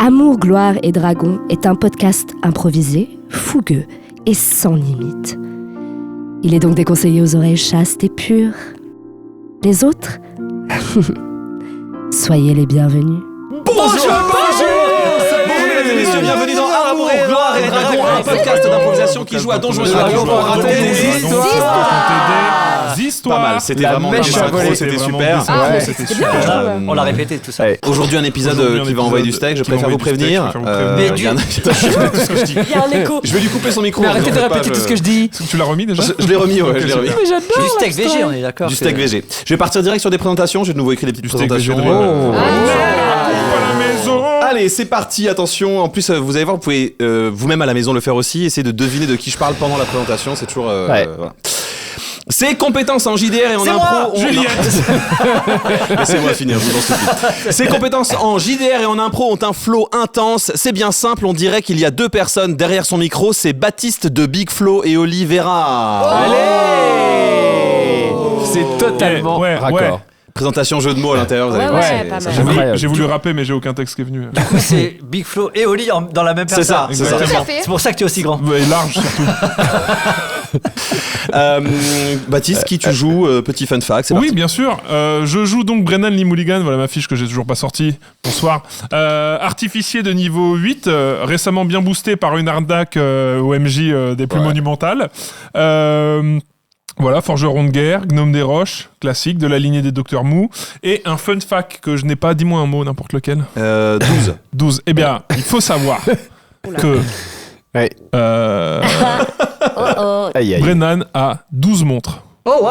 Amour, gloire et dragon est un podcast improvisé, fougueux et sans limite. Il est donc déconseillé aux oreilles chastes et pures. Les autres, soyez les bienvenus. Bonjour, mesdames et messieurs, bienvenue dans Amour, gloire et dragon, un podcast d'improvisation qui joue à Donjons et Dragons pour raconter des histoires. Pas mal, c'était vraiment bien synchro, c'était super. On l'a répété tout ça. Aujourd'hui un épisode qui va envoyer du steak, je préfère vous prévenir. Mais il y a un écho. Je vais lui couper son micro. Mais arrêtez de répéter tout ce que je dis. Tu l'as remis déjà? Je l'ai remis, ouais, je l'ai remis. Mais j'adore. Du steak végé, on est d'accord. Du steak végé. Je vais partir direct sur des présentations, j'ai de nouveau écrit des petites présentations. Allez, c'est parti, attention. En plus, vous allez voir, vous pouvez vous-même à la maison le faire aussi. Essayez de deviner de qui je parle pendant la présentation. C'est toujours. Voilà. C'est compétences en JDR et en impro. Juliette. Laissez-moi finir, je vous en supplie. Ces compétences en JDR et en impro ont un flow intense. C'est bien simple, on dirait qu'il y a deux personnes derrière son micro. C'est Baptiste de Big Flo et Olivera. Allez, c'est totalement raccord. Présentation jeu de mots à l'intérieur, vous allez voir. J'ai voulu rapper, mais j'ai aucun texte qui est venu. Du coup, c'est Big Flo et Oli dans la même personne. C'est ça, c'est ça. C'est pour ça que tu es aussi grand. Et large surtout. Baptiste, qui tu joues, petit fun fact, c'est Oui, parti. bien sûr. Je joue donc Brennan Lee Mulligan, voilà ma fiche que j'ai toujours pas sortie. Bonsoir. Artificier de niveau 8, récemment bien boosté par une arnaque OMJ des plus monumentales. Voilà, forgeron de guerre, gnome des roches, classique, de la lignée des Docteurs Mou, et un fun fact que je n'ai pas, dis-moi un mot, n'importe lequel. 12. 12. Eh bien, il faut savoir que Brennan a 12 montres. Oh wow,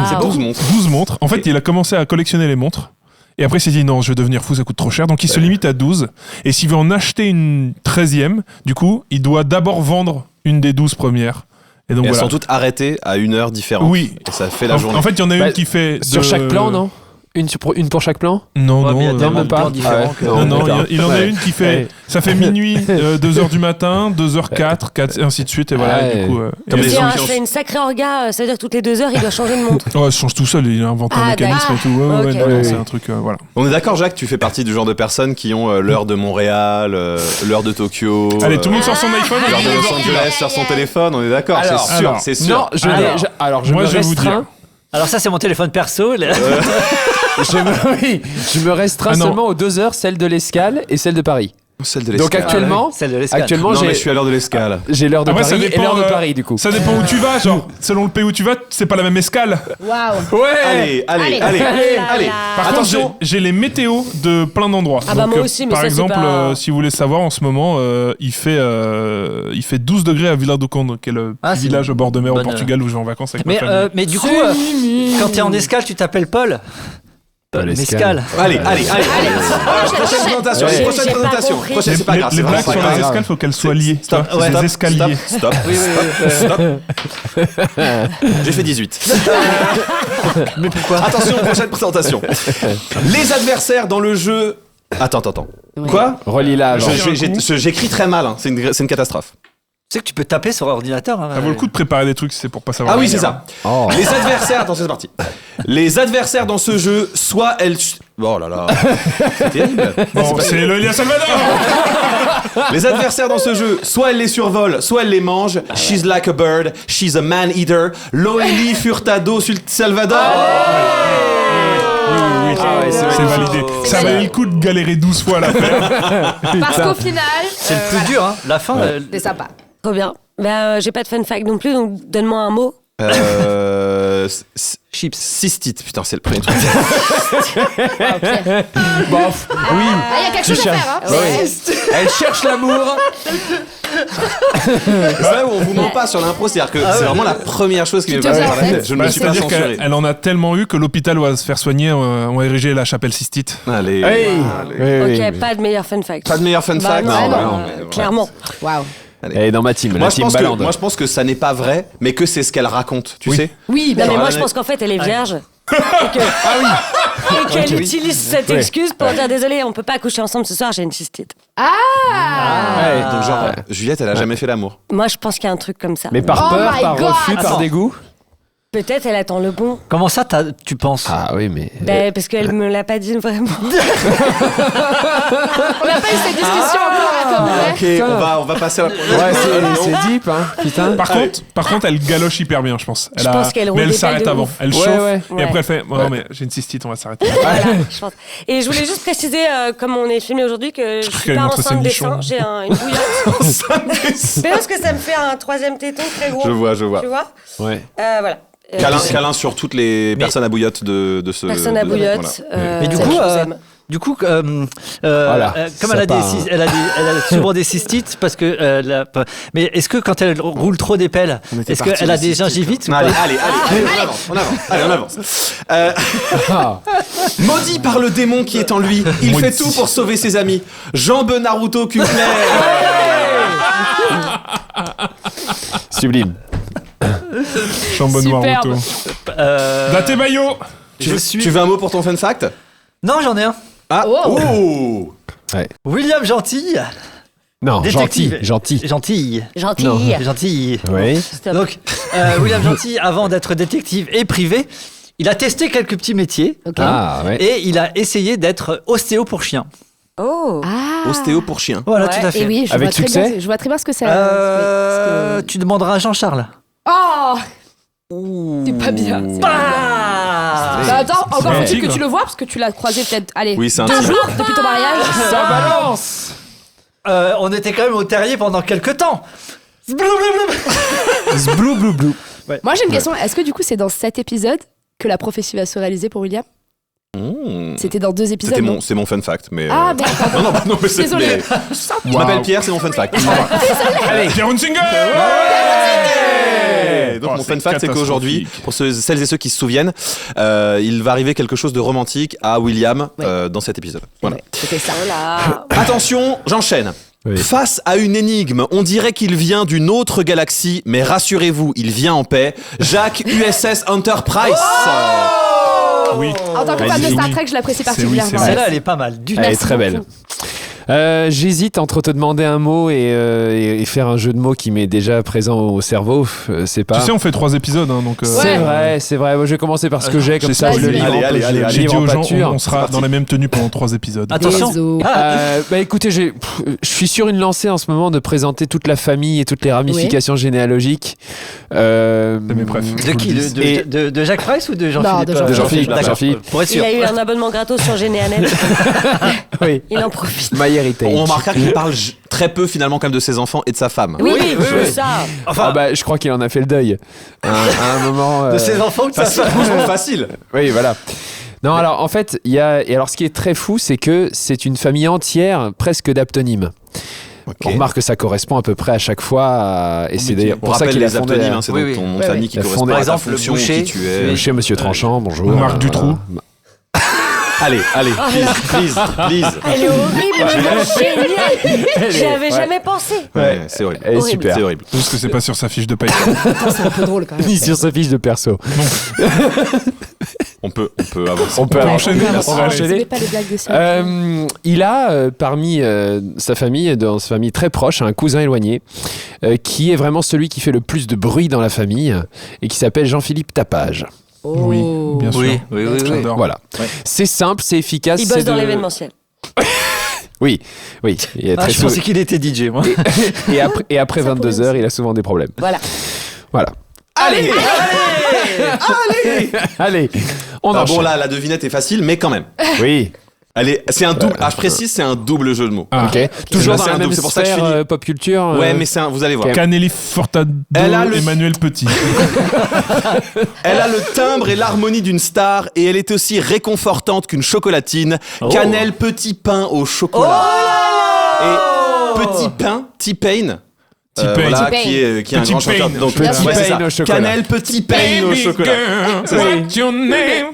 C'est 12 montres. 12 montres. En fait, il a commencé à collectionner les montres. Et après, il s'est dit non, je vais devenir fou, ça coûte trop cher. Donc, il se limite à 12. Et s'il veut en acheter une 13e, du coup, il doit d'abord vendre une des 12 premières. Et donc, Et elles voilà. sont toutes arrêtées à une heure différente. Oui. Et ça fait la journée. En fait, il y en a une qui fait. Sur chaque plan, non une pour chaque plan? Non, Ouais, mais il y a non, tellement même de pas. plans différents que... non, il en a Ouais. une qui fait. Ça fait minuit, 2h du matin, 2h04, 4, et ainsi de suite. Et voilà. Ouais. Et du coup, Comme les gens qui ont- C'est une sacrée orga, ça veut dire que toutes les 2 heures, il doit changer de montre. Ouais, ça change tout seul, il a inventé un Ah, mécanisme et tout. Ouais, d'accord. ouais, Ok. non, Oui, c'est oui. un truc, voilà. On est d'accord, Jacques, tu fais partie du genre de personnes qui ont l'heure de Montréal, l'heure de Tokyo. Allez, tout le monde sort son iPhone. L'heure de Los et Angeles sur son téléphone, on est d'accord, Alors, c'est sûr, alors, c'est sûr. Non, je Moi, me je vais vous restreins. dire. Alors ça, c'est mon téléphone perso. Je me restreins Ah non. seulement aux 2 heures, celle de l'escale et celle de Paris. Celle de Donc l'escale. actuellement, Celle de l'escale. actuellement Non, mais j'ai je suis à l'heure de l'escale. l'heure de Après, ça Paris et dépend, l'heure de Paris du coup. Ça dépend où tu vas, genre, selon le pays où tu vas, c'est pas la même escale. Waouh. Ouais. Allez. Par Attention. contre, j'ai les météos de plein d'endroits. Ah bah Donc, moi aussi, mais par ça, c'est exemple, pas- si vous voulez savoir, en ce moment, il fait 12 degrés à Vila do Conde, qui est le Ah, petit c'est village au bord de mer au bonne- Portugal où je vais en vacances avec ma famille. Mais du coup, quand t'es en escale, tu t'appelles Paul. Mescal. Allez. Prochaine présentation. Ouais. Prochaine J'ai pas présentation. compris. Prochaine, c'est pas grave. Les c'est blagues vraiment sur pas les grave. escales, faut qu'elles soient liées. Stop. tu vois, c'est des escaliers. Stop. J'ai fait 18. Mais pourquoi? Attention, prochaine présentation. Les adversaires dans le jeu. Attends. Quoi? Relis là. avant. J'écris très mal, hein. C'est une catastrophe. Tu sais que tu peux taper sur ordinateur. Hein, Ça vaut le coup de préparer des trucs si c'est pour pas savoir. Ah oui, lire. c'est ça. Oh. Les adversaires, attention, c'est parti. Les adversaires dans ce jeu, soit elles. Oh là là. C'est terrible. Bon, c'est le Elia Salvador. Les adversaires dans ce jeu, soit elle les survole, soit elle les mange. She's like a bird, she's a man-eater. Loeli Furtado sul Salvador. Oui, c'est validé. Ça valait le coup de galérer 12 fois à la faire. Parce qu'au final, C'est le plus dur, hein. La fin. c'est sympa. Trop bien. J'ai pas de fun fact non plus, donc donne-moi un mot. Chips. Cystite, putain, c'est le premier truc. Bon, oui. Il y a quelque chose à faire, hein. Elle cherche l'amour. C'est là où on vous ment pas sur l'impro, c'est-à-dire que c'est vraiment la première chose qui m'est te passée vient par en la tête. tête. Je ne me suis pas C'est-à-dire censuré. qu'elle en a tellement eu que l'hôpital où elle va se faire soigner ont érigé la chapelle cystite. Allez. Ok, pas de meilleur fun fact. Pas de meilleur fun fact. non, bah non, mais voilà. clairement. Waouh. Elle est dans ma team, Moi la je, team pense que, Ballande. moi je pense que ça n'est pas vrai, mais que c'est ce qu'elle raconte, tu sais. Oui, Non, mais Genre, moi elle je est- pense qu'en fait elle est vierge. Et qu'elle utilise cette excuse pour dire désolé, on peut pas coucher ensemble ce soir, j'ai une cystite. Donc genre, Juliette, elle a jamais fait l'amour. Moi je pense qu'il y a un truc comme ça. Mais par Oh peur, my par God. refus, par Attends. dégoût. Peut-être elle attend le bon. Comment ça, tu penses? Ah oui, mais. Ben, parce qu'elle me l'a pas dit vraiment. On n'a pas eu cette discussion encore à toi, vrai. Ok, on va passer à la prochaine. Ouais, c'est deep, hein, putain. Par contre, elle galoche hyper bien, je pense. Je pense qu'elle roule mais elle des s'arrête pelles de avant. ouf. Elle Ouais, chauffe ouais. et après elle fait non mais j'ai une cystite, on va s'arrêter. Voilà, je pense. Et je voulais juste préciser, comme on est filmé aujourd'hui, que je suis qu'elle pas montre ses enceinte des nichons. seins, j'ai une bouillotte. Mais parce que ça me fait un troisième téton très gros. Je vois. Tu vois Ouais. Voilà. Câlin sur toutes les personnes à bouillotte de ce. Personne à bouillotte. Voilà. Mais du ça, coup, je vous aime. Comme Voilà, elle ça a, part, elle a souvent des cystites parce que. Mais est-ce que quand elle roule trop des pelles, est-ce qu'elle a des gingivites ou pas? Allez, on avance. Maudit par le démon qui est en lui, il fait tout pour sauver ses amis. Jambe Naruto Kukler. Sublime. Chambon Superbe. Naruto. Date Bayo. Tu veux un mot pour ton fun fact? Non, j'en ai un. Ah. Oh. Oh. William Gentille. Non, Détective. gentil. Gentille. Gentille. Gentille. Oui. Stop. Donc, William Gentille, avant d'être détective et privé, il a testé quelques petits métiers. Ok. Ah, ouais. Et il a essayé d'être ostéo pour chien. Oh. Ah. Ostéo pour chien. Voilà, Ouais, tout à fait. Et oui, je Avec vois très succès bien, je vois très bien ce que c'est. Tu demanderas à Jean-Charles. Oh, c'est pas bien. Ah Bah attends, encore un faut-il que tigre. tu le vois parce que tu l'as croisé peut-être, allez, Oui, c'est un 2 tigre. jours depuis ton mariage. Ça balance. On était quand même au terrier pendant quelques temps. Zblou, blou, blou. Moi j'ai une question, est-ce que du coup c'est dans cet épisode que la prophétie va se réaliser pour William? C'était dans 2 épisodes. non C'est mon fun fact, mais. Ah merde, pardon. non, mais c'est. Désolée. mais- Je m'appelle Pierre, c'est mon fun fact. Allez, Pierre Hunsinger. Donc Oh, mon c'est fun fact, c'est qu'aujourd'hui, catastrophique. pour celles et ceux qui se souviennent, il va arriver quelque chose de romantique à William dans cet épisode. Voilà. C'était ça. Là. Attention, j'enchaîne. Oui. Face à une énigme, on dirait qu'il vient d'une autre galaxie, mais rassurez-vous, il vient en paix. Jacques USS Enterprise. Oui. En tant que fan de Magnifique. Star Trek, je l'apprécie C'est oui, particulièrement. c'est vrai. Celle-là, elle est pas mal. Du Elle est Merci très belle. beaucoup. J'hésite entre te demander un mot et faire un jeu de mots qui m'est déjà présent au cerveau. C'est pas. Tu sais, on fait 3 épisodes, hein, donc. C'est vrai. Moi, je vais commencer par ce que j'ai, comme ça, je le livre. Allez, en- allez, je allez, le allez. J'ai livre dit en aux gens, pâture. on sera dans la même tenue pendant 3 épisodes. Attention. Désolé. Bah écoutez, je suis sur une lancée en ce moment de présenter toute la famille et toutes les ramifications généalogiques. C'est mes préf. De qui Et- de Jacques Price ou de Non, Jean-Philippe de Jean-Philippe. De Jean-Philippe, D'accord. Jean-Philippe. Pour être Il sûr. a eu un abonnement gratos sur GénéAnet. Oui. Il en profite. My Heritage. On remarquera qu'il parle très peu finalement quand même de ses enfants et de sa femme. Oui, oui, c'est oui. ça. Enfin, Ah bah, je crois qu'il en a fait le deuil. À un moment. de ses enfants ou de sa Facile, femme. franchement facile. Oui, voilà. Non, alors en fait, il y a. Et alors, ce qui est très fou, c'est que c'est une famille entière, presque d'aptonymes. On remarque que ça correspond à peu près à chaque fois. Et c'est d'ailleurs On pour ça rappelle qu'il a les fondé. aptonymes, hein, c'est Oui, donc oui. ton nom de Ouais, famille ouais. qui La correspond fondée- à Par ta exemple, le fonction, boucher, qui tu es. Chez Monsieur Tranchant, bonjour. Marc Dutroux. Allez, please. Elle est horrible, elle est géniale. J'y avais jamais pensé. Ouais, c'est horrible. Elle est Horrible. super. C'est horrible. Parce que c'est pas sur sa fiche de paye. C'est un peu drôle quand même. Ni sur sa fiche de perso. On peut avancer. On peut enchaîner. On va Allez. enchaîner. C'était pas les blagues de ça. Il a parmi sa famille, dans sa famille très proche, un cousin éloigné qui est vraiment celui qui fait le plus de bruit dans la famille et qui s'appelle Jean-Philippe Tapage. Oui, bien sûr. Oui, oui, oui, oui. J'adore. Voilà. Ouais. C'est simple, c'est efficace. Il c'est bosse dans de- l'événementiel. Oui. Il y a Ah, très je souvent- pensais qu'il était DJ, moi. et après Ça pourrait 22 heures, il a souvent des problèmes. Voilà. Voilà. Allez Allez, on Ah enchaîne. bon, là, la devinette est facile, mais quand même. Oui. Allez, c'est un double. Ah, je précise, c'est un double jeu de mots. Ah. Ok. Toujours Là, dans c'est la un même double, c'est pour ça que je sphère finis. pop culture. Ouais, mais c'est un, vous allez voir. ok. Canelli Furtado, Elle a le- Emmanuel Petit. Elle a le timbre et l'harmonie d'une star et elle est aussi réconfortante qu'une chocolatine. Cannelle petit pain au chocolat. Et petit pain, T-Pain. T-Pain. Voilà, T-Pain. qui est un Petit grand chanteur. Pain. Donc, Petit ouais, c'est Pain ça. au chocolat. Cannelle petit pain au chocolat. What's your name?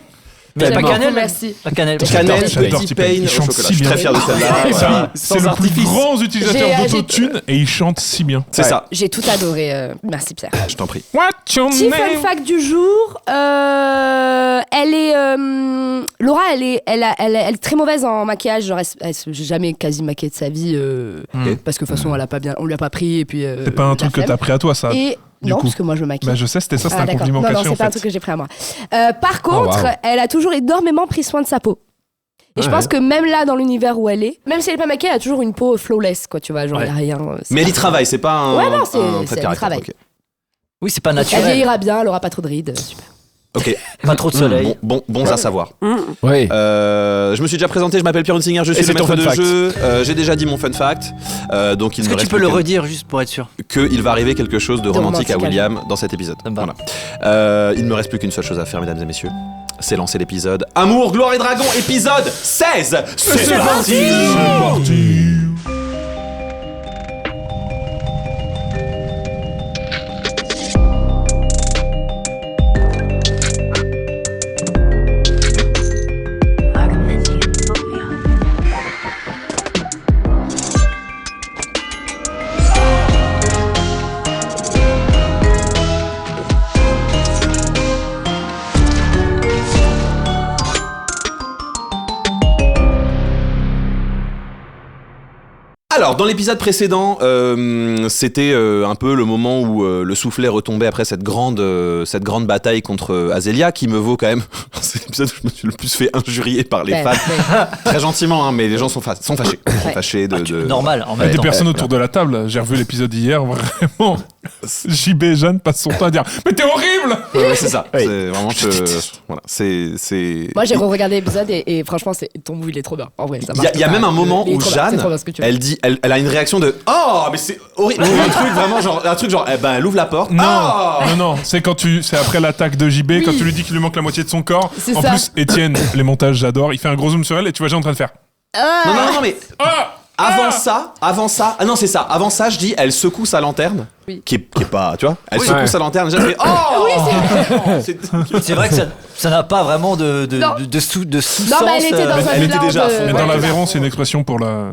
Mais pas Tellement. Cannelle, Merci. Pas Cannelle. Cannelle J'adore petit T-Pain. pain Il au chante chocolat. si Je suis bien. très fier de celle-là. C'est voilà. c'est le Sans plus artifice. grand utilisateur J'ai- d'autotune et il chante si bien. C'est ça. J'ai tout adoré. Merci Pierre. Je t'en prie. What's your Petit fun name? fact du jour. Elle est Laura, elle est très mauvaise en maquillage. Genre, elle s'est jamais quasi maquillée de sa vie parce que de toute façon, elle a pas bien, on lui a pas pris et puis. C'est pas un truc que t'as pris à toi, ça. Et Non, parce que moi je me maquille. Bah, je sais, c'était ça, c'était un d'accord. compliment Non, caché c'est en pas un fait. truc que j'ai pris à moi. Par contre, elle a toujours énormément pris soin de sa peau. Et je pense que même là, dans l'univers où elle est, même si elle est pas maquillée, elle a toujours une peau flawless, quoi, tu vois, genre y a rien. Mais elle y travaille, c'est pas un. Ouais, non, un c'est trait de elle caractère, travaille. ok. Oui, c'est pas Elle naturel. vieillira bien, elle aura pas trop de rides. Super. Ok. Pas trop de soleil. Bon à savoir. Oui. Je me suis déjà présenté, je m'appelle Pierre Hunsinger, je suis c'est le ton maître de fun fact. jeu. J'ai déjà dit mon fun fact. Donc il Est-ce me que tu reste peux plus le qu'à- redire juste pour être sûr? qu'il va arriver quelque chose de romantique à romantique à William dans cet épisode. Ça me va. Voilà. Il ne me reste plus qu'une seule chose à faire, mesdames et messieurs. C'est lancer l'épisode Amour, gloire et dragon, épisode 16. C'est parti. Alors, dans l'épisode précédent, c'était un peu le moment où le soufflet retombait après cette grande bataille contre Azélia, qui me vaut quand même. C'est l'épisode où je me suis le plus fait injurier par les fans. Très gentiment, hein, mais les gens sont fâchés. Sont fâchés de... Normal, en Il y même a des temps. personnes autour de la table, j'ai revu l'épisode hier, vraiment. JB et Jeanne passent son temps à dire « Mais t'es horrible !» Ouais, c'est ça. Oui. C'est vraiment... Voilà, c'est... Moi j'ai re-regardé l'épisode et franchement, ton move il est trop bien. En vrai, ça Il marche. y a même un moment Il est où trop bien, c'est Jeanne, trop bien ce que tu fais. elle dit, elle a une réaction de « Oh, mais c'est horrible !» un truc genre, eh ben, elle ouvre la porte. Non, Oh non, c'est après l'attaque de JB, quand tu lui dis qu'il lui manque la moitié de son corps. C'est En ça. plus, Étienne, les montages, j'adore. Il fait un gros zoom sur elle et tu vois Jean en train de faire. Non, mais avant ça, ah non, c'est ça. Avant ça, je dis, elle secoue sa lanterne, Oui. qui est pas, tu vois, elle Oui. secoue Ouais. sa lanterne, j'ai fait, oh C'est vrai que ça n'a pas vraiment de Non. sous-sens. Non, mais elle était dans un elle était mélange déjà à fond. de- Mais Ouais. dans l'Aveyron, c'est une expression pour la.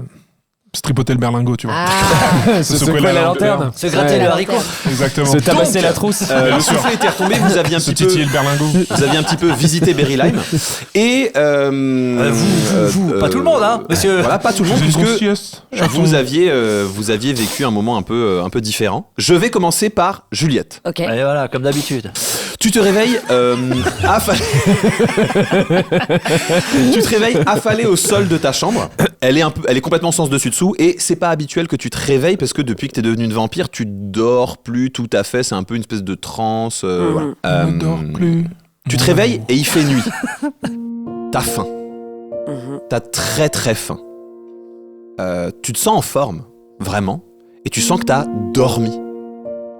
Se tripoter le berlingot, tu vois. Ah, Se secouer secouer la la lanterne. lanterne. Se gratter Ouais. le haricot. Exactement. Se tabasser Donc, la trousse. le soufflet était retombé, vous aviez un Se petit peu... titiller le berlingot. Vous aviez un petit peu visité Berry Lime. Et... Vous, pas tout le monde, hein, monsieur. Voilà, pas tout le monde, J'ai une grosse puisque sieste. vous aviez vécu un moment un peu différent. Je vais commencer par Juliette. Ok. Et voilà, comme d'habitude. Tu te réveilles tu te réveilles affalé au sol de ta chambre. Elle est complètement sens dessus dessous et c'est pas habituel que tu te réveilles parce que depuis que t'es devenu une vampire, tu dors plus tout à fait. C'est un peu une espèce de transe. Voilà. Ne dors plus. Tu te réveilles et il fait nuit. T'as faim. T'as très très faim. Tu te sens en forme, vraiment, et tu sens que t'as dormi.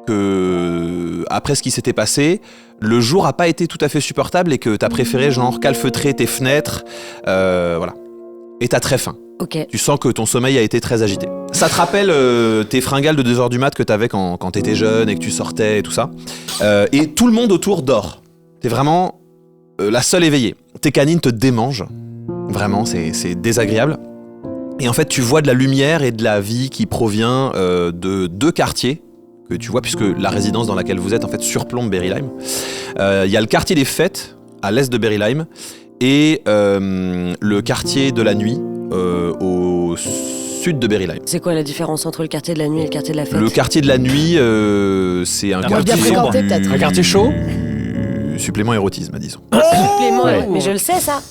Que après ce qui s'était passé, le jour a pas été tout à fait supportable et que t'as préféré genre calfeutrer tes fenêtres, voilà. Et t'as très faim. Ok. Tu sens que ton sommeil a été très agité. Ça te rappelle tes fringales de 2h du mat que t'avais quand t'étais jeune et que tu sortais et tout ça. Et tout le monde autour dort. T'es vraiment la seule éveillée. Tes canines te démangent. Vraiment, c'est désagréable. Et en fait, tu vois de la lumière et de la vie qui provient de deux quartiers que tu vois, puisque la résidence dans laquelle vous êtes en fait surplombe Berry Lime. Il y a le quartier des fêtes à l'est de Berry Lime et le quartier de la nuit au sud de Berry Lime. C'est quoi la différence entre le quartier de la nuit et le quartier de la fête? Le quartier de la nuit, c'est un Ah, quartier bien fréquenté, peut-être. Un quartier chaud. Supplément érotisme, disons. Supplément, Ouais. mais je le sais ça.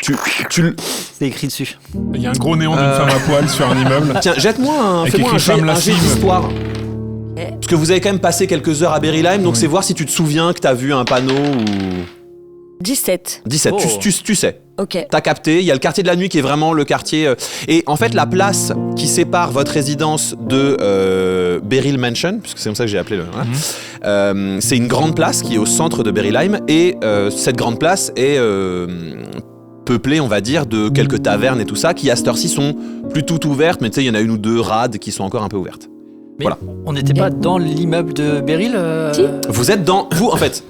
Tu C'est écrit dessus. Il y a un gros néon d'une femme à poil sur un immeuble. Tiens, jette-moi Avec fais-moi écrit femme un jet lascive. d'histoire. Parce que vous avez quand même passé quelques heures à Berry Lime, donc c'est voir si tu te souviens que t'as vu un panneau ou... 17. 17, Oh. tu sais. Ok. T'as capté, il y a le quartier de la nuit qui est vraiment le quartier... Et en fait, la place qui sépare votre résidence de Beryl Mansion, puisque c'est comme ça que j'ai appelé le... hein, c'est une grande place qui est au centre de Berry Lime, et cette grande place est peuplée, on va dire, de quelques tavernes et tout ça, qui à cette heure-ci sont plus toutes ouvertes, mais tu sais, il y en a une ou deux rades qui sont encore un peu ouvertes. Mais Voilà. on n'était pas dans l'immeuble de Beryl Si. Vous êtes dans... Vous, en fait,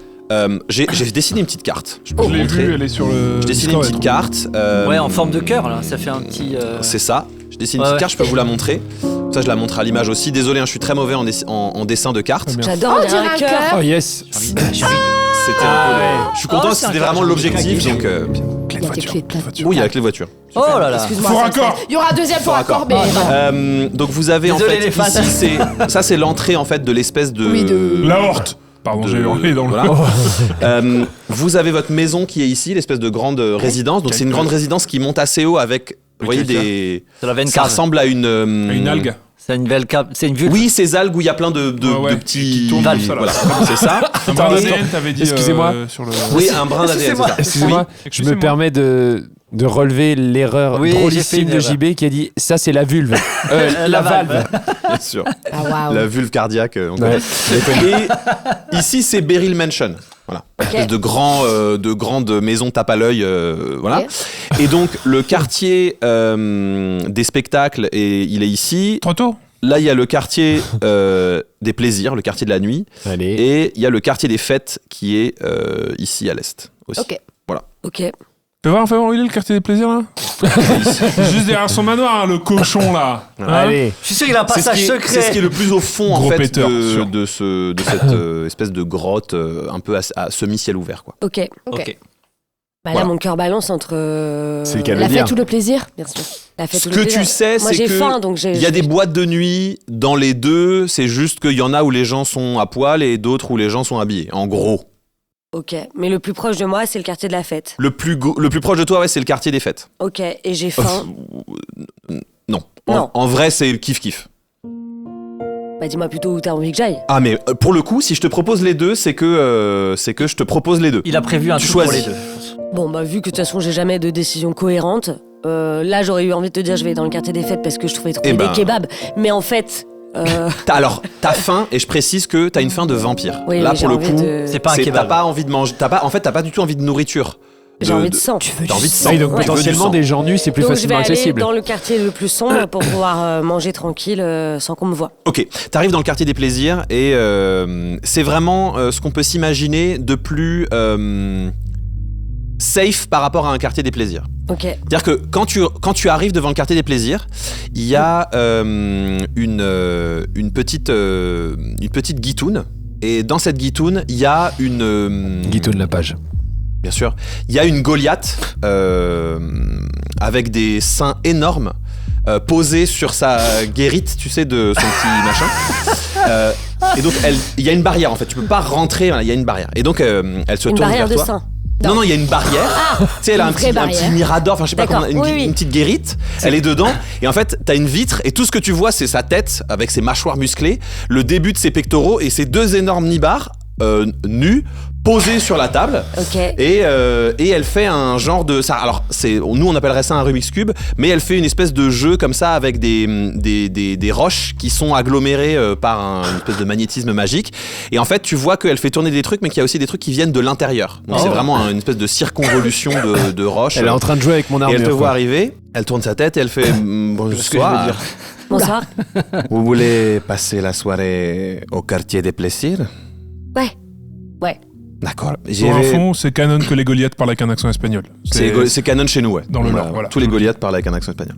j'ai dessiné une petite carte. Je peux vous Je l'ai montrer. vu, elle est sur le. Je dessine une Discord, petite elle carte. Ouais, en forme de cœur, là. Ça fait un petit. C'est ça. Je dessine une Ouais, petite ouais. carte, je peux vous la montrer. Ça, je la montre à l'image aussi. Désolé, hein, je suis très mauvais en dessin de cartes. Très bien. J'adore On on dirait dirait un un cœur. Oh yes. C'était un peu le- Je suis content, Oh, c'est c'était un vraiment cœur. l'objectif, donc... Il y avec les clés de place. Oui, il y a la clé de voiture. Oh là là. Excuse-moi. Faux ça- raccord. Il y aura un deuxième faux raccord, mais. Donc vous avez Désolé, en les fait fans. ici, ça c'est l'entrée en fait de l'espèce de. Oui, de- La horte. Pardon, j'ai hurlé dans le. Voilà. Vous avez votre maison qui est ici, l'espèce de grande résidence. Donc c'est une grande résidence qui monte assez haut avec, vous voyez, des. C'est la veine Ça ressemble à une. Une algue. C'est une belle cave. C'est une vulve. Oui, ces algues où il y a plein de Ouais, petits. qui tournent comme ça, là. Voilà, c'est ça. Un brin Et- d'ADN, t'avais dit. Excusez-moi. Sur le. Oui, un brin d'ADN, c'est ça. Excusez-moi, je Excusez-moi. me permets de relever l'erreur Oui, j'ai fait drôlissime une de erreur. JB qui a dit ça c'est la vulve. La valve. Bien sûr. Ah, waouh. La vulve cardiaque. On Ouais. connaît. Et ici, c'est Beryl Mansion. Voilà. Espèce de grande maison tape à l'œil. Voilà. Et donc, le quartier des spectacles, il est ici. Trop tôt. Là, il y a le quartier des plaisirs, le quartier de la nuit. Allez. Et il y a le quartier des fêtes qui est ici à l'est aussi. Ok. Ok. Tu peux voir où il est le quartier des plaisirs là Juste derrière son manoir, hein, le cochon là. Hein Allez. Je suis sûr qu'il a un C'est ce, passage qui est, secret. c'est ce qui est le plus au fond en Gros fait péteur, sûr. de cette espèce de grotte un peu à semi-ciel ouvert quoi. Ok. Ok. Bah Voilà. là, mon cœur balance entre. C'est le cas de La le dire. fête ou le plaisir, bien sûr. La fête Ce ou que le plaisir. tu sais, Moi, c'est j'ai que faim, donc j'ai. il y a des boîtes de nuit dans les deux. C'est juste qu'il y en a où les gens sont à poil et d'autres où les gens sont habillés. En gros, Ok. Mais le plus proche de moi, c'est le quartier de la fête. le plus proche de toi, ouais, c'est le quartier des fêtes. Ok. Et j'ai faim. Non. Non. En vrai, c'est kiff kiff. Bah dis-moi plutôt où t'as envie que j'aille. Ah mais pour le coup, si je te propose les deux, c'est que je te propose les deux. Il a prévu un Tu truc pour les choisis. deux. Bon bah vu que de toute façon j'ai jamais de décision cohérente, là j'aurais eu envie de te dire je vais dans le quartier des fêtes parce que je trouvais trouver Eh ben. des kebabs. Mais en fait, T'as faim et je précise que t'as une faim de vampire. oui, Là j'ai pour le envie coup, de... C'est pas un t'as kebab. pas envie de manger. T'as pas du tout envie de nourriture. J'ai envie de sang. T'as envie de sang. Oui, donc Ouais. potentiellement Du sang. des gens nus c'est plus Donc je vais facilement aller accessible. dans le quartier le plus sombre pour pouvoir manger tranquille sans qu'on me voie. Ok, t'arrives dans le quartier des plaisirs et c'est vraiment ce qu'on peut s'imaginer de plus safe par rapport à un quartier des plaisirs. Ok. C'est-à-dire que quand tu arrives devant le quartier des plaisirs, il y a une petite guitoune. Et dans cette guitoune, il y a une... Guito de la page. Bien sûr. Il y a une Goliath avec des seins énormes posés sur sa guérite, tu sais, de son petit machin. Et donc, il y a une barrière en fait. Tu peux pas rentrer, voilà, il y a une barrière. Et donc, elle se Une tourne barrière vers de toi. sein. Non, il y a une barrière. Tu sais, elle a une un vraie petit barrière. mirador, enfin je sais pas D'accord, comment, oui. une petite guérite. Elle est dedans. Et en fait, t'as une vitre et tout ce que tu vois, c'est sa tête avec ses mâchoires musclées, le début de ses pectoraux et ses deux énormes nibards nus posés sur la table. Ok. Et elle fait un genre de ça. Alors nous on appellerait ça un Rubik's Cube, mais elle fait une espèce de jeu comme ça avec des roches qui sont agglomérées par une espèce de magnétisme magique. Et en fait tu vois qu'elle fait tourner des trucs, mais qu'il y a aussi des trucs qui viennent de l'intérieur. Donc c'est vraiment une espèce de circonvolution de roches. Elle est en train de jouer avec mon Et armure. elle te voit quoi. arriver, elle tourne sa tête et elle fait bonsoir. Bonsoir. Vous voulez passer la soirée au quartier des plaisirs? Ouais. Ouais. D'accord. Pour info, c'est canon que les Goliaths parlent avec un accent espagnol. C'est canon chez nous, ouais. Dans le lore, voilà. Tous les Goliaths parlent avec un accent espagnol.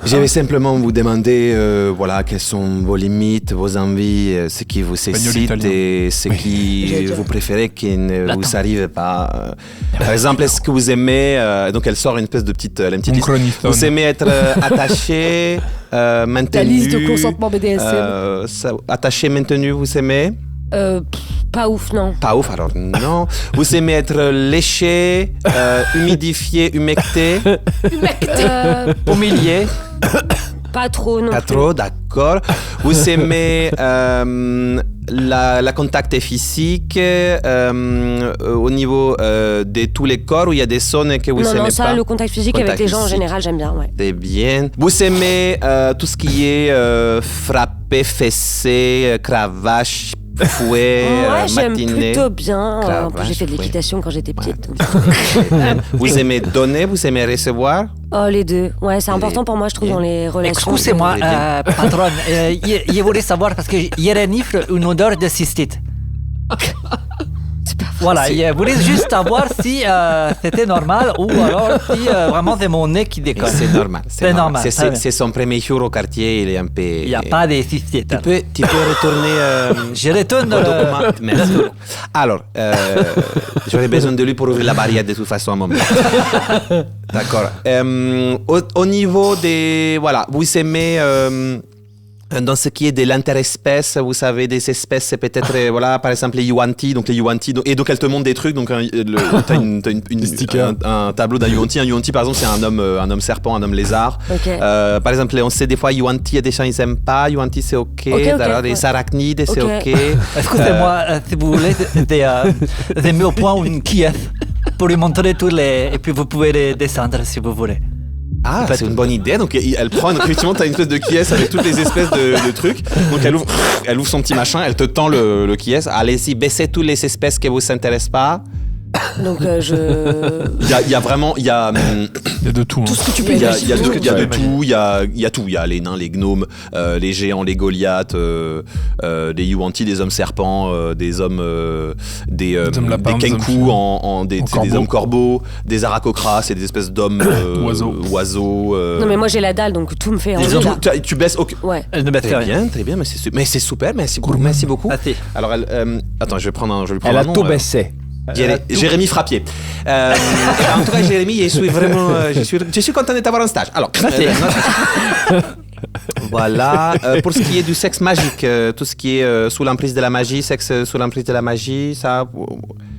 Je vais simplement vous demander, voilà, quelles sont vos limites, vos envies, ce qui vous excite italien. et ce qui vous préférez qui ne vous arrive pas. Par exemple, est-ce que vous aimez, donc elle sort une espèce de petite, elle a une petite Mon liste. chronistone. Vous aimez être attaché, maintenu. Ta liste de consentement BDSM. Attaché, maintenu, vous aimez? Pas ouf, non. Pas ouf, alors non. Vous aimez être léché, humidifié, humecté? Humilié. Pas trop, non. Pas plus. trop, d'accord. Vous aimez la contact physique au niveau de tous les corps, ou il y a des zones que vous Non, aimez non, ça, pas? le contact physique Contact avec les gens en physique. général, j'aime bien, ouais. C'est bien. Vous aimez tout ce qui est frappé, fessé, cravache, fouet, Moi, j'aime matiné? plutôt bien. En plus, Cravache, j'ai fait de ouais. l'équitation quand j'étais petite. donc. Vous aimez donner, vous aimez recevoir? Oh, les deux. Ouais, c'est important pour moi, je trouve, dans les relations. Excusez-moi, bien. patronne. Je voulais savoir parce que hier renifle une odeur de cystite. C'est pas Voilà, il voulait juste savoir si c'était normal ou alors si vraiment c'est mon nez qui déconne. C'est normal. C'est normal. C'est son premier jour au quartier, il est un peu... Il n'y a pas de cystites. Tu peux retourner... Je retourne dans le... Merci. Alors, j'aurais besoin de lui pour ouvrir la barrière de toute façon à un moment. D'accord. Au niveau des... Voilà, vous aimez... dans ce qui est de l'interespèce, vous savez, des espèces, c'est peut-être, voilà, par exemple, les Yuan-Ti. Donc, les Yuan-Ti, et donc, elles te montrent des trucs. Donc, t'as un tableau d'un Yuan-Ti. Un Yuan-Ti, par exemple, c'est un homme serpent, un homme lézard. Okay. Par exemple, on sait des fois, Yuan-Ti, il y a des gens, ils n'aiment pas. Yuan-Ti, c'est OK. Les arachnides, c'est OK. Est-ce que c'est moi, si vous voulez, j'ai mis au point une Kiev pour lui montrer tous les... Et puis, vous pouvez les descendre si vous voulez. Ah, c'est une bonne idée. Donc, elle prend, effectivement, tu as une espèce de Kies avec toutes les espèces de trucs. Donc, elle ouvre son petit machin, elle te tend le Kies. Allez-y, baissez toutes les espèces qui ne vous intéressent pas. Donc, Il y a vraiment. Il y a de tout. Tout ce que tu peux Il y a imaginer. de tout. Il y a tout. Il y a les nains, les gnomes, les géants, les Goliaths, des Yuan-Ti, des hommes serpents, des hommes. Des Kenku, des hommes corbeaux, des Arachocras, c'est des espèces d'hommes oiseaux. Non, mais moi j'ai la dalle, donc tout me fait envie. Tu baisses. Ouais. Elle ne baisse rien. Très bien, mais c'est super, merci beaucoup. Alors, attends, je vais prendre un. Elle a tout baissé. Jérémy Frappier. En tout cas, Jérémy, je suis vraiment, je suis content de t'avoir en stage. Alors, voilà. Pour ce qui est du sexe magique, tout ce qui est sous l'emprise de la magie, sexe sous l'emprise de la magie, ça.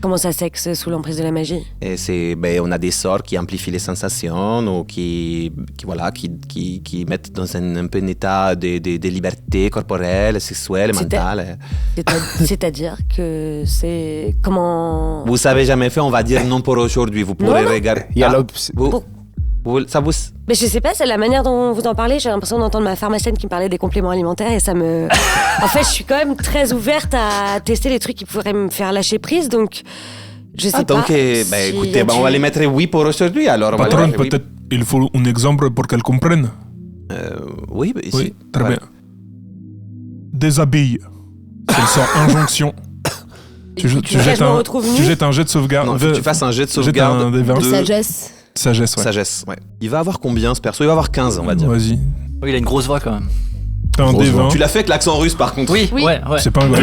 Comment ça, sexe sous l'emprise de la magie? Et on a des sorts qui amplifient les sensations ou qui mettent dans un peu un état de liberté corporelle, sexuelle, mentale. C'est-à-dire que c'est comment? Vous savez jamais fait, on va dire non pour aujourd'hui. Vous pourrez regarder. Ça vous... Mais je sais pas, c'est la manière dont vous en parlez. J'ai l'impression d'entendre ma pharmacienne qui me parlait des compléments alimentaires et ça me... En fait, je suis quand même très ouverte à tester les trucs qui pourraient me faire lâcher prise, donc je sais pas. Donc, écoutez, on va les mettre oui pour aujourd'hui alors. Patron, peut-être il faut un exemple pour qu'elle comprenne. Oui, ici. Oui, très bien. Déshabille. C'est le sort injonction. Tu jettes un jet de sauvegarde. Non, faut que tu fasses un jet de sauvegarde de Sagesse. Sagesse, ouais. Il va avoir combien ce perso? Il va avoir 15, on va dire. Vas-y. Oui, il a une grosse voix quand même. T'as un D20. Tu l'as fait avec l'accent russe par contre. Oui. Ouais. C'est pas un gars.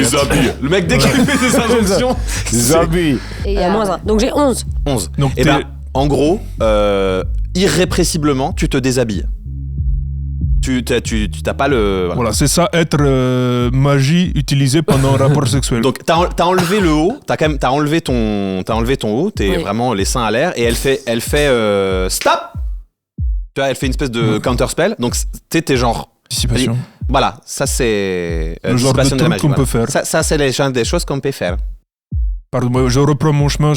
Le mec, dès qu'il fait des injonctions. Zombies. Et moins 1. Donc j'ai 11. 11. Donc, et en gros, irrépressiblement, tu te déshabilles. Tu t'as pas le... Voilà, c'est ça, être magie utilisée pendant un rapport sexuel. Donc t'as enlevé le haut, t'as enlevé ton haut, t'es vraiment les seins à l'air, et elle fait stop. Tu vois, elle fait une espèce de counter spell. Donc t'es genre... Dissipation. Voilà, ça c'est... le genre de truc qu'on peut faire. Ça c'est les genre des choses qu'on peut faire. Pardon, moi, je reprends mon chemin.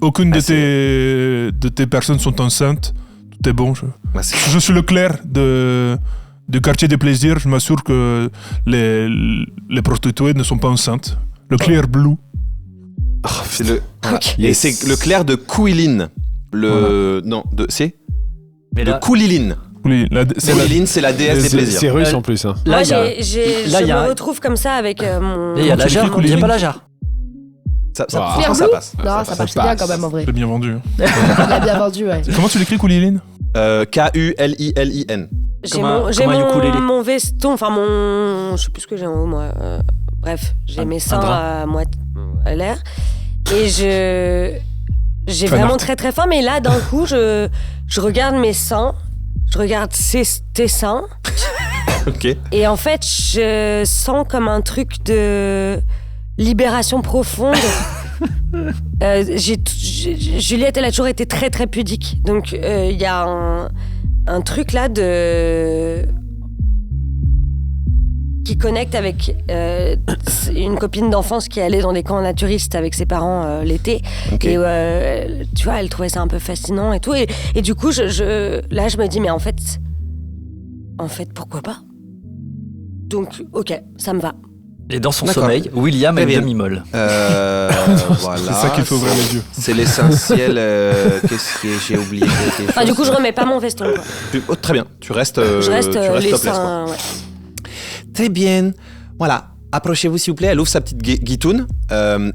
Aucune de tes personnes sont enceintes. Tout est bon. Je suis le clerc du quartier des plaisirs. Je m'assure que les prostituées ne sont pas enceintes. Le clerc blue. C'est le clerc de Kouiline. Kouliline. Kouliline, c'est la déesse des plaisirs. C'est russe en plus. Hein. Là, je me retrouve comme ça avec mon... Il y a la jarre, il n'y a pas la jarre. Ça passe. Non, ça passe bien quand même en vrai. C'est bien vendu. Il a bien vendu, ouais. Comment tu l'écris, Kouliline? K-U-L-I-L-I-N. J'ai mon veston, enfin mon... Je sais plus ce que j'ai en haut, moi. Bref, j'ai mes seins à l'air. Et j'ai vraiment très très faim, mais là, d'un coup, je regarde mes seins. Je regarde tes seins. Ok. Et en fait, je sens comme un truc de libération profonde. Juliette, elle a toujours été très très pudique. Donc, il y a un truc là qui connecte avec une copine d'enfance qui allait dans des camps naturistes avec ses parents l'été. Okay. Et tu vois, elle trouvait ça un peu fascinant et tout. Et du coup, là, je me dis, mais en fait, pourquoi pas? Donc, ok, ça me va. Et dans son sommeil, William est demi-molle. Voilà. C'est ça qu'il faut ouvrir les yeux. C'est l'essentiel. Qu'est-ce que j'ai oublié? Du coup, je remets pas mon veston. Très bien. Tu restes. Je reste tu restes les topless, seins. Ouais. Très bien. Voilà. approchez-vous s'il vous plaît. Elle ouvre sa petite guitoune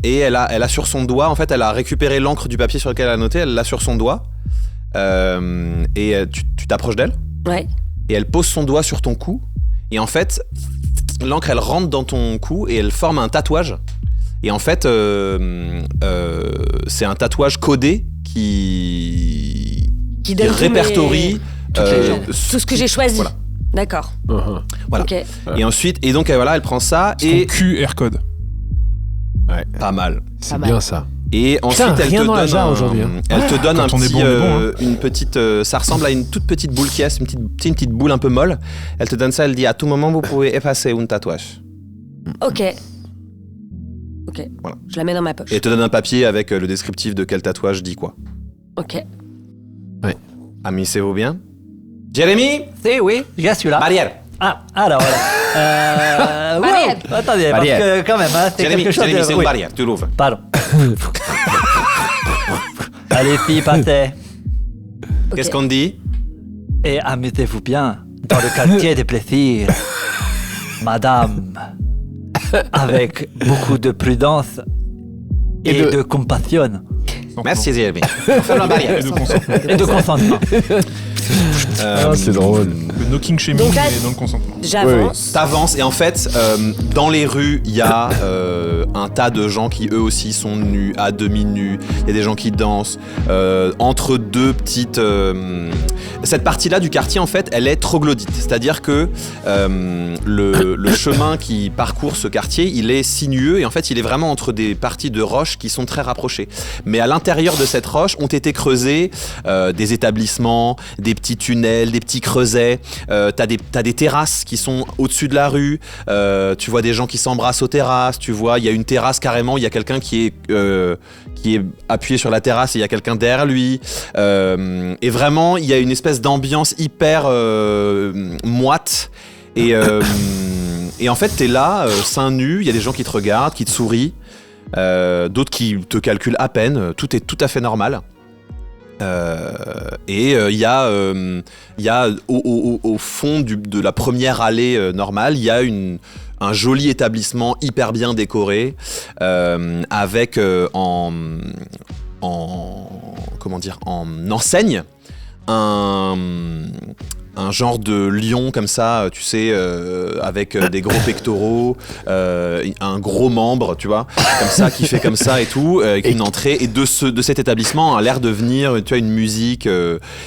et elle a sur son doigt, en fait, elle a récupéré l'encre du papier sur lequel elle a noté, elle l'a sur son doigt. Et tu t'approches d'elle. Ouais. Et elle pose son doigt sur ton cou. Et en fait, l'encre, elle rentre dans ton cou et elle forme un tatouage. Et en fait, c'est un tatouage codé qui répertorie tout ce que j'ai choisi. Voilà. D'accord. Voilà. Ok. Et ensuite, et donc voilà, elle prend ça Et et QR code. pas mal. C'est bien ça. Et ensuite, Putain, elle rien te dans la donne jarre aujourd'hui, hein. elle te donne Quand on est bon, on est bon, hein. une petite. Ça ressemble à une toute petite boule qui est une petite boule un peu molle. Elle te donne ça. Elle dit à tout moment vous pouvez effacer un tatouage. Ok. Voilà. Je la mets dans ma poche. Et elle te donne un papier avec le descriptif de quel tatouage dit quoi. Ok. Amusez-vous bien. Jérémy, Oui, je suis là. barrière. Ah, alors voilà. Barrière. Wow, attendez, Barrière. parce que quand même, hein, c'est Jérémy, quelque chose de... c'est une barrière. Tu l'ouvres. Pardon. Allez, filles, passez. Ok. Qu'est-ce qu'on dit? Et amusez-vous bien dans le quartier des plaisirs. Madame, avec beaucoup de prudence et de compassion Merci Jérémy. On ferme la barrière. Et de consentement. et de consentement. C'est drôle. Le knocking shaming Donc là, et dans le consentement. J'avance. T'avances et en fait, dans les rues, il y a un tas de gens qui eux aussi sont nus, à demi nus. Il y a des gens qui dansent entre deux petites. Cette partie-là du quartier, en fait, elle est troglodyte. C'est-à-dire que le chemin qui parcourt ce quartier, il est sinueux et en fait, il est vraiment entre des parties de roches qui sont très rapprochées. Mais à l'intérieur de cette roche ont été creusés des établissements, des petits tunnels, des petits creusets. T'as des terrasses qui sont au-dessus de la rue. Tu vois des gens qui s'embrassent aux terrasses. Tu vois, il y a une terrasse carrément. Il y a quelqu'un qui est appuyé sur la terrasse et il y a quelqu'un derrière lui. Et vraiment, il y a une espèce d'ambiance hyper moite. Et en fait, t'es là, seins nus. Il y a des gens qui te regardent, qui te sourient. D'autres qui te calculent à peine. Tout est tout à fait normal. Et il y a au fond de la première allée normale, il y a un joli établissement hyper bien décoré avec en enseigne un genre de lion comme ça, tu sais, avec des gros pectoraux, un gros membre, tu vois, comme ça, qui fait comme ça et tout, avec une entrée. Et de cet établissement a l'air de venir, tu vois, une musique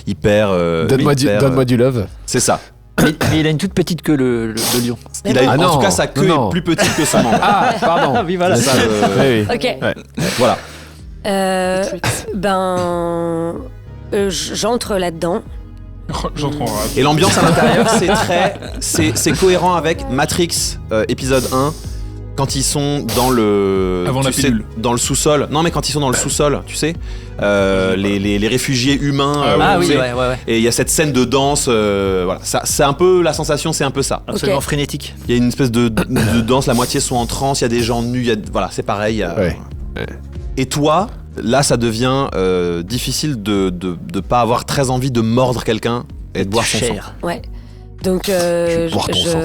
hyper... Donne-moi du love. C'est ça. Mais il a une toute petite queue, le lion. En tout cas, sa queue est plus petite que son membre. Ah, pardon. Oui, voilà. C'est ça, Oui. Ok. voilà. J'entre là-dedans. J'entre en rage. Et l'ambiance à l'intérieur, c'est cohérent avec Matrix épisode 1. Quand ils sont dans le... Avant la pilule. Dans le sous-sol. Non, mais quand ils sont dans le sous-sol, tu sais. Les réfugiés humains. Ah tu oui, sais. ouais. Et il y a cette scène de danse. Voilà. C'est un peu... La sensation, c'est un peu ça. Absolument frénétique. Il y a une espèce de danse. La moitié sont en transe. Il y a des gens nus. Voilà, c'est pareil. Ouais. Et toi, là, ça devient difficile de pas avoir très envie de mordre quelqu'un et de boire son sang. Ouais. Donc, boire ton sang.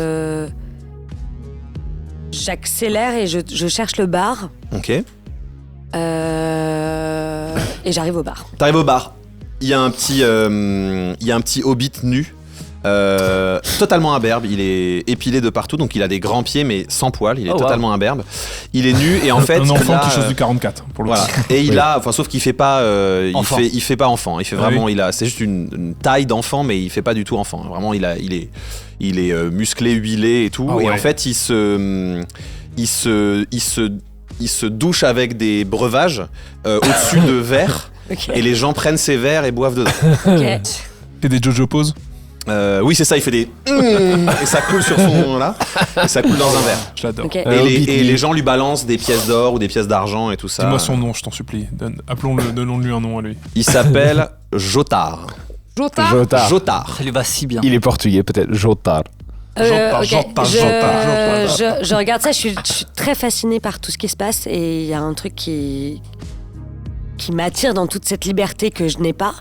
j'accélère et je cherche le bar. Ok. Et j'arrive au bar. T'arrives au bar. Il y a un petit hobbit nu. Totalement imberbe, il est épilé de partout, donc il a des grands pieds mais sans poils, il est totalement imberbe. Il est nu et en fait un enfant là, qui chose du 44 pour le voilà. coup. Et il a, enfin sauf qu'il fait pas, il fait pas enfant, il fait vraiment, oui. c'est juste une taille d'enfant mais il fait pas du tout enfant. Vraiment il est musclé, huilé et tout. Ah ouais. Et en fait il se douche avec des breuvages au-dessus de verres. Ok. Et les gens prennent ces verres et boivent dedans. Ok. Et des Jojo poses. Oui, c'est ça, il fait des et ça coule sur son là, et ça coule dans un verre. Je l'adore. Ok. Et les gens lui balancent des pièces d'or ou des pièces d'argent et tout ça. Dis-moi son nom, je t'en supplie. Donnons-lui un nom à lui. Il s'appelle Jotard. Jotard. Jotard. Ça lui va si bien. Il est portugais, peut-être. Jotard. Jotard, Ok. Jotard, Je regarde ça, je suis très fascinée par tout ce qui se passe et il y a un truc qui m'attire dans toute cette liberté que je n'ai pas.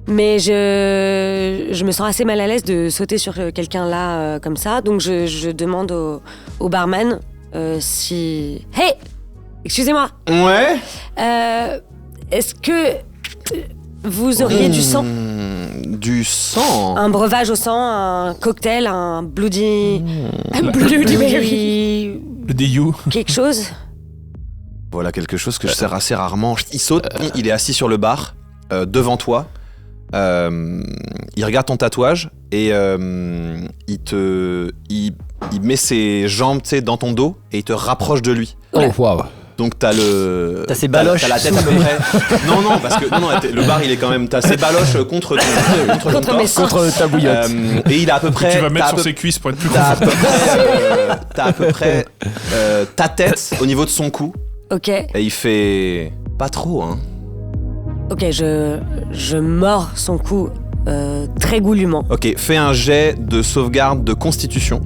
Mais je me sens assez mal à l'aise de sauter sur quelqu'un là comme ça. Donc je demande au barman si... Hey, excusez-moi. Ouais. Est-ce que vous auriez du sang? Du sang. Un breuvage au sang, un cocktail, un Bloody... Un Bloody Mary. Le DU. Quelque chose? Voilà quelque chose que je sers assez rarement. Il saute, il est assis sur le bar, devant toi. Il regarde ton tatouage et il met ses jambes, tu sais, dans ton dos et il te rapproche de lui. Oh, waouh. Donc t'as ses baloches. T'as la tête à peu près. Non, parce que le bar il est quand même. T'as ses baloches contre ton Contre mes seins. Contre ta bouillotte. Et il a à peu près. Tu vas mettre t'as sur à peu- ses cuisses pour être plus T'as confortable. à peu près ta tête au niveau de son cou Ok, et il fait pas trop hein. ok, je mords son cou très goulûment. Ok, fais un jet de sauvegarde de constitution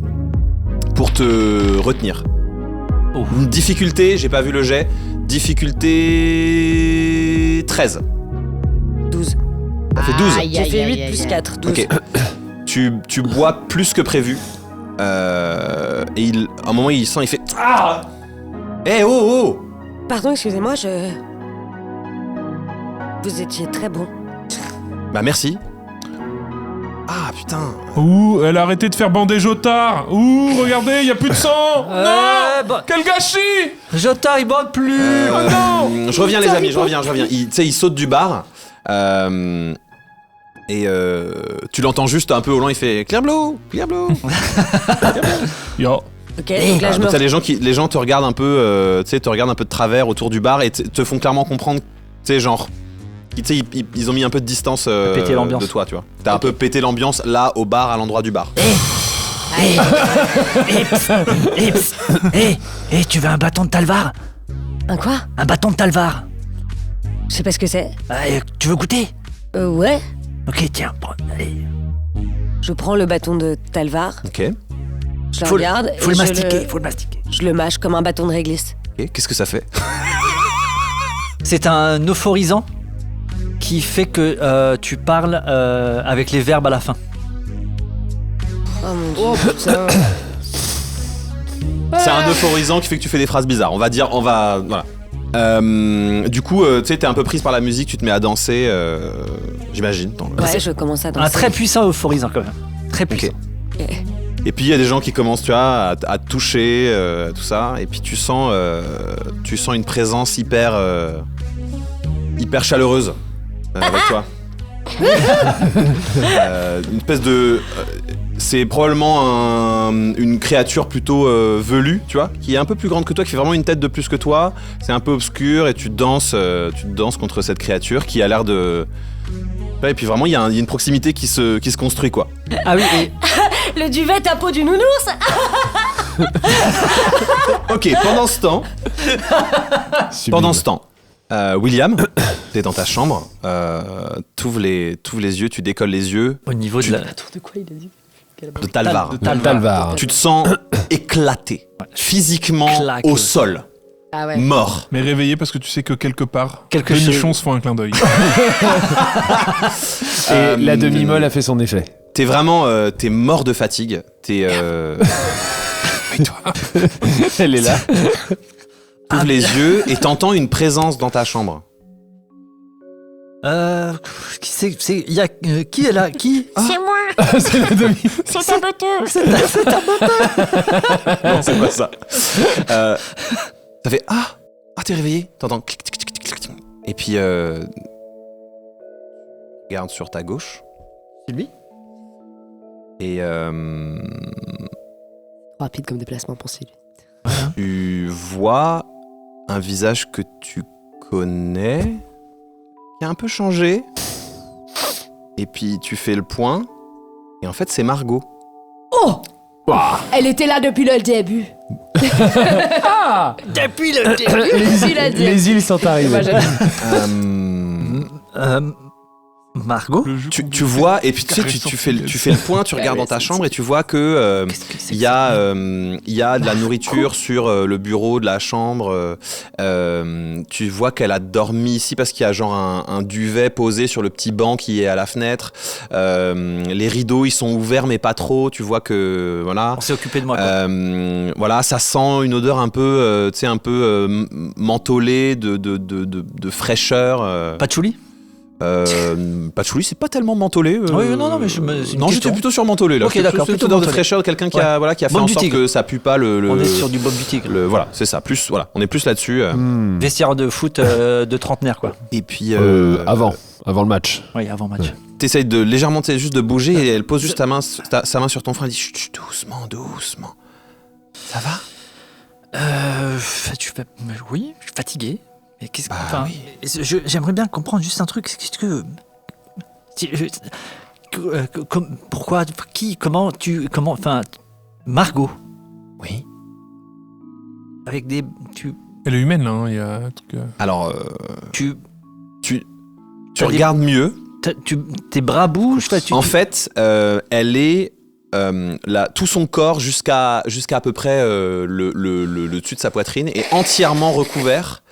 pour te retenir. Oh. Difficulté, j'ai pas vu le jet. Difficulté 13. 12. Ça fait 12. J'ai fait 8 plus 4, 12. Ok. Tu bois plus que prévu. Et à un moment il sent, il fait ah. Eh oh. Pardon, excusez-moi, Vous étiez très bon. Bah merci. Ah putain. Ouh, elle a arrêté de faire bander Jotard. Ouh, regardez, il y a plus de sang. Non. Quel gâchis. Jotard, il bande plus. Je reviens les amis, je reviens. Tu sais, il saute du bar. Tu l'entends juste un peu au loin, il fait Claire Blue. Yo. Ok, donc là je me... T'as les gens te regardent un peu, tu sais, te regardent un peu de travers autour du bar et te font clairement comprendre, tu sais, genre, tu sais, ils ont mis un peu de distance Péter l'ambiance. de toi, tu vois. T'as un peu pété l'ambiance là au bar, à l'endroit du bar. Tu veux un bâton de Talvar? Un quoi? Un bâton de Talvar. Je sais pas ce que c'est. Tu veux goûter? Ouais. Ok, tiens, allez. Je prends le bâton de Talvar, Ok. je le regarde Faut et le mastiquer. je le mâche comme un bâton de réglisse. Et qu'est-ce que ça fait? C'est un euphorisant qui fait que tu parles avec les verbes à la fin. Oh mon dieu, putain. C'est un euphorisant qui fait que tu fais des phrases bizarres. Voilà. Du coup, tu sais, t'es un peu prise par la musique, tu te mets à danser, j'imagine. Ouais, je commence à danser. Un très puissant euphorisant quand même. Très puissant. Ok. Et puis il y a des gens qui commencent, tu vois, à te toucher, tout ça. Et puis tu sens une présence hyper chaleureuse avec toi. Une espèce de... c'est probablement une créature plutôt velue, tu vois, qui est un peu plus grande que toi, qui fait vraiment une tête de plus que toi. C'est un peu obscur et tu danses contre cette créature qui a l'air de... Ouais, et puis vraiment, il y a une proximité qui se construit, quoi. Ah oui, et... Le duvet à peau du nounours. Ok, pendant ce temps, William, t'es dans ta chambre, t'ouvres les yeux, tu décolles les yeux. Au niveau de la... De quoi il a dit? De Talvar. Talvar. Tu te sens éclaté, physiquement Claque. au sol, Ah ouais. mort. Mais réveillé parce que tu sais que quelque part, Quelque les chose. nichons se font un clin d'œil. Et la demi-molle a fait son effet. T'es vraiment, t'es mort de fatigue. T'es, Elle est là. t'ouvres les yeux et t'entends une présence dans ta chambre. Qui est là? Qui? C'est moi. C'est la demi. C'est ta bâton. Non, c'est pas ça. Ça fait ah, t'es réveillé. T'entends clic, clic, clic, clic, clic. Et puis regarde sur ta gauche. C'est lui? Et Rapide comme déplacement pour Sylvie. tu vois un visage que tu connais, qui a un peu changé. Et puis tu fais le point. Et en fait, c'est Margot. Oh! Elle était là depuis le début. Depuis le début. Il a dit. Les îles sont arrivées. Moi, j'aime. Margot. Tu vois, et puis tu sais, tu fais le point, tu regardes dans ta chambre et tu vois que il y a de la nourriture sur le bureau de la chambre. Tu vois qu'elle a dormi ici parce qu'il y a genre un duvet posé sur le petit banc qui est à la fenêtre. Les rideaux, ils sont ouverts mais pas trop. Tu vois que voilà. On s'est occupé de moi. Quoi. Voilà, ça sent une odeur un peu, tu sais, mentholée de fraîcheur. Patchouli. Patchouli, c'est pas tellement mentholé. Oui, non, mais j'étais plutôt sur mentholé là. Ok, d'accord. Plutôt odeur de fraîcheur, quelqu'un qui a fait en sorte que ça pue pas le. On est sur du Bob du Tigre. Voilà, c'est ça. Plus, voilà, on est plus là-dessus. Vestiaire de foot de trentenaire, quoi. Et puis avant le match. Oui, avant match. T'essayes de légèrement, juste de bouger et elle pose juste sa main sur ton front. Elle dit chut, doucement. Ça va? Oui, je suis fatigué. Mais qu'est-ce oui. j'aimerais bien comprendre juste un truc. Qu'est-ce que pourquoi, qui, comment, Margot. Oui. Avec des, Elle est humaine là, hein, il y a un truc. Alors, tu regardes mieux. Tes bras bougent. En fait, elle est tout son corps jusqu'à à peu près le dessus de sa poitrine est entièrement recouvert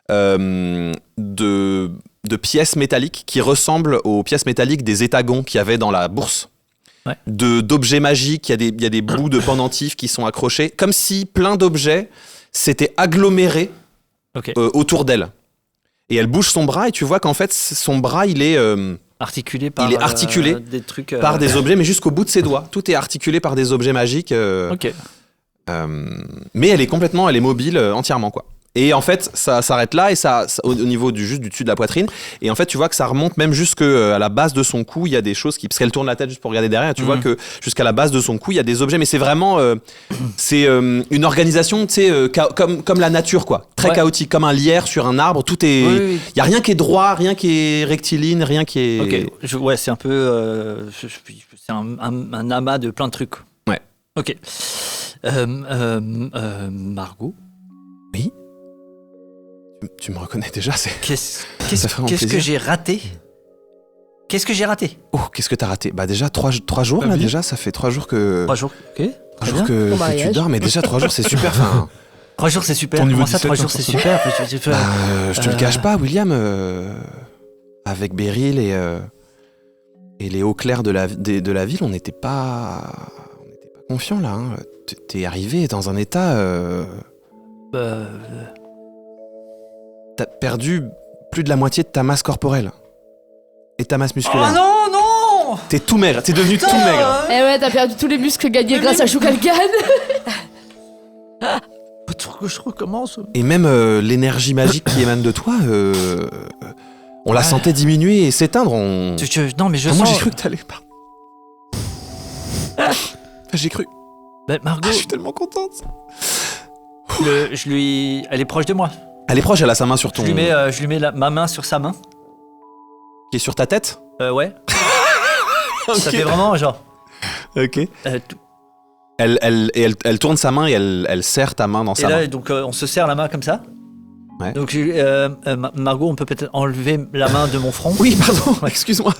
de pièces métalliques qui ressemblent aux pièces métalliques des étagons qu'il y avait dans la bourse. Ouais. D'objets magiques, il y a des bouts de pendentifs qui sont accrochés, comme si plein d'objets s'étaient agglomérés autour d'elle. Et elle bouge son bras et tu vois qu'en fait son bras il est articulé des trucs, par des objets, mais jusqu'au bout de ses doigts. Tout est articulé par des objets magiques. Mais elle est mobile entièrement, quoi. Et en fait, ça s'arrête là, et ça au niveau du dessus de la poitrine. Et en fait, tu vois que ça remonte même jusqu'à la base de son cou. Il y a des choses parce qu'elle tourne la tête juste pour regarder derrière. Et tu vois que jusqu'à la base de son cou, il y a des objets. Mais c'est vraiment, une organisation, tu sais, comme la nature, quoi. Très chaotique, comme un lierre sur un arbre. Tout est, il y a rien qui est droit, rien qui est rectiligne, rien qui est. Ok. C'est un peu, c'est un amas de plein de trucs. Ouais. Ok. Margot. Oui. Tu me reconnais déjà, Qu'est-ce que j'ai raté? Qu'est-ce que j'ai raté? Oh, qu'est-ce que t'as raté? Bah déjà 3 jours là, déjà ça fait 3 jours que. 3 jours, ok. 3 jours que tu dors, mais déjà 3 jours c'est super. Enfin, 3 jours c'est super. Comment ça, 3 jours c'est super? Je te le cache pas, William. Avec Beryl et les hauts clercs de la ville, on n'était pas confiants là. Hein. T'es arrivé dans un état. T'as perdu plus de la moitié de ta masse corporelle et ta masse musculaire. Oh non! T'es tout maigre, t'es devenu tout maigre. Eh ouais, t'as perdu tous les muscles gagnés grâce à Shukalgan. Faut que je recommence. Et même l'énergie magique qui émane de toi, on la sentait diminuer et s'éteindre. Non mais moi j'ai cru que t'allais pas. J'ai cru. Margot, je suis tellement contente. elle est proche de moi. Elle est proche, elle a sa main sur ton. Je lui mets ma main sur sa main. Qui est sur ta tête? Ouais. Ça fait vraiment genre. Ok. Elle tourne sa main et elle serre ta main dans sa main. Donc on se serre la main comme ça. Ouais. Donc Margot, on peut peut-être enlever la main de mon front. Oui, pardon, excuse-moi.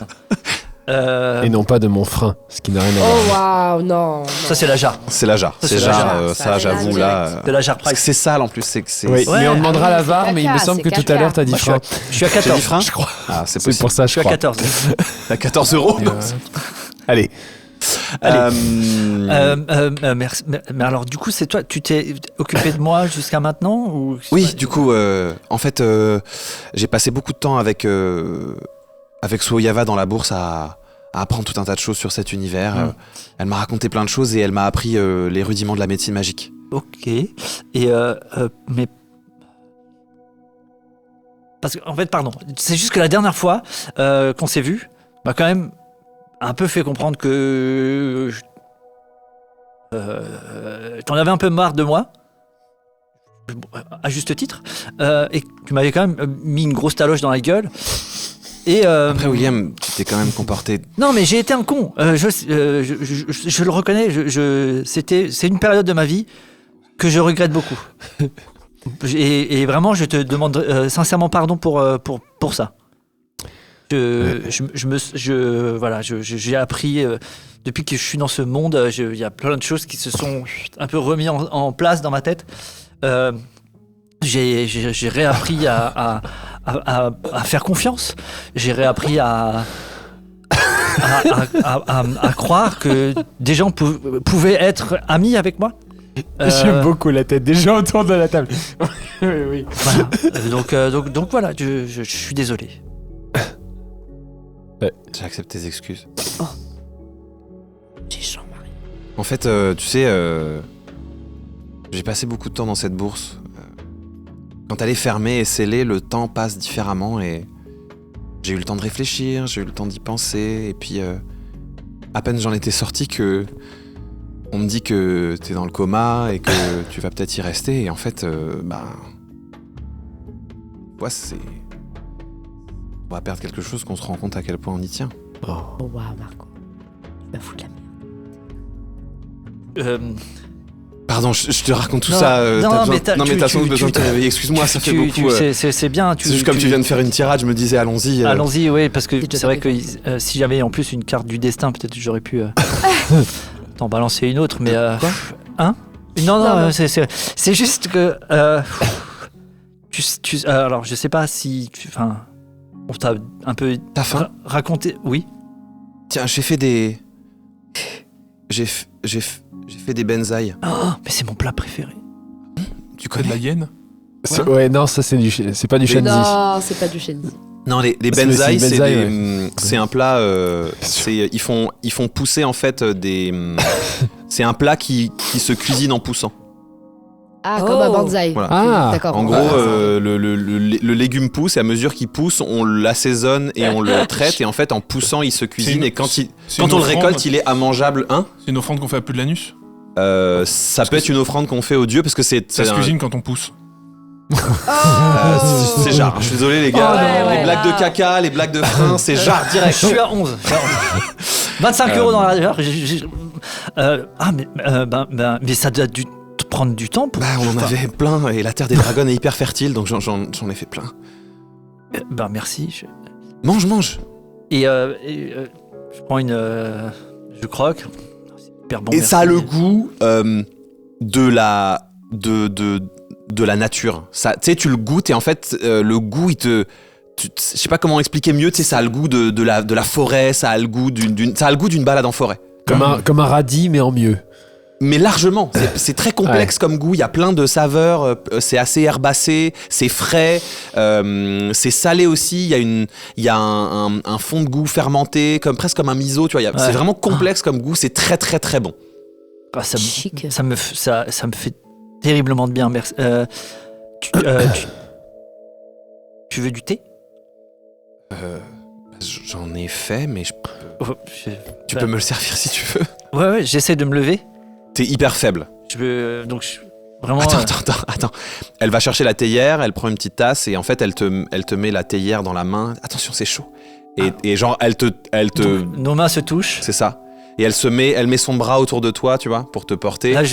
Et non pas de mon frein, ce qui n'a rien à voir. Oh waouh, non. Ça c'est la jarre. C'est la jarre. C'est la jarre. Ça, j'avoue là. C'est la jarre Parce que c'est sale en plus. Oui, mais on demandera la VAR, c'est mais il me caca, semble que c'est tout à l'heure t'as dit frein. Je suis à 14. J'ai dit frein, je crois. Ah, c'est C'est possible. pour ça, Je suis à 14. T'as 14 euros. Allez. Merci. Mais alors, du coup, c'est toi, tu t'es occupé de moi jusqu'à maintenant ou... Oui, du coup, en fait, j'ai passé beaucoup de temps avec Suoyava dans la bourse à apprendre tout un tas de choses sur cet univers. Elle m'a raconté plein de choses et elle m'a appris les rudiments de la médecine magique. Ok. Et mais parce qu'en fait, pardon, c'est juste que la dernière fois qu'on s'est vu, m'a quand même un peu fait comprendre que t'en avais un peu marre de moi, à juste titre, et que tu m'avais quand même mis une grosse taloche dans la gueule. Et après, William, tu t'es quand même comporté. Non, mais j'ai été un con. Je le reconnais. C'est une période de ma vie que je regrette beaucoup. Et vraiment, je te demande sincèrement pardon pour ça. J'ai appris depuis que je suis dans ce monde. Il y a plein de choses qui se sont un peu remis en place dans ma tête. J'ai réappris à faire confiance. J'ai réappris à croire que des gens pouvaient être amis avec moi. J'aime beaucoup la tête des gens autour de la table. Oui. Voilà. Donc voilà, je suis désolé. J'accepte tes excuses. Oh. J'ai chaud, Marie. En fait, tu sais, j'ai passé beaucoup de temps dans cette bourse. Quand elle est fermée et scellée, le temps passe différemment et j'ai eu le temps de réfléchir, j'ai eu le temps d'y penser et puis à peine j'en étais sorti que on me dit que t'es dans le coma et que tu vas peut-être y rester et en fait, c'est... On va perdre quelque chose qu'on se rend compte à quel point on y tient. Oh waouh, Marco. Tu vas foutre la merde. Pardon, je te raconte tout ça. T'as sans doute besoin de te réveiller. Excuse-moi, ça fait beaucoup. C'est bien. C'est juste comme tu viens de faire une tirade, je me disais allons-y. Allons-y, oui, parce que c'est vrai que si j'avais en plus une carte du destin, peut-être que j'aurais pu t'en balancer une autre, mais. Quoi Hein ? Non, c'est juste que. Alors, je sais pas si. On t'a un peu. T'as faim ? Raconté. Oui. Tiens, j'ai fait des. J'ai fait des benzaï. Oh, mais c'est mon plat préféré. Tu Quoi, de la connais ? hyène? Ouais, non, ça c'est pas du shenzi. Non, c'est pas du shenzi. Non, les C'est benzaï, aussi c'est un plat. Ils font pousser en fait des. C'est un plat qui se cuisine en poussant. Ah, comme un bonsaï. Voilà. Ah, D'accord. En gros, le légume pousse et à mesure qu'il pousse, on l'assaisonne et on le traite et en fait en poussant il se cuisine et quand on le récolte, il est ammangeable. C'est une offrande qu'on fait à Pludelanus? Ça peut être une offrande qu'on fait aux dieux parce que Ça se cuisine quand on pousse. c'est jarre. Je suis désolé les gars. Ouais, les blagues de caca, les blagues de frein, c'est jarre direct. Je suis à 11. 25 € dans la heure. Mais ça doit dû prendre du temps pour. On en avait plein et la terre des dragons est hyper fertile donc j'en ai fait plein. Merci. Mange. Et je prends une. Je croque. C'est hyper bon. Et merci. ça a le goût de la nature. Ça, tu sais, tu le goûtes et en fait, le goût, je sais pas comment expliquer mieux. Tu sais, ça a le goût de la forêt, ça a le goût d'une balade en forêt. Comme un radis, mais en mieux. Mais largement, c'est très complexe comme goût. Il y a plein de saveurs. C'est assez herbacé, c'est frais, c'est salé aussi. Il y a un fond de goût fermenté, presque comme un miso. Tu vois, c'est vraiment complexe comme goût. C'est très très très bon. Chic. Ça me fait terriblement de bien. Merci. Tu veux du thé? J'en ai fait, mais tu peux me le servir si tu veux. Ouais, j'essaie de me lever. T'es hyper faible. Vraiment. Attends. Elle va chercher la théière, elle prend une petite tasse et en fait elle te met la théière dans la main. Attention, c'est chaud. Et genre elle te. Donc, nos mains se touchent. C'est ça. Et elle met son bras autour de toi, tu vois, pour te porter. Là,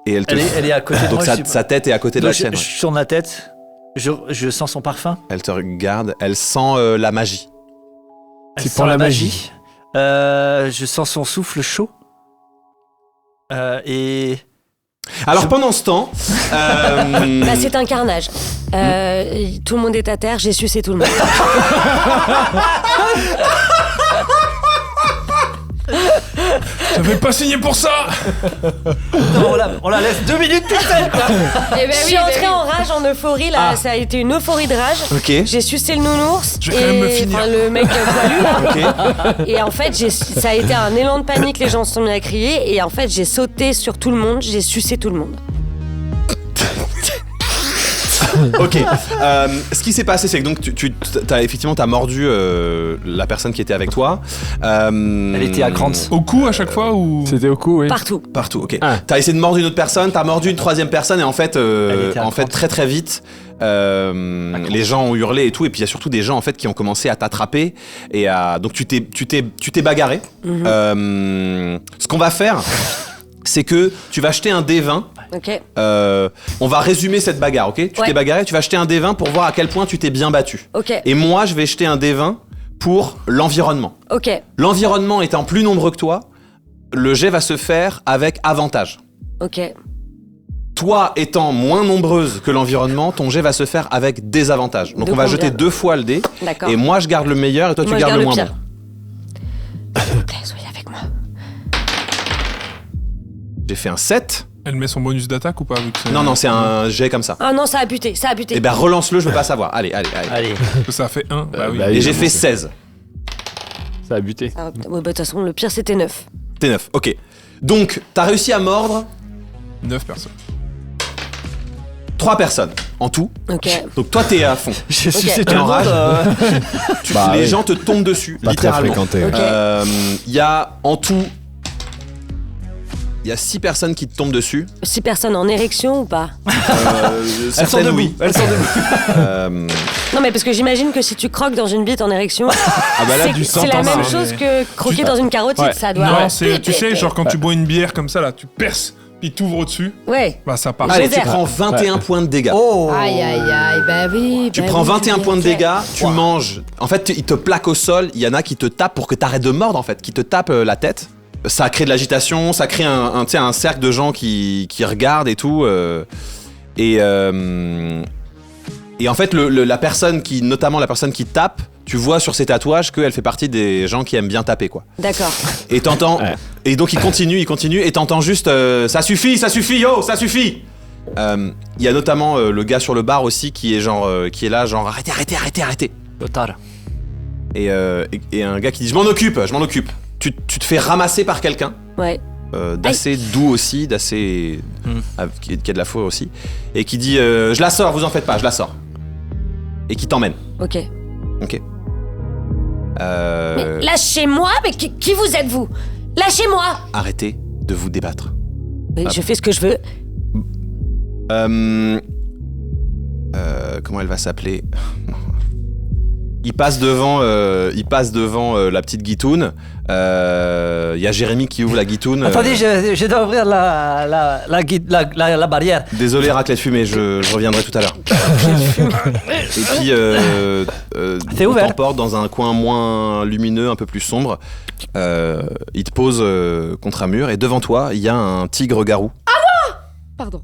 et elle est à côté de moi. Donc sa tête est à côté de la tienne. Je tourne la tête. Je sens son parfum. Elle te regarde. Elle sent la magie. C'est pour la magie. Je sens son souffle chaud. Alors pendant ce temps, c'est un carnage. Tout le monde est à terre, j'ai sucé tout le monde. J'avais pas signé pour ça. Non, on la laisse 2 minutes toute seule, quoi. Je suis entrée en rage, en euphorie, là. Ça a été une euphorie de rage. Ok. J'ai sucé le nounours. Je vais quand même me finir. Le mec poilu, là. Et en fait, ça a été un élan de panique, les gens se sont mis à crier. Et en fait, j'ai sauté sur tout le monde, j'ai sucé tout le monde. Ok. Ce qui s'est passé, c'est que donc t'as mordu la personne qui était avec toi. Elle était à Grant. Au cou à chaque fois ou? C'était au cou, oui. Partout. Ok. T'as essayé de mordre une autre personne, t'as mordu une troisième personne et en fait très très vite. Les gens ont hurlé et tout, et puis il y a surtout des gens en fait qui ont commencé à t'attraper et donc tu t'es bagarré. Ce qu'on va faire, c'est que tu vas jeter un D20. Ok. On va résumer cette bagarre, ok? Tu t'es bagarré, tu vas jeter un D20 pour voir à quel point tu t'es bien battu. Ok. Et moi, je vais jeter un D20 pour l'environnement. Ok. L'environnement étant plus nombreux que toi, le jet va se faire avec avantage. Ok. Toi étant moins nombreuse que l'environnement, ton jet va se faire avec désavantage. Donc De on va combien? jeter 2 fois le dé. D'accord. Et moi je garde le meilleur et toi tu Moi, je gardes garde le moins le bon. pire. S'il vous plaît, soyez avec moi. J'ai fait un 7. Elle met son bonus d'attaque ou pas vu que c'est- Non, c'est un jet comme ça. Ah non, ça a buté. Eh ben relance-le, je veux pas savoir. Allez. Allez. Ça fait 1. Bah oui. bah, Et j'ai non, fait c'est- 16. Ça a buté. Ah, ouais, bah, de toute façon, le pire, c'était 9. T'es 9, ok. Donc, t'as réussi à mordre 9 personnes. 3 personnes en tout. Ok. Donc toi t'es à fond. J'ai Ok. sucé tout T'es le en monde. rage. Bah, Les oui. gens te tombent dessus, Pas très littéralement. fréquenté. Ok. Il y a en tout... Il y a 6 personnes qui te tombent dessus. 6 personnes en érection ou pas? Elles sont Certaines, debout. oui. Elles sont debout. Non, mais parce que j'imagine que si tu croques dans une bite en érection, Ah bah là, c'est du sang, c'est la t'en même as. chose que croquer Tu- dans une carotide, Ouais. ça doit... Non, c'est, tu sais, péter. genre quand tu bois une bière comme ça, là, tu perces, puis t'ouvres au-dessus, Ouais. bah ça part. Allez, tu Joseph. prends 21 points de dégâts. Oh. Aïe, aïe, aïe, bah oui. Tu bah prends oui, 21 Juliette. points de dégâts, tu manges. En fait, ils te plaquent au sol, il y en a qui te tapent pour que t'arrêtes de mordre, en fait, qui te tapent la tête. Ça crée de l'agitation, ça crée tu sais, un cercle de gens qui regardent et tout. Et en fait, la personne qui, notamment la personne qui tape, tu vois sur ses tatouages qu'elle fait partie des gens qui aiment bien taper, quoi. D'accord. Et t'entends. Ouais. Et donc il continue, et t'entends juste ça suffit, yo, ça suffit. Il y a notamment le gars sur le bar aussi qui est là, genre arrêtez. Lothar. Et un gars qui dit je m'en occupe. Tu te fais ramasser par quelqu'un Ouais. d'assez doux aussi, d'assez qui a de la foi aussi, et qui dit je la sors, vous en faites pas, je la sors. Et qui t'emmène. Ok. Ok. Mais lâchez-moi, mais qui vous êtes, vous? Lâchez-moi! Arrêtez de vous débattre. Je fais ce que je veux. Comment elle va s'appeler? Il passe devant la petite guitoune. Il y a Jérémy qui ouvre la guitoune. Attendez, je dois ouvrir la barrière. Désolé, raclette fumée, je reviendrai tout à l'heure. Et puis, C'est on ouvert. t'emporte dans un coin moins lumineux, un peu plus sombre. Il te pose contre un mur et devant toi, il y a un tigre-garou. Pardon.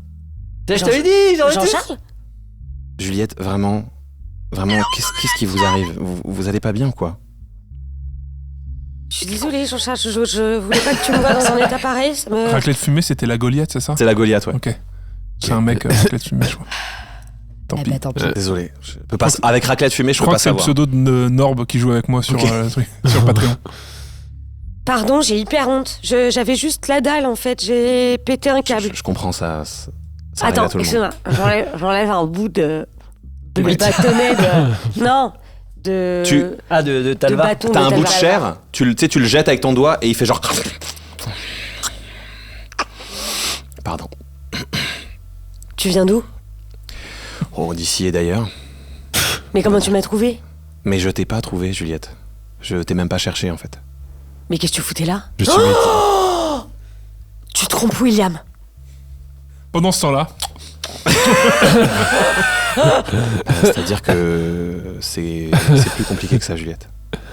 Je t'avais dit, j'aurais dit. Jean-Charles? Juliette, vraiment, qu'est-ce qui vous arrive? Vous allez pas bien, quoi? Je suis désolée, Jean-Charles, je voulais pas que tu me vois dans un état pareil. Ça me... Raclette fumée, c'était la Goliath, c'est ça? C'est la Goliath, ouais. Ok. C'est un mec raclette fumée, je crois. Tant Eh pis. bah tant pis. Désolé, je peux pas. Avec raclette fumée, je Je peux crois pas que c'est le savoir. pseudo de Norb qui joue avec moi sur, Ok. sur Patreon. Pardon, j'ai hyper honte. J'avais juste la dalle, en fait. J'ai pété un câble. Je comprends ça. Ça arrive Attends, à tout le monde. excuse-moi. J'enlève un bout de mes bâtonnets de... Non, de... De de Talva. bâton T'as un bout de Talva. chair, tu le jettes avec ton doigt et il fait genre. Pardon. Tu viens d'où? Oh, d'ici et d'ailleurs. Mais comment tu m'as trouvé? Mais je t'ai pas trouvé, Juliette. Je t'ai même pas cherché en fait. Mais qu'est-ce que tu foutais là? Je suis Tu trompes William. Pendant ce temps-là, C'est-à-dire que c'est plus compliqué que ça, Juliette.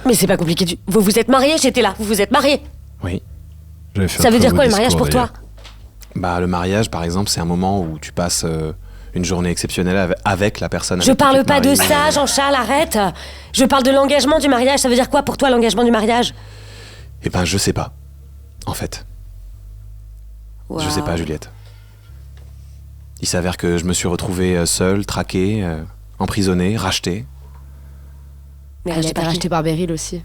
Mais c'est pas compliqué du... Vous vous êtes mariés, j'étais là. Vous vous êtes mariés. Oui. j'avais fait Ça un veut très dire beau quoi le mariage discours, pour toi? Bah le mariage, par exemple, c'est un moment où tu passes une journée exceptionnelle avec la personne. Je avec qui parle tu te pas de maries. ça, Jean-Charles, arrête. Je parle de l'engagement du mariage. Ça veut dire quoi pour toi, l'engagement du mariage? Eh ben, je sais pas. En fait, je sais pas, Juliette. Il s'avère que je me suis retrouvé seul, traqué, emprisonné, racheté. Mais Elle a racheté été par qui? rachetée par Beryl aussi.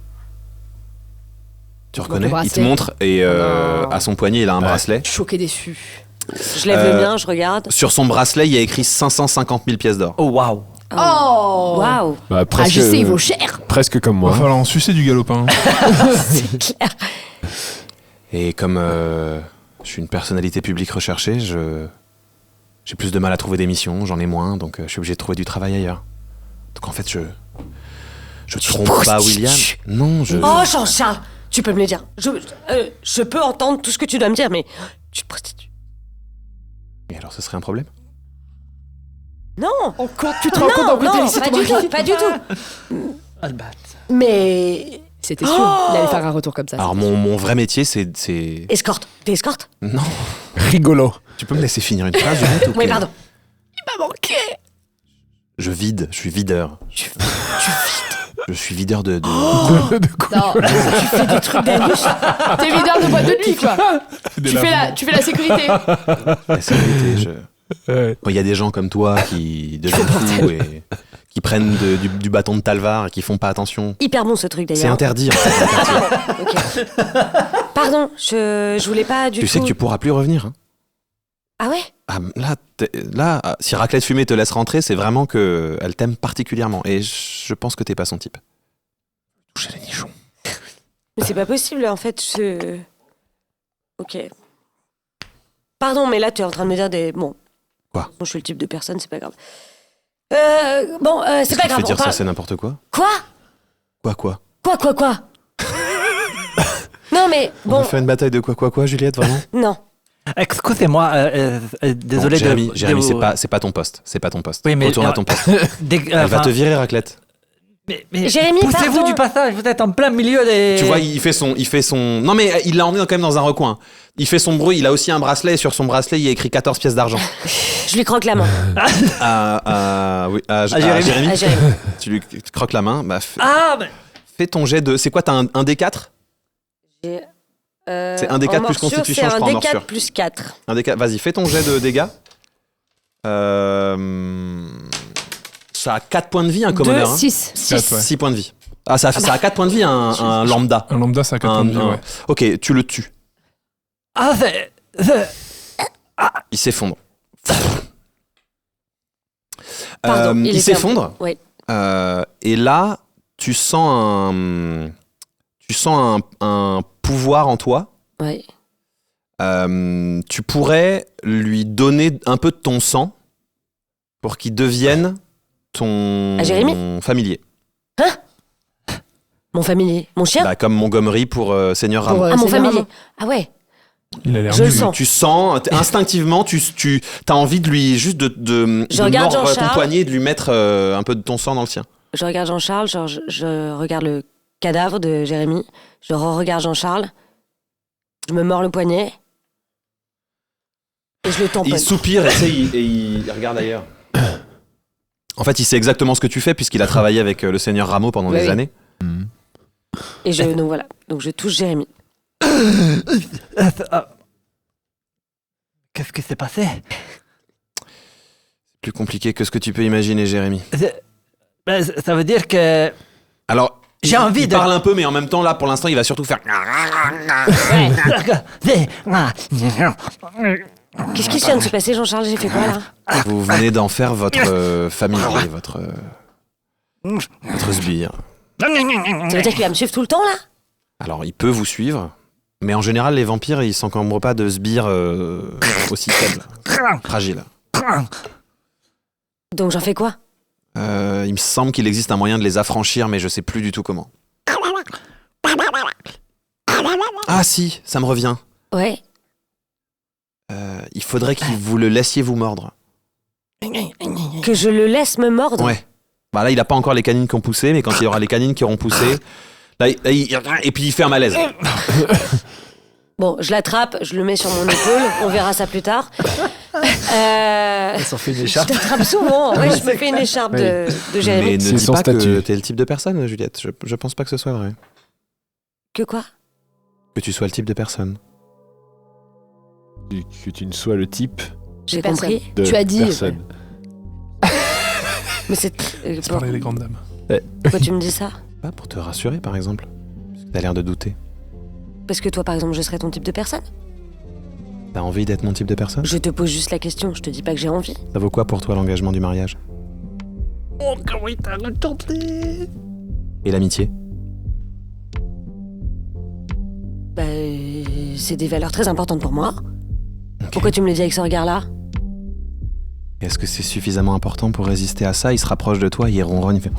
Tu Donc, reconnais? le Il te bracelet. montre et Non. à son poignet, il a un bracelet. Choquée déçue. Je lève le mien, je regarde. Sur son bracelet, il y a écrit 550 000 pièces d'or. Oh, waouh. Oh Waouh. Bah, presque, Agissez, il vaut cher. presque comme il moi. va falloir en sucer du galopin. C'est clair. Et comme je suis une personnalité publique recherchée, j'ai plus de mal à trouver des missions, j'en ai moins, donc je suis obligé de trouver du travail ailleurs. Donc en fait, je trompe pas prostitues. William. Non, je... Oh, Jean-Charles, tu peux me le dire. Je peux entendre tout ce que tu dois me dire, mais tu te prostitues. Et alors, ce serait un problème? Non. Encore, tu te rends compte Non, en brutalité pas ton du mari. tout, pas du tout. Albat. Mais... C'était sûr, il allait faire un retour comme ça. Alors mon vrai métier c'est... Escorte. T'es escorte? Non. Rigolo. Tu peux me laisser finir une phrase, Juliette, ou Oui, quoi? pardon. Il m'a manqué. Je suis videur. Je suis videur de... Non, Tu fais des trucs d'anus. t'es videur de boîte de nuit, quoi. Tu fais la sécurité. La sécurité, Quand il y a des gens comme toi qui deviennent fous et qui prennent du bâton de Talvar et qui font pas attention. Hyper bon ce truc d'ailleurs. C'est interdit. En fait, Ok. Pardon, je voulais pas du tout... tu sais que tu pourras plus revenir. Hein. Ah ouais? Ah, là, si Raclette Fumée te laisse rentrer, c'est vraiment qu'elle t'aime particulièrement. Et je pense que t'es pas son type. Toucher les nichons. Mais c'est pas possible en fait, Ok. Pardon, mais là tu es en train de me dire des... Bon. Quoi? Bon, je suis le type de personne, c'est pas grave. C'est pas Tu grave. fais dire on parle- ça, c'est n'importe quoi. Quoi? Quoi? Quoi? Non mais, On bon... va faire une bataille de quoi, Juliette, vraiment? Non. Excusez-moi, désolé Jérémy, de... Jérémy, de- c'est pas ton poste. C'est pas ton poste. Oui, mais- Retourne à ton poste. Elle va te virer, Raclette. Mais Jérémy, poussez-vous pardon. du passage, vous êtes en plein milieu des... Tu vois, il fait son... Non, mais il l'a emmené quand même dans un recoin. Il fait son bruit, il a aussi un bracelet, et sur son bracelet, il y a écrit 14 pièces d'argent. Je lui croque la main. À Jérémy. Ah, Jérémy. Tu lui croques la main, Ah, mais... fais ton jet de... C'est quoi, t'as un D4? C'est un D4 en plus morsure, constitution, c'est je un crois, en D4 morsure. plus 4. Un D4, vas-y, fais ton jet de dégâts. Ça a 4 points de vie, un commodore. 6. 6 points de vie. Ah, ça a 4 points de vie, un lambda. Un lambda, ça a 4 points de vie, ouais. Ok, tu le tues. Ah, Il s'effondre. Pardon, il était s'effondre. Oui. Et là, tu sens un pouvoir en toi. Ouais. Tu pourrais lui donner un peu de ton sang pour qu'il devienne ton À Jérémy familier. Mon familier. Mon chien? Bah, comme Montgomery pour Seigneur Pour, Ramon. Ah, mon c'est familier. vraiment- Ah ouais. Il a l'air Je le nul. sens. Tu sens, instinctivement, tu as envie de lui juste de regarde mordre ton Jean-Charles. poignet et de lui mettre un peu de ton sang dans le sien. Je regarde Jean-Charles, genre je regarde le cadavre de Jérémy. Je regarde Jean-Charles. Je me mords le poignet. Et je le tamponne. Il soupire et, tu sais, il regarde ailleurs. En fait, il sait exactement ce que tu fais puisqu'il a travaillé avec le Seigneur Rameau pendant Oui, des oui. années. Et donc voilà. Donc je touche Jérémy. Qu'est-ce qui s'est passé? Plus compliqué que ce que tu peux imaginer, Jérémy. Ben, ça veut dire que... Alors, J'ai envie il de- parle un peu, mais en même temps, là, pour l'instant, il va surtout faire... Qu'est-ce qui vient de se passer, Jean-Charles? J'ai fait quoi là? Vous venez d'en faire votre familier, votre sbire. Ça veut dire qu'il va me suivre tout le temps là? Alors, il peut vous suivre, mais en général, les vampires, ils s'encombrent pas de sbires aussi faibles, fragiles. Donc j'en fais quoi? Il me semble qu'il existe un moyen de les affranchir, mais je sais plus du tout comment. Ah si, ça me revient. Ouais. Il faudrait que vous le laissiez vous mordre. Que je le laisse me mordre? Ouais. Bah là, il a pas encore les canines qui ont poussé, mais quand il y aura les canines qui auront poussé, et puis il fait un malaise. Bon, je l'attrape, je le mets sur mon épaule, on verra ça plus tard. Elle s'en fait une Je écharpe. t'attrape souvent, ouais, je me fais une écharpe de Mais Jérémy. ne C'est dis son pas que statut. t'es le type de personne, Juliette. Je pense pas que ce soit vrai. Que quoi? Que tu sois le type de personne. Que tu ne sois le type J'ai Personne. compris. de Tu as dit, personne. Mais c'est... C'est parler les grandes dames. Pourquoi tu me dis ça? Pas pour te rassurer, par exemple. Parce que t'as l'air de douter. Parce que toi, par exemple, je serais ton type de personne? T'as envie d'être mon type de personne? Je te pose juste la question, je te dis pas que j'ai envie. Ça vaut quoi pour toi l'engagement du mariage? Oh, comment il t'a retourné? Et l'amitié? Bah, c'est des valeurs très importantes pour moi. Ok. Pourquoi tu me le dis avec ce regard-là? Est-ce que c'est suffisamment important pour résister à ça? Il se rapproche de toi, il ronronne, il fait...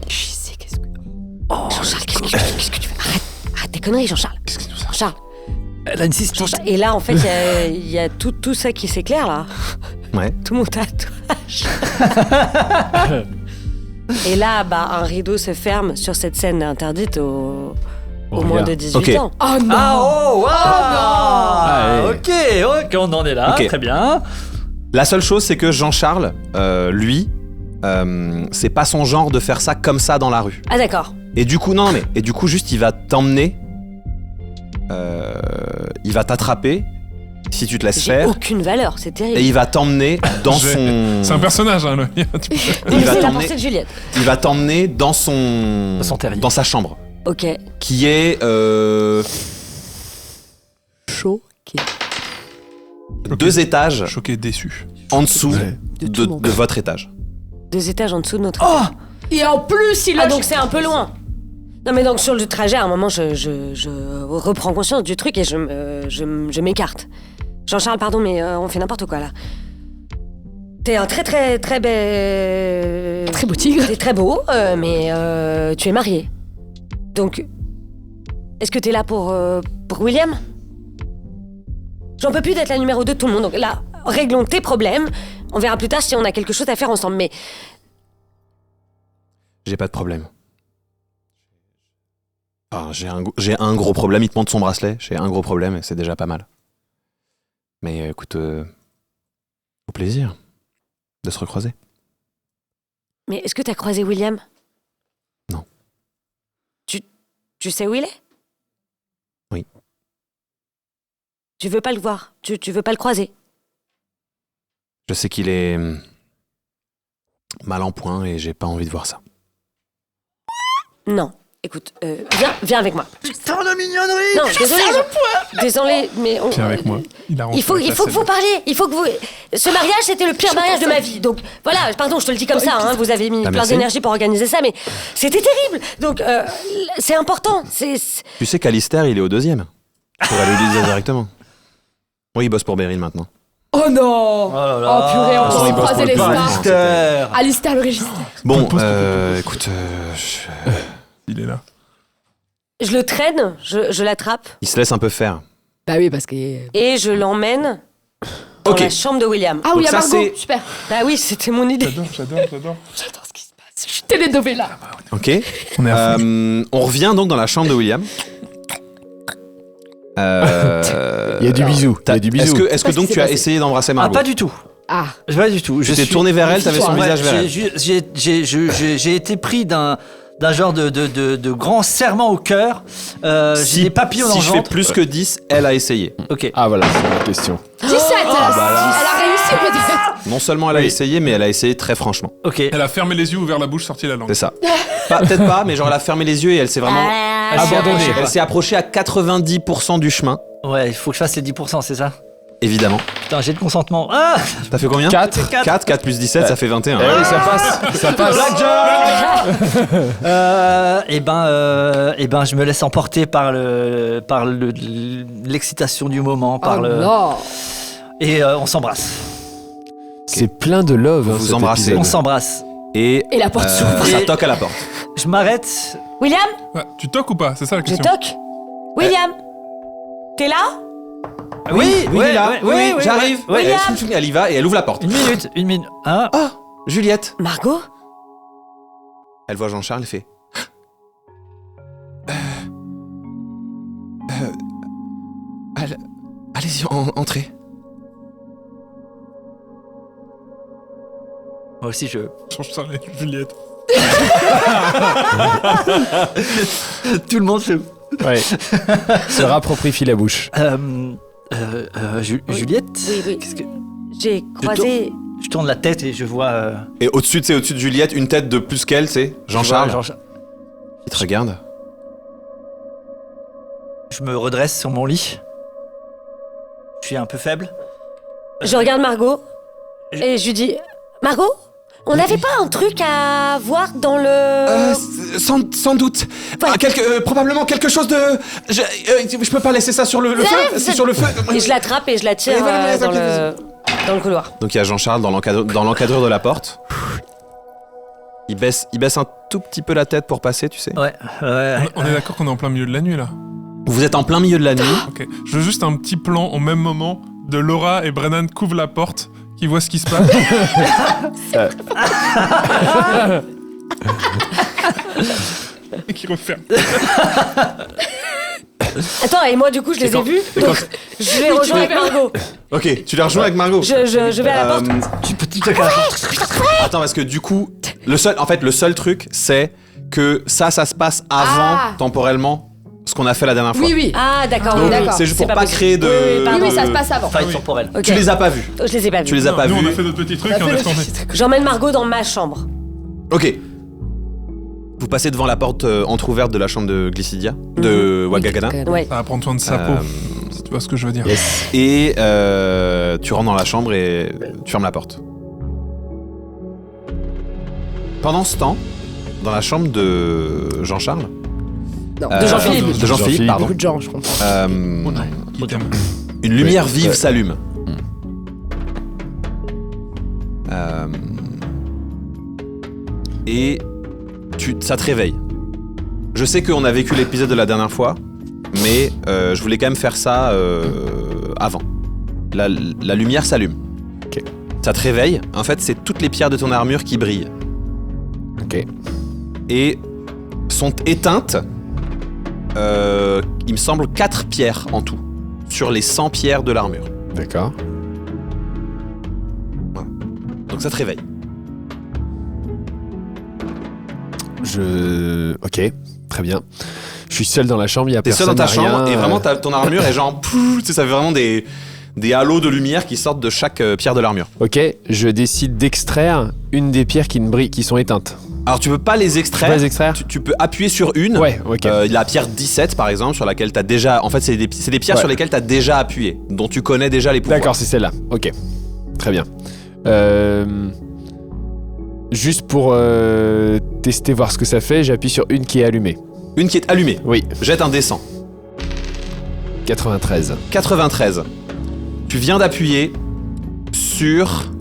Je sais, qu'est-ce que... Jean-Charles, qu'est-ce que tu fais? Arrête tes conneries, Jean-Charles. Jean-Charles. Elle insiste. Jean-Charles. Et là, en fait, il y a tout ça qui s'éclaire, là. Ouais. Tout mon tatouage. Et là, un rideau se ferme sur cette scène interdite aux moins de 18 Ok. ans. Oh non. Ok, on en est là, Ok. très bien. La seule chose, c'est que Jean-Charles, lui, c'est pas son genre de faire ça comme ça dans la rue. Ah d'accord. Et du coup, juste, il va t'emmener. Il va t'attraper si tu te laisses J'ai faire. aucune valeur, c'est terrible. Et il va t'emmener dans son. C'est un personnage, hein, le- Mais il va c'est la t'emmener- pensée de Juliette. Il va t'emmener dans son. Dans son terrier. Dans sa chambre. Ok. Qui est. Choqué. 2 étages Choqué, déçu. en dessous De tout le monde. de votre étage. 2 étages en dessous de notre. Oh Et en plus, il Ah a. donc c'est un peu loin. Non mais donc sur le trajet, à un moment, je reprends conscience du truc et je m'écarte. Jean-Charles, pardon, mais on fait n'importe quoi là. T'es un très très très bel... Très beau tigre. T'es très beau, mais tu es marié. Donc, est-ce que t'es là pour William? J'en peux plus d'être la numéro 2 de tout le monde. Donc là, réglons tes problèmes. On verra plus tard si on a quelque chose à faire ensemble. Mais J'ai pas de problème. Enfin, j'ai un gros problème. Il te montre son bracelet. J'ai un gros problème et c'est déjà pas mal. Mais écoute, au plaisir de se recroiser. Mais est-ce que t'as croisé William? Non. Tu sais où il est? Oui. Tu veux pas le voir? Tu veux pas le croiser? Je sais qu'il est mal en point et j'ai pas envie de voir ça. Non. Écoute, viens avec moi. Putain de mignonnerie. Non, désolé, mais Viens avec moi. Il arrange il faut que vous parliez. Il faut que vous. Ce mariage, c'était le pire mariage de ma vie. Donc voilà, pardon, je te le dis comme ça. Hein, vous avez mis Ah, plein merci. d'énergie pour organiser ça, mais c'était terrible. Donc c'est important. Tu sais qu'Alistair, il est au 2e. Pour aller lui dire directement. Oui, il bosse pour Beryl maintenant. Oh non. Oh là Oh là. purée, on Attends, s'est il bosse croisé pour les le stars. Alistair. Alistair le régisseur. Bon, Pose, écoute, Il est là. Je le traîne, je l'attrape il se laisse un peu faire. Bah oui, parce que. et je l'emmène dans Ok. la chambre de William. Ah oui, Donc il y a ça, Margot. c'est- Super. Bah oui, c'était mon idée. J'adore. J'adore ce qui se passe. Je suis télénovela. Ok. On est à fond. On revient donc dans la chambre de William. Il y a du bisou. Il y a du bisou. Est-ce que donc tu as essayé d'embrasser Ah, Margot? pas du tout. Ah. Pas du tout. Tu t'es tourné vers elle, t'avais son Ouais, visage vers elle. J'ai été pris d'un genre de grand serment au cœur. J'ai des papillons dans si le je fais ventre. plus que 10, elle a essayé. Ok. Ah voilà, c'est ma question. 17, elle a réussi peut-être. Non seulement elle a Oui. essayé, mais elle a essayé très franchement. Ok. Elle a fermé les yeux, ouvert la bouche, sorti la langue. C'est ça. Peut-être pas, mais genre elle a fermé les yeux et elle s'est vraiment... Ah, Abandonné. Elle s'est approchée à 90% du chemin, Ouais, il faut que je fasse les 10%, c'est ça? évidemment. Putain, j'ai de consentement. Ah. T'as fait combien 4. 4 plus 17, ça fait 21. Eh oui, ça passe. Ça passe. Eh ben, je me laisse emporter par l'excitation du moment, par Oh le. non. Et on s'embrasse. C'est plein de love. Vous cet embrassez. épisode. On s'embrasse. Et Et la porte s'ouvre. ça Et- toque à la porte. Je m'arrête. William, Ouais, tu toques ou pas? C'est ça la je question. toque. William, t'es là? Oui, il est là. Oui, j'arrive. ouais. William. Elle y va et elle ouvre la porte. Une minute. Hein? Ah, Juliette. Margot? Elle voit Jean-Charles et fait... Allez-y, entrez. Moi aussi, je. Change ça, les Juliette. Tout le monde se. Ouais. Se rapproprie la bouche. Juliette. Oui. Qu'est-ce que. J'ai croisé... Je tourne la tête et je vois. Et au-dessus de Juliette, une tête de plus qu'elle, c'est Jean-Charles. Jean-Charles. Il te regarde. Je me redresse sur mon lit. Je suis un peu faible. Je regarde Margot et je lui dis... Margot, on n'avait pas un truc à voir dans le... Sans doute. Ouais. Probablement quelque chose de... Je peux pas laisser ça sur le feu. C'est sur le feu. Et je l'attrape et je la tire Oui, voilà, dans le couloir. Donc il y a Jean-Charles dans l'encadrure de la porte. Il baisse un tout petit peu la tête pour passer, tu sais. Ouais. On est d'accord qu'on est en plein milieu de la nuit là. Vous êtes en plein milieu de la nuit. Ok. Je veux juste un petit plan au même moment de Laura et Brennan couvrent la porte, qui voient ce qui se passe. Et qui referme. Attends, et moi, du coup, je les ai vus. Donc, je vais rejoindre avec Margot. Ok, tu les rejoins avec Margot. Je vais à la porte. Tu petit caca. Attends, parce que du coup, le seul truc, c'est que ça se passe avant, temporellement, ce qu'on a fait la dernière fois. Oui. Ah, d'accord. Donc, d'accord. c'est juste pour C'est pas pas créer de... possible. Oui, Oui, ça se passe avant. Faille temporelle. Ok. Tu les as pas vus. Je les ai pas vus. Tu les as pas Nous, vus. on a fait notre petit truc et on est retourné. J'emmène Margot dans ma chambre. Ok. Vous passez devant la porte entrouverte de la chambre de Glycidia, de Wagagana. Ouais. Ça va prendre soin de sa peau. Si tu vois ce que je veux dire. Et tu rentres dans la chambre et tu fermes la porte. Pendant ce temps, dans la chambre de Jean-Charles... Non, euh, de Jean-Philippe. De Jean-Philippe, pardon. Beaucoup de gens, je comprends. Une lumière vive s'allume. Et ça te réveille. Je sais qu'on a vécu l'épisode de la dernière fois, mais je voulais quand même faire ça avant. La lumière s'allume. Ok. Ça te réveille. En fait, c'est toutes les pierres de ton armure qui brillent. Ok. Et sont éteintes, il me semble, 4 pierres en tout, sur les 100 pierres de l'armure. D'accord. Donc ça te réveille. Ok, très bien. Je suis seul dans la chambre, il y a T'es seul personne. dans ta y a chambre rien, et vraiment ton armure est genre... tu sais, ça fait vraiment des halos de lumière qui sortent de chaque pierre de l'armure. Ok, je décide d'extraire une des pierres qui ne brillent, qui sont éteintes. Alors tu peux pas les Je extraire. peux les extraire Tu peux appuyer sur une. Ouais, ok. La pierre 17 par exemple, sur laquelle t'as déjà... En fait, c'est des pierres Ouais. sur lesquelles t'as déjà appuyé, dont tu connais déjà les pouvoirs. D'accord, c'est celle-là. Ok, très bien. Juste pour tester, voir ce que ça fait, j'appuie sur une qui est allumée. Une qui est allumée. Oui, Jette un dé 100. 93. 93. Tu viens d'appuyer sur...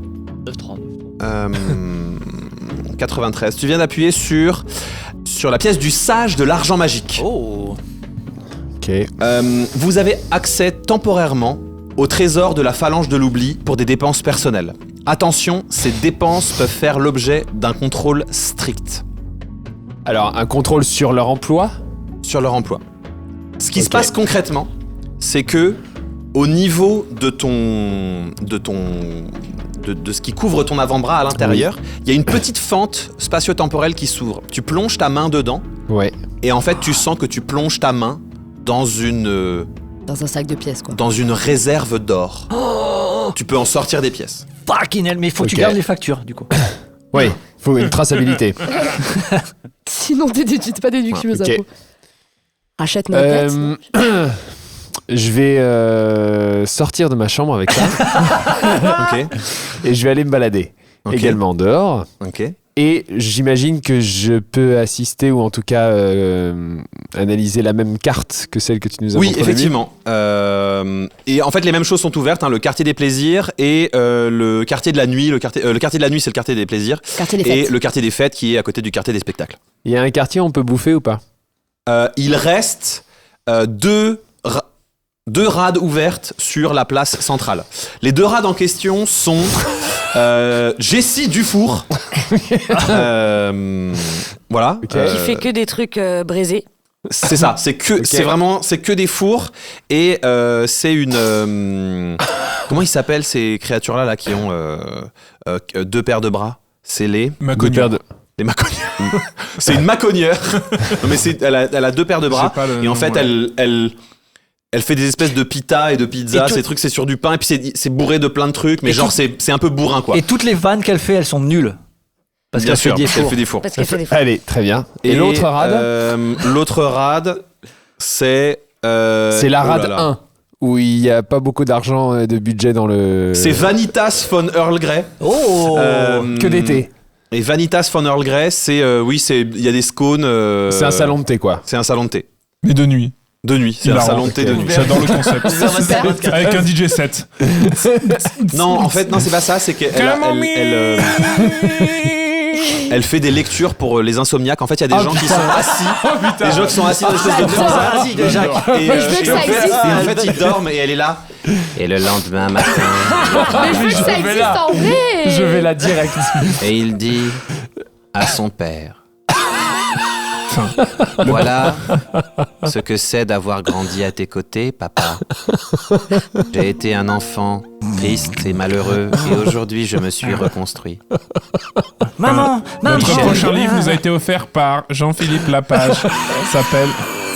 93. Tu viens d'appuyer sur la pièce du sage de l'argent magique. Oh. Ok. Vous avez accès temporairement au trésor de la phalange de l'oubli pour des dépenses personnelles. Attention, ces dépenses peuvent faire l'objet d'un contrôle strict Alors, un contrôle sur leur emploi. sur leur emploi. Ce qui se Ok. passe concrètement, c'est que au niveau de ce qui couvre ton avant-bras à l'intérieur, il y a une petite fente spatio-temporelle qui s'ouvre. Tu plonges ta main dedans Ouais. et en fait, tu sens que tu plonges ta main dans une Dans un sac de pièces, quoi. réserve d'or. Tu peux en sortir des pièces. Fucking hell, mais il faut que tu Ok. gardes les factures, du coup. Oui, faut une traçabilité. Sinon, t'es pas déductible aux Ok. impôts. Achète ma tête. Je vais sortir de ma chambre avec ça Ok. et je vais aller me balader. Ok. Également dehors. Ok. Et j'imagine que je peux assister ou en tout cas analyser la même carte que celle que tu nous as Oui, montrée au effectivement. Et en fait, les mêmes choses sont ouvertes. Hein, le quartier des plaisirs et le quartier de la nuit. Le quartier de la nuit, c'est le quartier des plaisirs. Quartier des Et fêtes. le quartier des fêtes qui est à côté du quartier des spectacles. début. Il y a un quartier où on peut bouffer ou pas? Il reste deux rades ouvertes sur la place centrale. Les 2 rades en question sont Jessie Dufour. Voilà. Ok. Qui fait que des trucs braisés. C'est ça, c'est que des fours et c'est une comment ils s'appellent ces créatures là qui ont 2 paires de bras? C'est les Macognon. les maconnières. C'est une maconnière. Non mais elle a 2 paires de bras Je sais pas le et en nom, fait ouais. elle fait des espèces de pita et de pizza, Et ces trucs c'est sur du pain et puis c'est bourré de plein de trucs mais Et genre c'est un peu bourrin quoi. Et toutes les vannes qu'elle fait, elles sont nulles. Parce Bien qu'elle fait sûr, des elle fours. fait des fours. Parce qu'elle fait des fois. Allez, très bien. Et l'autre rade? L'autre rade, c'est... C'est la oh là rade là. 1, où il n'y a pas beaucoup d'argent et de budget dans le... C'est Vanitas von Earl Grey. Oh. Que d'été. Et Vanitas von Earl Grey, il y a des scones. C'est un salon de thé, quoi. C'est un salon de thé. Mais de nuit. De nuit, c'est un Hilarant. salon de thé de nuit. J'adore le concept. Super. Avec un DJ set. Non, en fait, non, c'est pas ça, c'est qu'elle elle fait des lectures pour les insomniaques. En fait, il y a des gens qui sont assis. Des gens qui sont assis dans des espèces de putain. bizarre. de Jacques. Et, Mais je veux que ça existe. en fait, ils dorment et elle est là. Et le lendemain matin. Mais je veux que ça existe en vrai. Je vais là direct. Et il dit à son père: Voilà ce que c'est d'avoir grandi à tes côtés, papa. J'ai été un enfant triste et malheureux, et aujourd'hui je me suis reconstruit. Maman, Notre prochain livre nous a été offert par Jean-Philippe Lapage. S'appelle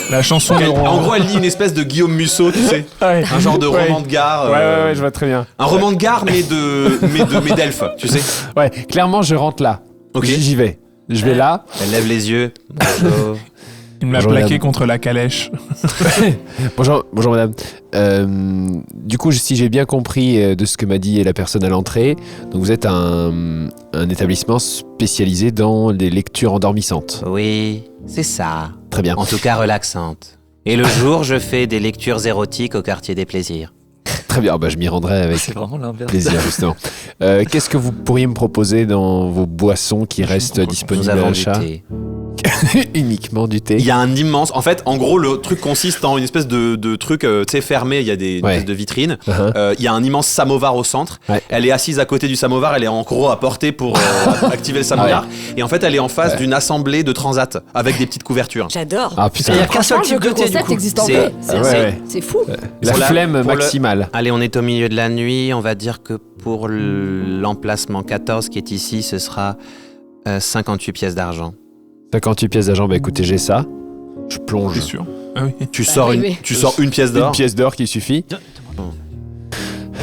La chanson de Rouen. En gros, elle lit une espèce de Guillaume Musso, tu sais. Ouais. Un genre de roman de gare. Ouais, je vois très bien. Un roman de gare, mais d'elfes, tu sais. Ouais, clairement, je rentre là. Ok. J'y vais. Je vais là. Elle lève les yeux. Bonjour. Il me l'a Bonjour, plaqué madame. contre la calèche. Bonjour madame. Du coup, si j'ai bien compris de ce que m'a dit la personne à l'entrée, donc vous êtes un établissement spécialisé dans les lectures endormissantes. Oui, c'est ça. Très bien. En tout cas, relaxante. Et le jour, je fais des lectures érotiques au quartier des plaisirs. Très bien. Je m'y rendrai avec C'est vraiment l'inverse. plaisir, justement. Qu'est-ce que vous pourriez me proposer dans vos boissons qui restent Nous disponibles à avons du l'achat? thé. Uniquement du thé. Il y a un immense. En fait, en gros, le truc consiste en une espèce de truc, tu sais, fermé. Il y a une espèce de vitrine. Uh-huh. Il y a un immense samovar au centre. Ouais. Elle est assise à côté du samovar. Elle est en gros à portée pour activer le samovar. Et en fait, elle est en face d'une assemblée de transat avec des petites couvertures. J'adore. Ah Il putain. n'y a qu'un seul Franchement, type de le thé, du concept coup. existe en C'est- vrai. Ah ouais. C'est fou. La Pour flemme pour le- maximale. Allez, on est au milieu de la nuit. On va dire que pour l'emplacement 14 qui est ici, ce sera 58 pièces d'argent. 58 pièces d'argent. Écoutez, j'ai ça. Je plonge. T'es sûr? Ah oui. Tu sors oui. tu sors une pièce Une d'or. pièce d'or qui suffit.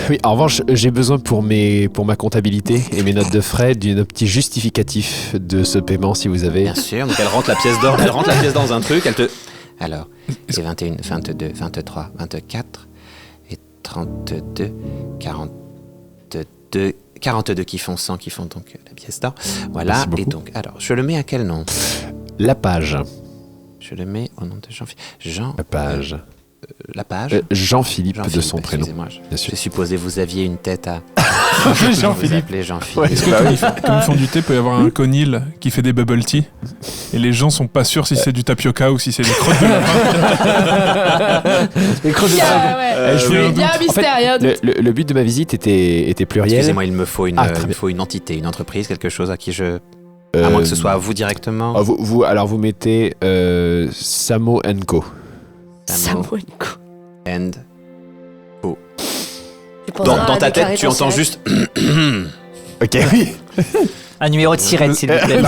Oui, en revanche, j'ai besoin pour ma comptabilité et mes notes de frais d'un petit justificatif de ce paiement si vous avez. Bien sûr. Donc elle rentre la pièce d'or. Elle rentre la pièce dans un truc. Elle te. Alors, c'est 21, 22, 23, 24 et 32, 42 qui font 100, qui font donc la pièce d'or. Voilà. Merci beaucoup. Et donc, alors, je le mets à quel nom? La page. Je le mets au nom de Jean-Philippe. La page. La page. Jean-Philippe de Jean-Philippe, son prénom. excusez-moi, Bien sûr. J'ai supposé vous aviez une tête à. Jean-Philippe. Vous appelez Jean-Philippe. Est-ce que comme ils font du thé, peut y avoir un conil qui fait des bubble tea et les gens sont pas sûrs si c'est du tapioca ou si c'est des crottes de lapin. Les crottes de Ah ouais. je vais- Il y a un mystère, il y a un doute. Le but de ma visite était pluriel. Excusez-moi, il me faut une, Ah, très il me bien. faut une entité, une entreprise, quelque chose à qui je. À moins que ce soit à vous directement. Ah, vous mettez Samo Co. Samo Samoenko. And. Tu penseras Dans à ta déclarer tête, tu ton entends siège. juste. Ok, oui. Un numéro de sirène, s'il vous plaît.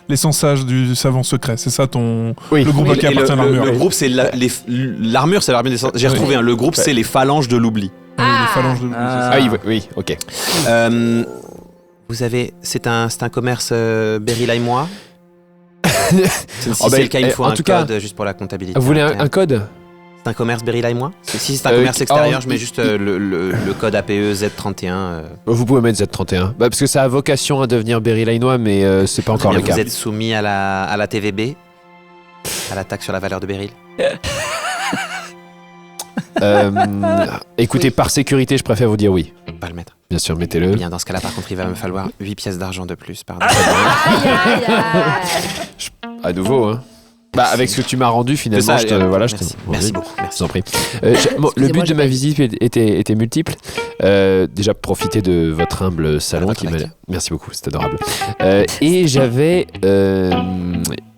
Les sonsages du savant secret, c'est ça ton. Oui. Le groupe Et qui appartient à l'armure. le groupe, c'est l'armure, c'est l'armure des. J'ai retrouvé le groupe, c'est les phalanges de l'oubli. Oui, les phalanges de. Ah. Ah oui, ok. Vous avez. C'est un commerce Beryl et moi. Si Oh, c'est le cas, il me faut en un tout cas, code juste pour la comptabilité. Vous voulez interne. un code? C'est un commerce Beryl et moi. Si c'est un Euh, commerce extérieur, oh, je mets juste le code APE Z31. Vous pouvez mettre Z31. Parce que ça a vocation à devenir Berry-Lainois, mais c'est pas encore le Vous cas. êtes soumis à la TVB, à la taxe sur la valeur de Beryl. Écoutez, Oui. par sécurité, je préfère vous dire oui. Pas le mettre. Bien sûr, mettez-le. Bien, dans ce cas-là, par contre, il va me falloir 8 pièces d'argent de plus. Pardon. Aïe, aïe, aïe. À nouveau, hein. Avec ce que tu m'as rendu, finalement, C'est ça, voilà, je te. merci beaucoup. Je Merci. vous en prie. Le Excusez-moi, but de je ma paye. visite était multiple. Déjà, profiter de votre humble salon votre qui m'a. lac. Merci beaucoup, c'est adorable. Et j'avais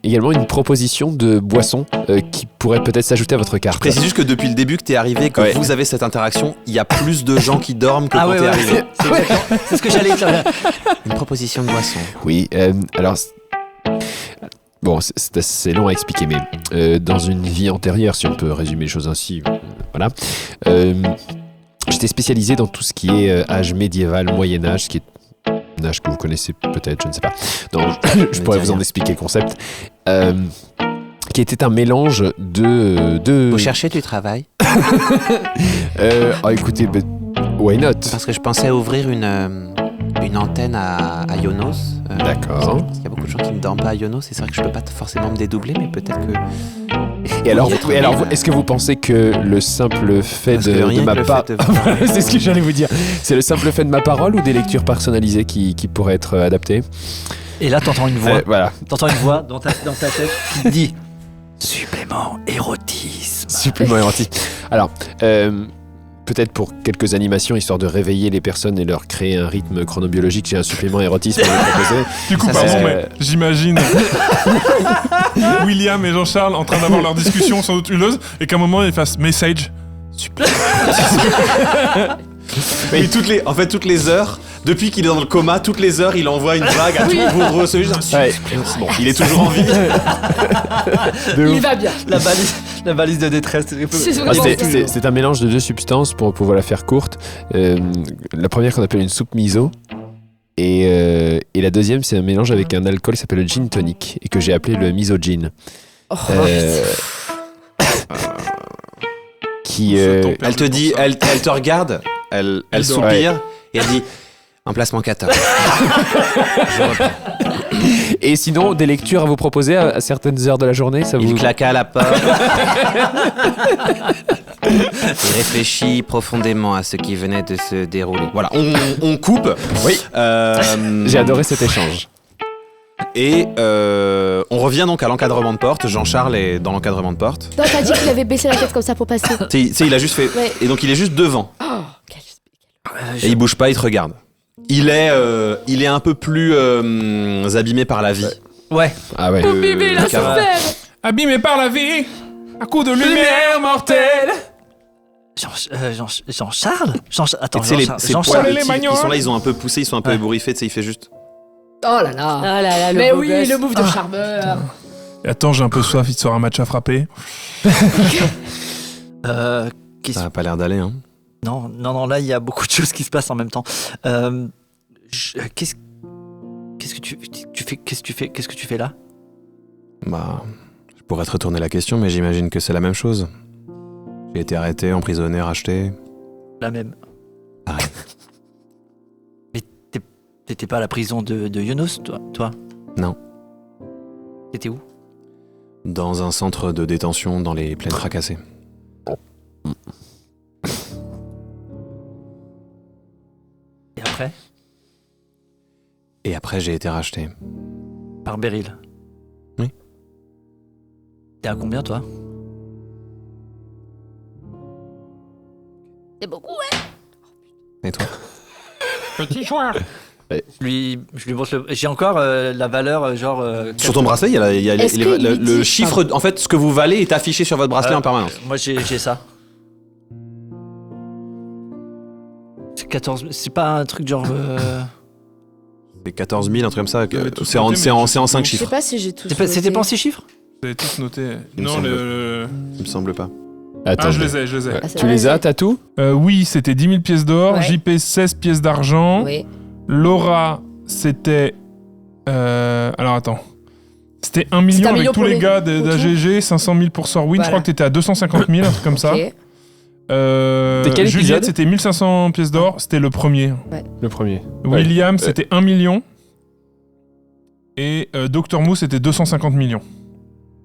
également une proposition de boisson qui pourrait peut-être s'ajouter à votre Je carte. précise juste que depuis le début que t'es arrivé, que Ouais. vous avez cette interaction, il y a plus de gens qui dorment que Ah quand ouais, t'es ouais, arrivé. c'est exactement- c'est ce que j'allais dire. Une proposition de boisson. Oui, alors. Bon, c'est assez long à expliquer, mais dans une vie antérieure, si on peut résumer les choses ainsi, voilà. J'étais spécialisé dans tout ce qui est âge médiéval, Moyen-Âge, qui est un âge que vous connaissez peut-être, je ne sais pas. Non, je pourrais dis vous en rien. expliquer le concept. Qui était un mélange de. Vous cherchez du travail? Écoutez, why not? Parce que je pensais ouvrir une antenne à Ionos. D'accord. Parce qu'il y a beaucoup de gens qui ne dorment pas à Ionos, et c'est vrai que je peux pas forcément me dédoubler, mais peut-être que. Et alors, Oui, est-ce que vous pensez que le simple fait Parce que de rien ma que le part. fait de- C'est ce que j'allais vous dire. C'est le simple fait de ma parole ou des lectures personnalisées qui pourraient être adaptées? Et là, t'entends une voix. Voilà. T'entends une voix dans ta tête qui te dit supplément érotisme. Supplément érotique. Alors, peut-être pour quelques animations, histoire de réveiller les personnes et leur créer un rythme chronobiologique, j'ai un supplément érotisme à vous proposer. Du coup, Ça, pardon, c'est- mais j'imagine William et Jean-Charles en train d'avoir leur discussion sans doute huileuse et qu'à un moment ils fassent message. Super. Mais toutes les heures, depuis qu'il est dans le coma, toutes les heures, il envoie une vague à tout. Vous recevez juste un bon, il est toujours en vie. Il va bien. La balise de détresse. C'est un mélange de 2 substances pour pouvoir la faire courte. La première qu'on appelle une soupe miso. Et la deuxième, c'est un mélange avec un alcool qui s'appelle le gin tonic et que j'ai appelé le miso gin. Elle te dit, elle te regarde, elle soupire et elle dit emplacement 14. Et sinon, des lectures à vous proposer à certaines heures de la journée, ça vous... Il claqua à la porte. Il réfléchit profondément à ce qui venait de se dérouler. Voilà, on coupe. Oui. J'ai adoré cet échange. Et on revient donc à l'encadrement de porte. Jean-Charles est dans l'encadrement de porte. Non, t'as dit qu'il avait baissé la tête comme ça pour passer. Tu sais, il a juste fait. Ouais. Et donc il est juste devant. Oh, Et il bouge pas, il te regarde. Il est un peu plus abîmé par la vie. Ouais. Ah ouais. bébé, il a qu'avant. souffert. Abîmé par la vie, à coups de lumière mortelle. Jean-Charles Attends, Et tu sais, ces Jean-Charles poils et les qui magnoles. sont là, ils ont un peu poussé, ils sont un peu ébouriffés. Tu sais, il fait juste. Oh là là. Ah là là, le Mais beau oui, gosse. le move de charmeur. Et attends, j'ai un peu soif, il te sort un match à frapper. Ça a pas l'air d'aller, hein. Non, là, il y a beaucoup de choses qui se passent en même temps. Qu'est-ce que tu fais là? Bah, je pourrais te retourner la question, mais j'imagine que c'est la même chose. J'ai été arrêté, emprisonné, racheté. La même. Pareil. Mais t'étais pas à la prison de Yonos, toi? Non. T'étais où? Dans un centre de détention dans les plaines fracassées. Et après? Et après, j'ai été racheté. Par Beryl. Oui. T'es à combien, toi? C'est beaucoup, ouais. Et toi? Petit joueur. Je lui montre le... J'ai encore la valeur, genre... Sur ton bracelet, il y a Est-ce que il lui le dit- chiffre. En fait, ce que vous valez est affiché sur votre bracelet en permanence. Moi, j'ai ça. C'est 14... C'est pas un truc genre... C'est 14 000, un truc comme ça. J'avais tout C'est en, noté, c'est mais en, je c'est en sais 5 pas. Je sais chiffres. pas si j'ai tout. C'était pas en 6 chiffres? Vous avez tous noté. Il me Non, semble. le... Il me semble pas. Attends. je les ai. Ouais. Ah, c'est Tu vrai, les as, t'as tout? Oui, c'était 10 000 pièces d'or, Ouais. JP 16 pièces d'argent, Oui. Laura c'était... alors attends. C'était 1 C'était million 1 avec million tous pour les les- gars pour tout. d'AGG, 500 000 pour Sorwin, je Voilà. crois que t'étais à 250 000, un truc comme ça. Ok. Juliette, quel épisode c'était 1500 pièces d'or, c'était le premier. Le premier. William, c'était 1 million. Et Dr Mou, c'était 250 millions.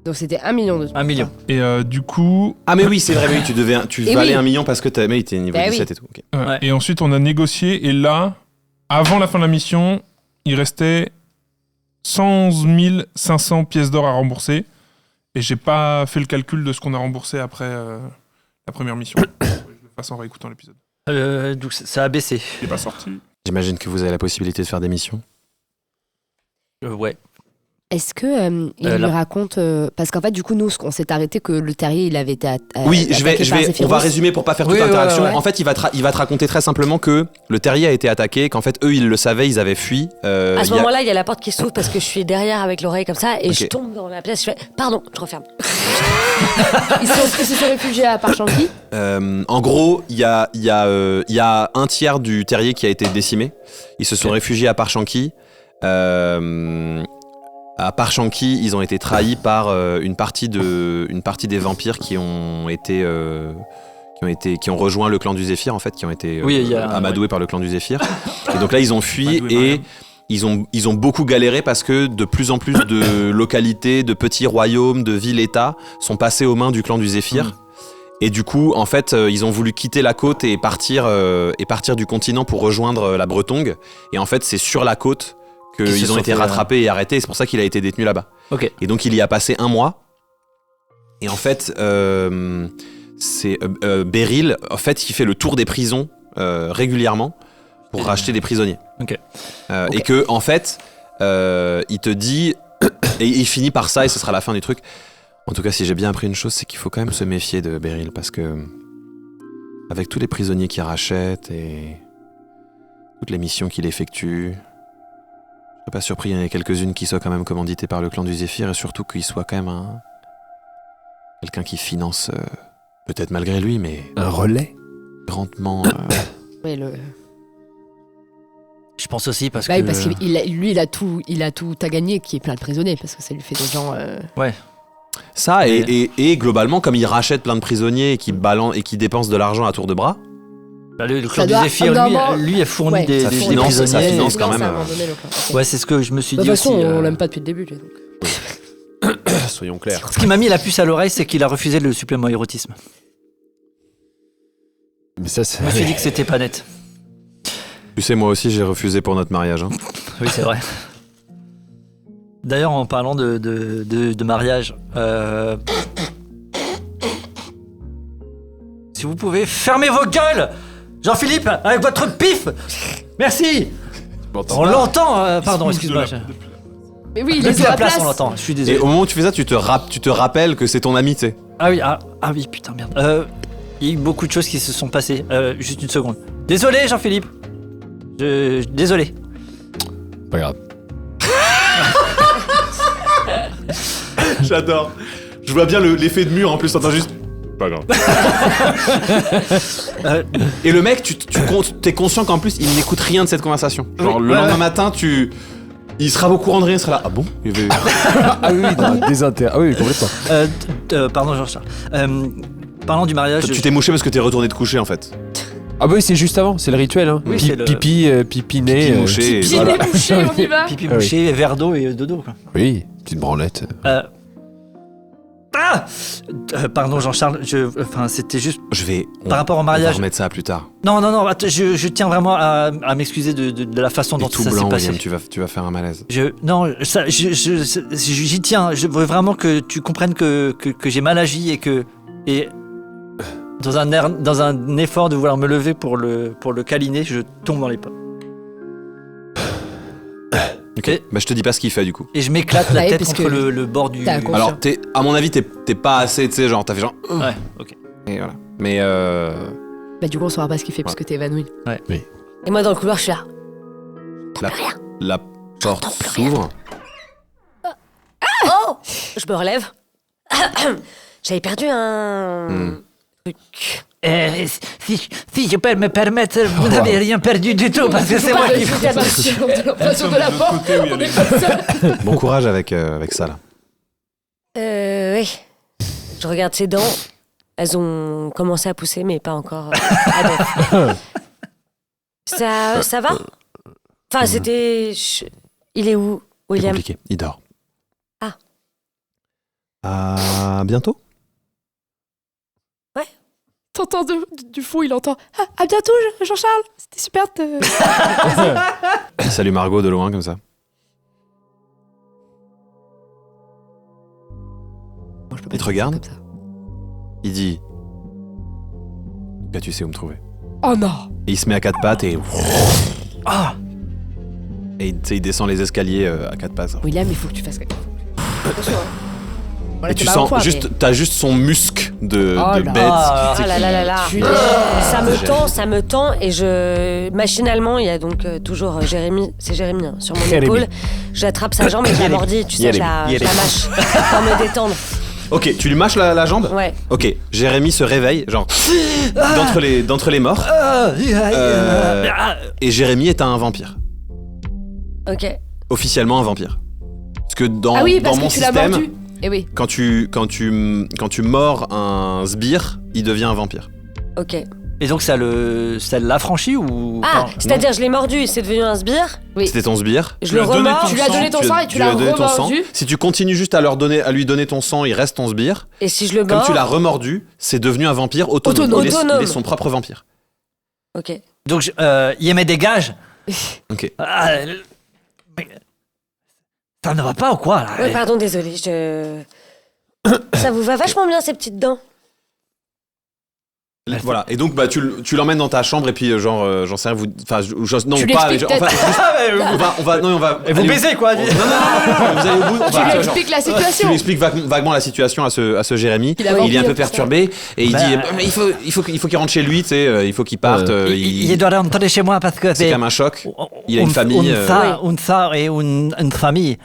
Donc c'était 1 million de. 1 million. Et du coup... Ah, mais oui, c'est vrai, oui, tu Et valais oui. 1 million parce que t'es niveau Bah 17 oui. et tout. Ok. Ouais. Et ensuite, on a négocié. Et là, avant la fin de la mission, il restait 111 500 pièces d'or à rembourser. Et j'ai pas fait le calcul de ce qu'on a remboursé après la première mission. Je le fasse en réécoutant l'épisode. Donc ça a baissé. Il est pas sorti. J'imagine que vous avez la possibilité de faire des missions. Ouais. Est-ce que il lui là- raconte parce qu'en fait du coup nous on s'est arrêté que le terrier il avait été Oui, attaqué par on Zephyros. va résumer pour pas faire toute Oui, l'interaction. ouais. En fait, il va te raconter très simplement que le terrier a été attaqué, qu'en fait, eux, ils le savaient, ils avaient fui. À ce il y a- moment-là, il y a la porte qui s'ouvre parce que je suis derrière avec l'oreille comme ça et Ok. je tombe dans la pièce. Je fais pardon, je referme. Ils se sont réfugiés à Parchanki. En gros, il y a un tiers du terrier qui a été décimé. Ils se sont réfugiés à Parchanki. À Parchanki, ils ont été trahis par une partie des vampires qui ont rejoint le clan du Zéphyr, en fait, qui ont été Oui, il y a- amadoués par le clan du Zéphyr. Et donc là, ils ont fui Amadoué, et Mariam. ils ont beaucoup galéré parce que de plus en plus de localités, de petits royaumes, de villes-états sont passés aux mains du clan du Zéphyr. Et du coup, en fait, ils ont voulu quitter la côte et partir du continent pour rejoindre la Bretongue. Et en fait, c'est sur la côte Qu'ils se qu'ils ont sont été fait, rattrapés et arrêtés. C'est pour ça qu'il a été détenu là-bas. Ok. Et donc, il y a passé 1 mois. Et en fait, c'est Beryl, en fait, il fait le tour des prisons régulièrement pour racheter des prisonniers. Ok. Et que, en fait, il te dit Et il finit par ça et ce sera la fin du truc. En tout cas, si j'ai bien appris une chose, c'est qu'il faut quand même se méfier de Beryl parce que avec tous les prisonniers qu'il rachète et toutes les missions qu'il effectue, je serais pas surpris qu'il y en ait quelques-unes qui soient quand même commanditées par le clan du Zéphyr et surtout qu'il soit quand même quelqu'un qui finance, peut-être malgré lui, mais Un relais. grandement. Ouais, Je pense aussi parce Bah que. oui, parce qu'il lui, il a tout à gagner, qui est plein de prisonniers, parce que ça lui fait des gens. Ça, et globalement, comme il rachète plein de prisonniers et qu'il balance et qu'il dépense de l'argent à tour de bras, Bah, le clan Ça du doit- Zéphyr, normalement- lui a fourni Ouais, des ça finance- prisonniers. ça finance quand même. à un moment donné, le clan. Ok. Ouais, c'est ce que je me suis De dit toute façon, aussi. on l'aime pas depuis le début. Lui, donc. Soyons clairs. Ce qui m'a mis la puce à l'oreille, c'est qu'il a refusé le supplément érotisme. Mais ça, c'est. Je me suis dit que c'était pas net. tu sais, moi aussi, j'ai refusé pour notre mariage. Hein. Oui, c'est vrai. D'ailleurs, en parlant de mariage, si vous pouvez fermer vos gueules, Jean-Philippe, avec votre pif. Merci. On l'entend. Pardon, excuse-moi. Mais oui, il Depuis est sur la la place, place. on l'entend. Je suis Et désolé. au moment où tu fais ça, tu te rappelles que c'est ton ami, tu sais. Ah oui, putain, merde. Il y a eu beaucoup de choses qui se sont passées. Juste une seconde. Désolé, Jean-Philippe. Désolé. Pas grave. J'adore. Je vois bien l'effet de mur en plus, t'entends juste. Pas grave. Et le mec, t'es conscient qu'en plus, il n'écoute rien de cette conversation. Genre, Oui, le ouais, lendemain ouais. matin, il sera au courant de rien, il sera là. Ah bon Ah oui, dans la désintérêt. Ah oui, complètement. Pardon, Jean-Charles. Parlant du mariage. Tu t'es mouché parce que t'es retourné te coucher en fait. Ah bah oui, c'est juste avant, c'est le rituel. Hein. Oui, c'est le- Pipiné. Pipi mouché. Pipi Voilà. mouché, on y va. Pipi Ah oui. mouché, verre d'eau et dodo, quoi. Oui, petite branlette. Pardon Jean-Charles, c'était juste par rapport au On va mariage. remettre ça plus tard. Non, attends, je tiens vraiment à m'excuser de la façon dont Et tout ça s'est blanc, passé. William, tu vas faire un malaise. J'y tiens. Je veux vraiment que tu comprennes que j'ai mal agi et dans un effort de vouloir me lever pour le câliner, je tombe dans les pommes. Ok. Et- Bah je te dis pas ce qu'il fait du coup. Et je m'éclate la Ouais, tête parce contre que le bord du. t'as un con- Alors à mon avis t'es pas assez, tu sais, genre t'as fait genre. Ouais, ok. Et voilà. Mais Bah, du coup, on saura pas ce qu'il fait parce que t'es évanoui. Et moi, dans le couloir, je suis là. la porte s'ouvre. Oh Je me relève. J'avais perdu un truc. Si je peux me permettre, vous n'avez rien perdu du tout parce que c'est moi qui. L'impression de la porte. Bon courage avec ça là. Oui. Je regarde ses dents. Elles ont commencé à pousser, mais pas encore à neuf. Ça va Enfin, c'était... Il est où, C'est William? compliqué. Il dort. Ah. À bientôt. T'entends du fond, il entend. Ah, à bientôt, Jean-Charles. C'était super de te. Salut Margot de loin comme ça. Bon, je peux Il te dire regarde. comme ça. Il dit. Là tu sais où me trouver. Oh non. Et il se met à quatre pattes et. Ah. Et tu sais, il descend les escaliers à quatre pattes. William, il faut que tu fasses quelque chose. Attention, hein. Bon, là, Et t'es tu pas sens en poids, juste, t'as juste son musc de Oh là. bête. Ah là là là là. Tu- Ça me tend et je... Machinalement, il y a donc toujours Jérémy, c'est Jérémy, hein, sur mon Jérémy. épaule. J'attrape sa jambe et je la mordis, tu sais, je la mâche pour me détendre. Ok, tu lui mâches la jambe. Ouais. Ok, Jérémy se réveille, genre d'entre les morts. Et Jérémy est un vampire. Ok. Officiellement un vampire. Parce que dans, Ah oui, dans parce mon que tu l'as système, mordu. Eh oui. quand tu mords un sbire, il devient un vampire. Ok. Et donc ça l'affranchit ou Ah, pas c'est-à-dire je l'ai mordu et c'est devenu un sbire. Oui. C'était ton sbire. Je Tu le lui as donné remords. ton Tu lui as donné ton sang et tu l'as lui as donné ton sang. remordu. Si tu continues juste à lui donner ton sang, il reste ton sbire. Et si je le Comme mords. tu l'as remordu, c'est devenu un vampire autonome. Autonome. Il est Autonome. son propre vampire. Ok. Donc il émet des gages. Ok. Ah, mais ça ne va pas ou quoi là Ouais, pardon, désolé. Ça vous va vachement bien ces petites dents. Voilà. Et donc, tu l'emmènes dans ta chambre et puis, j'en sais rien, non, Tu pas. l'expliques On va. Et vous baisez quoi Non, vous allez au bout. Tu lui expliques la Tu situation. lui expliques vaguement la situation à ce Jérémy. Il a Il est un vampire, peu tout ça. perturbé et il dit mais il faut qu'il rentre chez lui, tu sais, il faut qu'il parte. Il doit rentrer chez moi parce que c'est quand même un choc. Il a une famille. Une sœur et une famille.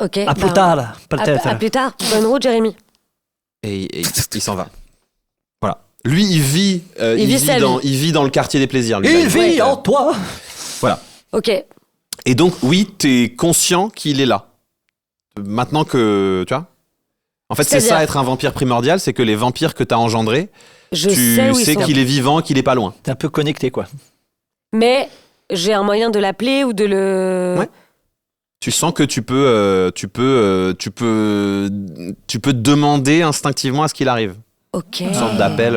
Ok. À plus tard, peut-être. À plus tard. Bonne route, Jérémy. Et il s'en va. Voilà. Lui, il vit dans le quartier des plaisirs. Lui, Il vit en toi. Voilà. Ok. Et donc, oui, t'es conscient qu'il est là. Maintenant que, tu vois. En fait, c'est C'est-à-dire ça être un vampire primordial, c'est que les vampires que t'as engendrés, Je tu sais où ils sais sont. qu'il est vivant, qu'il est pas loin. T'es un peu connecté quoi. Mais j'ai un moyen de l'appeler ou de le. Ouais. Tu sens que tu peux demander instinctivement à ce qu'il arrive. Ok. Une sorte d'appel.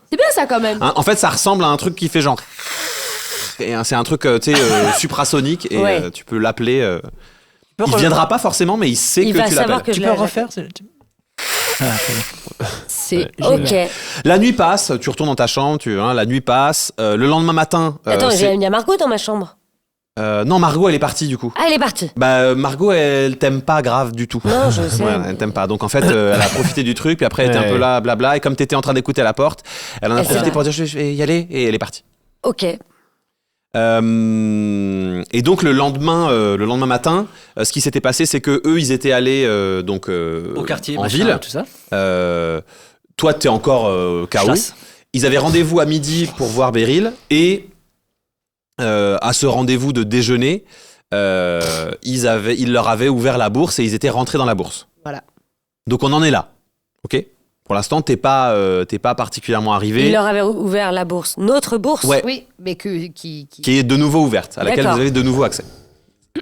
C'est bien ça quand même. En fait, ça ressemble à un truc qui fait genre. Et c'est un truc, tu sais, suprasonique et Ouais. tu peux l'appeler. Il viendra pas forcément, mais il sait Il que va tu savoir l'appelles. que Tu je peux l'ai. refaire C'est Ok. La nuit passe, tu retournes dans ta chambre, la nuit passe. Le lendemain matin. Attends, c'est- il y a Margot dans ma chambre. non, Margot, elle est partie du coup. Ah, elle est partie. Margot, elle t'aime pas grave du tout. Non, je sais. Ouais, elle t'aime pas. Donc en fait, elle a profité du truc, puis après, elle était un peu là, blabla. Et comme t'étais en train d'écouter à la porte, elle en a Elle s'est profité barrée. pour dire je vais y aller, et elle est partie. Ok. Et donc le lendemain matin, ce qui s'était passé, c'est que eux, ils étaient allés au quartier, en machin, ville. tout ça. Toi, t'es encore KO. Chasse. Ils avaient rendez-vous à midi pour voir Beryl et à ce rendez-vous de déjeuner, ils leur avaient ouvert la bourse et ils étaient rentrés dans la bourse. Voilà. Donc on en est là, ok ? Pour l'instant, t'es pas particulièrement arrivé. Il leur avait ouvert la bourse. Notre bourse. Ouais. Oui, mais qui... Qui est de nouveau ouverte, à laquelle D'accord. vous avez de nouveau accès.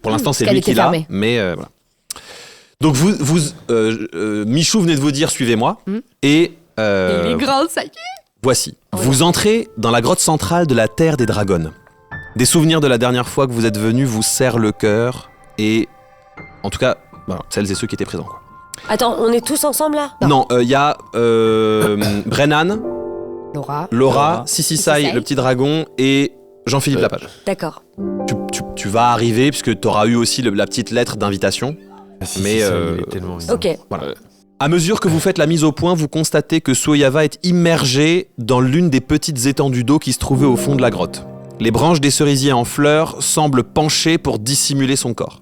Pour l'instant, c'est Parce lui qu'elle qui l'a, était fermée. mais voilà. Donc Michou venait de vous dire suivez-moi et Il est grand, ça y est. voici. Vous entrez dans la grotte centrale de la Terre des Dragons. Des souvenirs de la dernière fois que vous êtes venus vous serrent le cœur et, en tout cas, celles et ceux qui étaient présents. Quoi. Attends, on est tous ensemble là ? Non, il y a Brennan, Laura, Sissi Sai, le petit dragon, et Jean-Philippe Lapage. D'accord. Tu vas arriver, puisque tu auras eu aussi la petite lettre d'invitation. Mais, Ok. Voilà. À mesure que vous faites la mise au point, vous constatez que Suoyava est immergée dans l'une des petites étendues d'eau qui se trouvaient au fond de la grotte. Les branches des cerisiers en fleurs semblent pencher pour dissimuler son corps.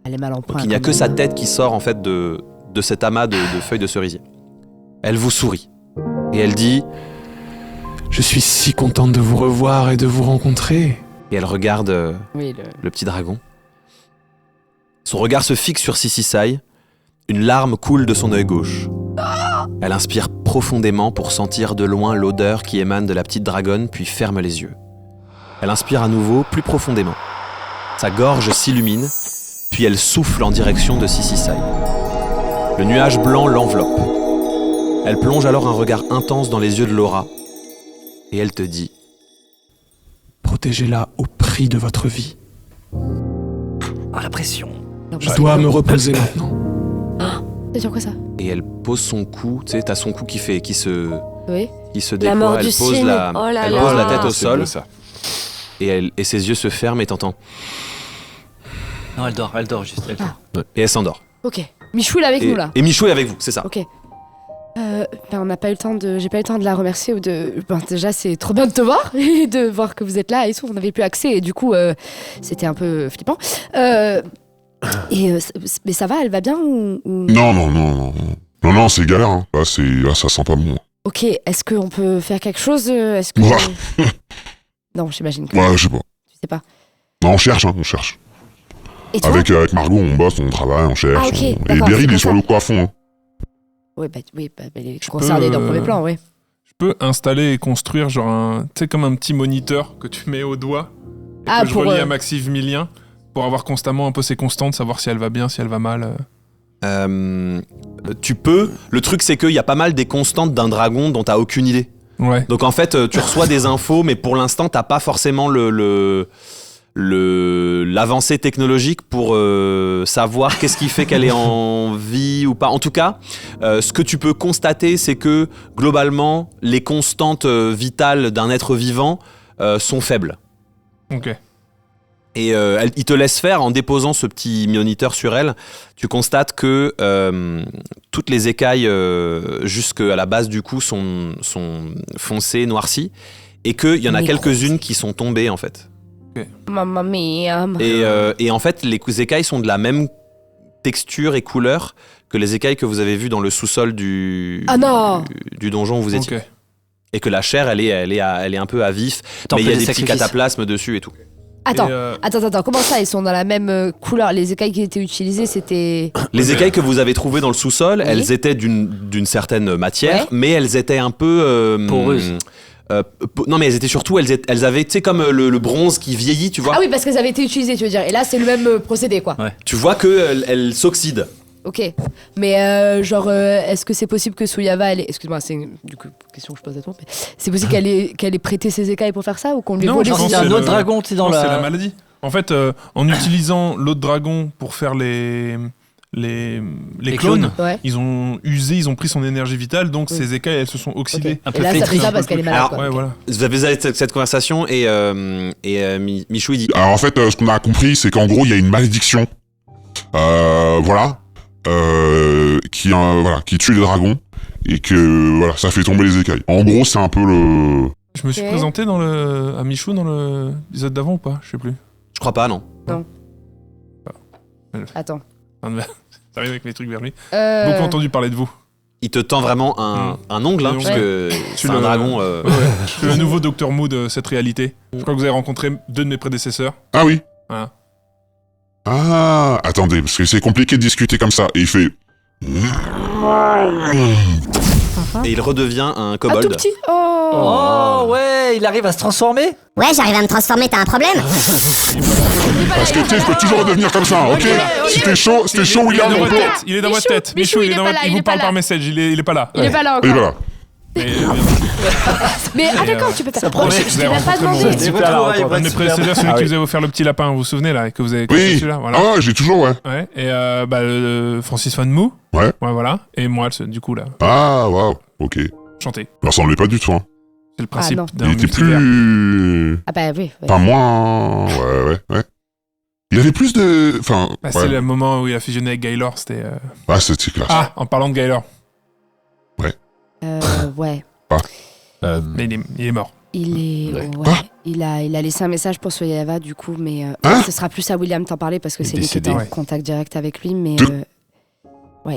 Elle est mal en point. Donc il n'y a que sa tête qui sort en fait de cet amas de feuilles de cerisier. Elle vous sourit et elle dit « Je suis si contente de vous revoir et de vous rencontrer ». Et elle regarde Oui, le petit dragon. Son regard se fixe sur Sissi Sai. Une larme coule de son œil gauche. Elle inspire profondément pour sentir de loin l'odeur qui émane de la petite dragonne, puis ferme les yeux. Elle inspire à nouveau, plus profondément. Sa gorge s'illumine, puis elle souffle en direction de Sissi Sai. Le nuage blanc l'enveloppe. Elle plonge alors un regard intense dans les yeux de Laura, et elle te dit « Protégez-la au prix de votre vie. Ah, la pression. Je dois me reposer maintenant. » C'est sur quoi ça ? Et elle pose son cou, tu sais, t'as son cou qui se Oui. déploie, mort elle du pose cygne. la, Oh là elle là. pose la tête au C'est sol, beau, ça. et ses yeux se ferment et t'entends. Non, elle dort juste. Elle dort. Et elle s'endort. Ok. Michou, il est avec nous là. Et Michou est avec vous, c'est ça. Ok. On n'a pas eu le temps de. J'ai pas eu le temps de la remercier ou de. Déjà, c'est trop bien de te voir et de voir que vous êtes là et tout. On n'avait plus accès et du coup, c'était un peu flippant. Mais ça va, elle va bien ou... Non, c'est galère. Hein. Là, ça sent pas bon. Ok, est-ce qu'on peut faire quelque chose Est-ce que... Ouais. Non, j'imagine que Ouais, je sais pas. tu sais pas. Non, on cherche. Et toi Avec Margot, on bosse, on travaille, on cherche. Ah, ok, Et d'accord, Beryl c'est est sur comme le coup à fond. Hein. Oui, elle est concernée dans le premier plan, oui. Je peux installer et construire genre tu sais, comme un petit moniteur que tu mets au doigt et Ah, que je pour, relie à Maximilien pour avoir constamment un peu ses constantes, savoir si elle va bien, si elle va mal. Tu peux. Le truc, c'est qu'il y a pas mal des constantes d'un dragon dont t'as aucune idée. Ouais. Donc en fait, tu reçois des infos, mais pour l'instant, t'as pas forcément le l'avancée technologique pour savoir qu'est-ce qui fait qu'elle est en vie ou pas. En tout cas, ce que tu peux constater, c'est que globalement, les constantes vitales d'un être vivant sont faibles. Ok. Et il te laisse faire en déposant ce petit moniteur sur elle. Tu constates que toutes les écailles jusqu'à la base du cou sont foncées, noircies, et qu'il y en a quelques-unes qui sont tombées en fait. Mamma mia. Et en fait, les écailles sont de la même texture et couleur que les écailles que vous avez vues dans le sous-sol du donjon où vous étiez. Ok. Et que la chair, elle est un peu à vif, mais il y a des petits cataplasmes dessus et tout. Attends, comment ça, ils sont dans la même couleur? Les écailles qui étaient utilisées, c'était... Les écailles que vous avez trouvées dans le sous-sol, elles étaient d'une certaine matière, mais elles étaient un peu... poreuses. Non, mais elles étaient surtout, elles avaient, tu sais, comme le bronze qui vieillit, tu vois. Ah oui, parce qu'elles avaient été utilisées, tu veux dire. Et là, c'est le même procédé, quoi. Ouais. Tu vois qu'elles s'oxydent. Ok. Mais est-ce que c'est possible que Suyava, excuse-moi, c'est une question que je pose à toi, mais c'est possible qu'elle ait prêté ses écailles pour faire ça ou qu'on lui Non, vole je pense C'est un autre dragon, tu sais, dans Non, la... c'est la maladie. En fait, en utilisant l'autre dragon pour faire les clones, Ouais. ils ont pris son énergie vitale, donc ses écailles, elles se sont oxydées. Un Et peu là, ça fait flétrie. ça parce qu'elle est malade, Alors, quoi. Ouais, Ok. voilà. Vous avez cette conversation et Michou, il dit... Alors en fait, ce qu'on a compris, c'est qu'en gros, il y a une malédiction, qui tue les dragons et que voilà, ça fait tomber les écailles. En gros, c'est un peu le. Je me suis Ok. présenté à Michou dans l'épisode d'avant ou pas? Je sais plus. Je crois pas, non. Attends. T'arrives avec mes trucs vers lui. Euh, Beaucoup entendu parler de vous. Il te tend vraiment un ongle, hein, Ouais. puisque c'est un dragon... Je suis le nouveau Dr. Mood de cette réalité. Je crois que vous avez rencontré 2 de mes prédécesseurs. Ah oui. Voilà. Ah, attendez, parce que c'est compliqué de discuter comme ça. Et il fait. Et il redevient un Un kobold. tout petit. Oh. Oh ouais, il arrive à se transformer. Ouais, j'arrive à me transformer, t'as un problème? Parce que tu sais, je peux toujours redevenir comme ça, ok? Si t'es chaud, William, on peut. Il est dans votre Michou, tête. Michou, il est dans pas votre- là, il il vous est pas parle là. par message. Il est pas là. Il est pas là Et encore. voilà. Mais, Mais d'accord, tu peux faire. promet. Je t'ai même pas Vous avez demandé. rencontré Super, la rencontre. un de mes prédécesseurs, celui qui vous avez offert le petit lapin, vous vous souvenez là, et que vous avez cassé Oui. celui-là, voilà. Ah ouais, j'ai toujours, ouais. Ouais. Et Francis Van Mou. Ouais. Ouais, voilà. Et moi, du coup là, Ah, waouh, ok. chanter. Il ressemblait pas du tout, hein. C'est le principe non. d'un Il était multivers. plus. Ah bah oui. Enfin, moins. Ouais. Il avait plus de. Enfin. Bah, c'est le moment où il a fusionné avec Gaylor, c'était... Ah, c'était classe. Ah, en parlant de Gaylor. Ouais. Mais il est mort. Il est. Ouais. Ouais. Il a laissé un message pour Soyava du coup, mais Hein ce sera plus à William t'en parler parce que Il est c'est lui qui était décédé. en contact direct avec lui, mais. De-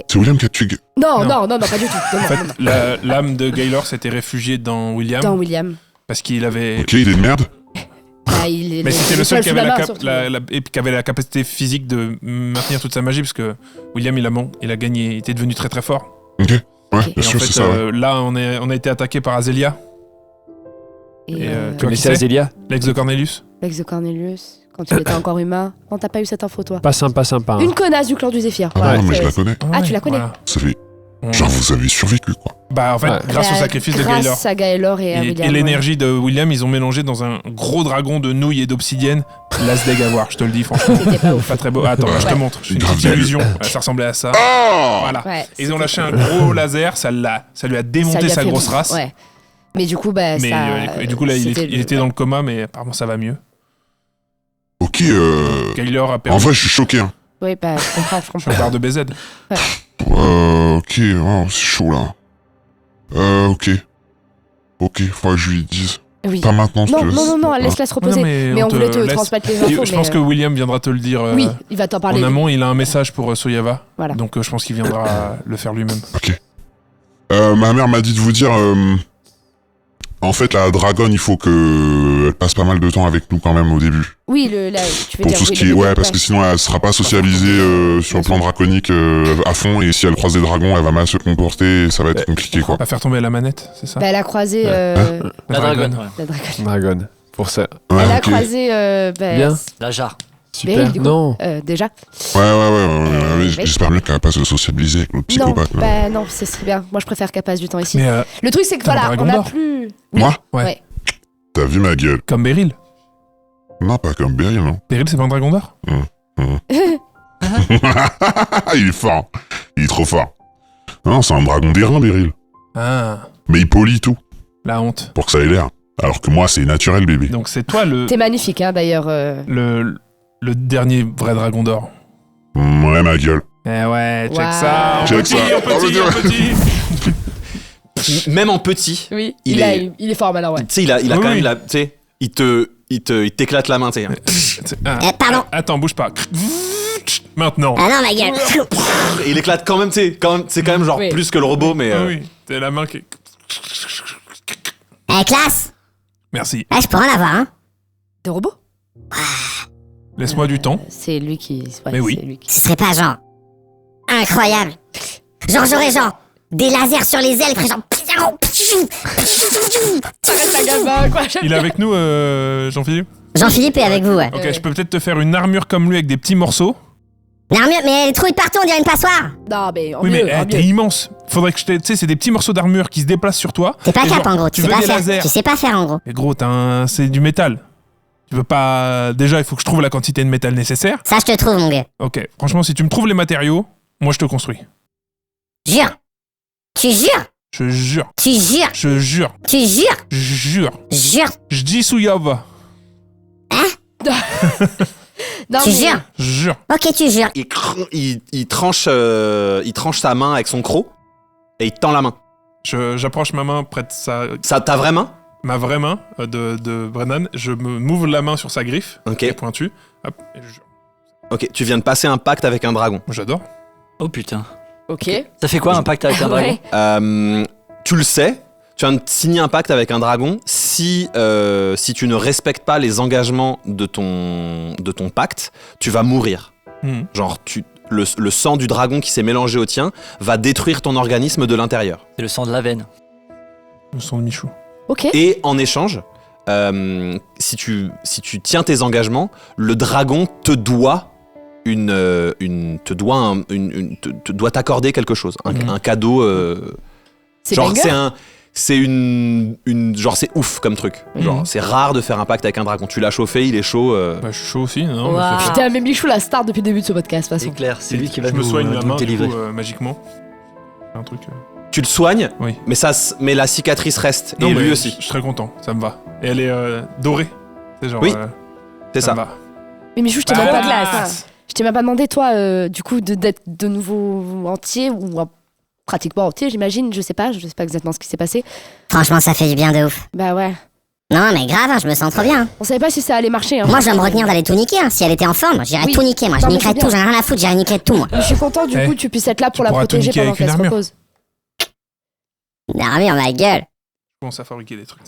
C'est William qui a tué. Non, Non. pas du tout. Non, En non, fait, non. l'âme de Gaylor s'était réfugiée dans William. Dans William. Parce qu'il avait... Ok, il est de merde. Bah, il est Mais c'était le seul qui sous avait main, surtout. et puis qui avait la capacité physique de maintenir toute sa magie, parce que William, il a gagné, il était devenu très très fort. Ok. Ouais, Ok. Et bien en sûr, fait, c'est ça. Ouais. là, on a été attaqué par Azélia, Et tu Vous vois qui connaissez c'est Azélia? l'ex de Cornelius. l'ex de Cornelius, quand il était encore humain. Non, t'as pas eu cette info, toi. Pas sympa. Hein. Une connasse du clan du Zéphyr. Ah Voilà, non, mais je c'est- la connais. Ah, tu la connais. Ça fait. On- Genre, vous avez survécu, quoi. Bah, en fait, Ouais. grâce au Bah, sacrifice de Gaylor. Grâce à Gaylor et à Et William. l'énergie de William, ils ont mélangé dans un gros dragon de nouilles et d'obsidienne. L'Asdeg à voir, je te le dis, franchement. C'était pas ouf. Pas très beau. Attends, je te Ouais. montre. J'ai une Grave petite dégueu. illusion. Ça ressemblait à ça. Ah Voilà. Ouais, Et ils ont lâché un gros laser, ça lui a ça démonté lui a sa fait- grosse race. Ouais. Mais du coup, bah, Mais ça. et du coup là, c'était il était dans le coma, mais apparemment ça va mieux. Ok, Gaylor a En perdu vrai, je suis choqué, hein. Oui, bah, je comprends. son part de BZ. Ok, wow, c'est chaud, là. Ok. Ok, faudrait que je lui dise. Oui. Pas maintenant, si Non, tu veux. non, laisse-la se reposer. mais on voulait te laisse- transmettre les Et infos. je pense que William viendra te le dire Oui, il va t'en parler. en amont. Il a un message pour Soyava. Voilà. Donc je pense qu'il viendra le faire lui-même. Ok. Ma mère m'a dit de vous dire... En fait, la dragonne, il faut que elle passe pas mal de temps avec nous quand même au début. Oui, tu veux Pour dire. tout ce oui, qui le est... début, Ouais, parce que sinon, elle sera pas socialisée sur le plan draconique à fond. Et si elle croise des dragons, elle va mal se comporter et ça va être compliqué, quoi. Pas faire tomber la manette, c'est ça? Bah, elle a croisé. La La dragonne, ouais. La dragonne. Dragon. Pour ça. Ouais, Elle a ok. croisé. Bien. La jarre. Super. du coup, Non. déjà. Ouais, oui. j'espère bien qu'elle va pas se socialiser avec le Non, psychopathe. là. bah non, ce serait bien. Moi, je préfère qu'elle passe du temps ici. Mais Le truc, c'est que T'as un voilà, dragon on a d'or. plus. Moi Ouais. Ouais. T'as vu ma gueule? comme Beryl. Non, pas comme Beryl, non. Beryl, c'est pas un dragon d'or? Il est fort. Il est trop fort. Non, c'est un dragon d'airain, Beryl. Ah, Mais il polie tout, la honte. pour que ça ait l'air. Alors que moi, c'est naturel, bébé. Donc c'est toi T'es magnifique, hein, d'ailleurs. le dernier vrai dragon d'or. Ouais, ma gueule. Eh ouais, check Wow. ça. En Check petit, ça. en petit, en petit. Même en petit, Oui, Il il est fort malin, ouais. tu sais, il a Oui, quand oui. même tu sais, il t'éclate la main, tu sais. Pardon. Attends, bouge pas. Maintenant. Ah non, ma gueule. Et il éclate quand même, tu sais, c'est quand même genre Oui. plus que le robot, mais. Ah oui, t'as la main qui. Classe. Merci. Je pourrais en avoir, hein. De robot? Laisse-moi du temps. C'est lui qui. Ouais, Mais oui. c'est lui qui- Ce serait pas genre incroyable. Genre j'aurais genre des lasers sur les ailes, genre. Il est avec nous, Jean-Philippe? Jean-Philippe est avec vous, ouais. Ok, je peux peut-être te faire une armure comme lui avec des petits morceaux. L'armure, mais elle est trouille partout, on dirait une passoire. Non, mais en Oui, mieux, mais en t'es mieux. immense. Faudrait que je te. Tu sais, c'est des petits morceaux d'armure qui se déplacent sur toi. T'es pas Et cap genre, en gros, tu sais veux pas des faire. lasers. Tu sais pas faire en gros. Mais gros, c'est du métal. Tu veux pas. Déjà, il faut que je trouve la quantité de métal nécessaire. Ça, je te trouve, mon gars. Ok, franchement, si tu me trouves les matériaux, moi je te construis. Jure. Tu jures. Je jure. Tu jures. Je jure. Tu jures. Je jure. Jure. Je dis Souyava. Non, Tu mais- jures. Je jure. Ok, tu jures. Il tranche sa main avec son croc et il te tend la main. J'approche ma main près de Ta vraie main? ma vraie main de Brennan. Je m'ouvre la main sur sa griffe, Ok. qui est pointue. Hop, et je jure. Ok, tu viens de passer un pacte avec un dragon. J'adore. Oh putain. Ok. Ça fait quoi un pacte avec un dragon? Ouais. Tu le sais, tu viens de signer un pacte avec un dragon. Si tu ne respectes pas les engagements de ton pacte, tu vas mourir. Mhm. Genre, le sang du dragon qui s'est mélangé au tien va détruire ton organisme de l'intérieur. C'est le sang de la veine. Le son de Michou. Ok. Et en échange, si tu tiens tes engagements, le dragon te doit te doit t'accorder quelque chose, un cadeau. C'est Genre banger. genre c'est ouf comme truc. Mhm. Genre c'est rare de faire un pacte avec un dragon. Tu l'as chauffé, il est chaud. Bah, je suis chaud aussi, non? Wow. mais c'est- Putain, mais Michou, la star depuis le début de ce podcast, de toute C'est façon. clair, c'est lui qui va je nous, me soigne la nous main, du délivrer. coup, magiquement. C'est un truc. Tu le soignes, Oui. mais la cicatrice reste. Non, et mais lui je aussi. suis très content, ça me va. Et elle est dorée. C'est genre. Oui, C'est ça ça. me va. Mais Michou, je t'ai Bah, même pas classe. Je t'ai même pas demandé, toi, du coup, d'être de nouveau entier ou pratiquement entier, j'imagine. Je sais pas exactement ce qui s'est passé. Franchement, ça fait du bien de ouf. Bah ouais. Non, mais grave, hein, je me sens trop bien. On savait pas si ça allait marcher. Hein. Moi, je vais me retenir d'aller tout niquer. Hein. Si elle était en forme, j'irais Oui. tout niquer. Moi, je Non, mais niquerais c'est tout. bien. J'en ai rien à foutre. J'irais niquer tout, moi. Mais je suis content, du Eh, coup, tu puisses être là pour tu la pourras te protéger niquer pendant avec une qu'elle se armure. repose. L'armure, ma gueule. Je commence à fabriquer des trucs.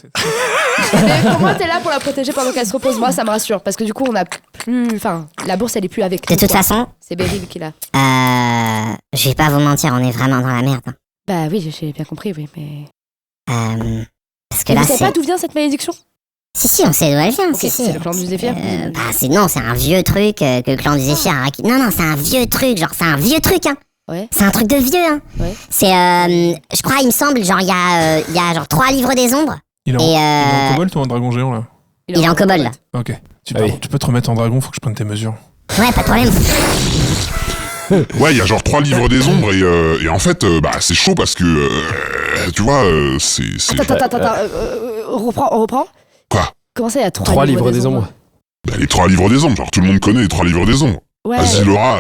Mais pour moi, t'es là pour la protéger pendant qu'elle se repose. Moi, ça me rassure. Parce que du coup, on a plus. Enfin, la bourse, elle est plus avec De nous, toute quoi. façon, C'est Beryl qui l'a. je vais pas vous mentir, on est vraiment dans la merde. Hein. Bah oui, j'ai bien compris, oui. Mais. Parce que Mais là, vous savez c'est. pas d'où vient cette malédiction? Si, on sait d'où elle vient. Ok, si, si. c'est le clan du Zéphyr. Non, c'est un vieux truc que le clan du Zéphyr a acquis. Non, c'est un vieux truc. Genre, c'est un vieux truc, hein. Ouais. C'est un truc de vieux, hein. Ouais. C'est, je crois, il me semble, genre, il y a genre 3 livres des ombres. Il est Et, en kobold ou en dragon géant là? Il est en kobold, là. Ok. Tu Ah oui. peux te remettre en dragon, faut que je prenne tes mesures. Ouais, pas de problème. Ouais, il y a genre 3 livres des ombres et en fait, bah c'est chaud parce que tu vois, c'est. Attends. On reprend. Quoi? Comment ça, il y a 3 livres des ombres. Bah, les 3 livres des ombres, genre tout le monde connaît les 3 livres des ombres. Ouais. Vas-y Laura,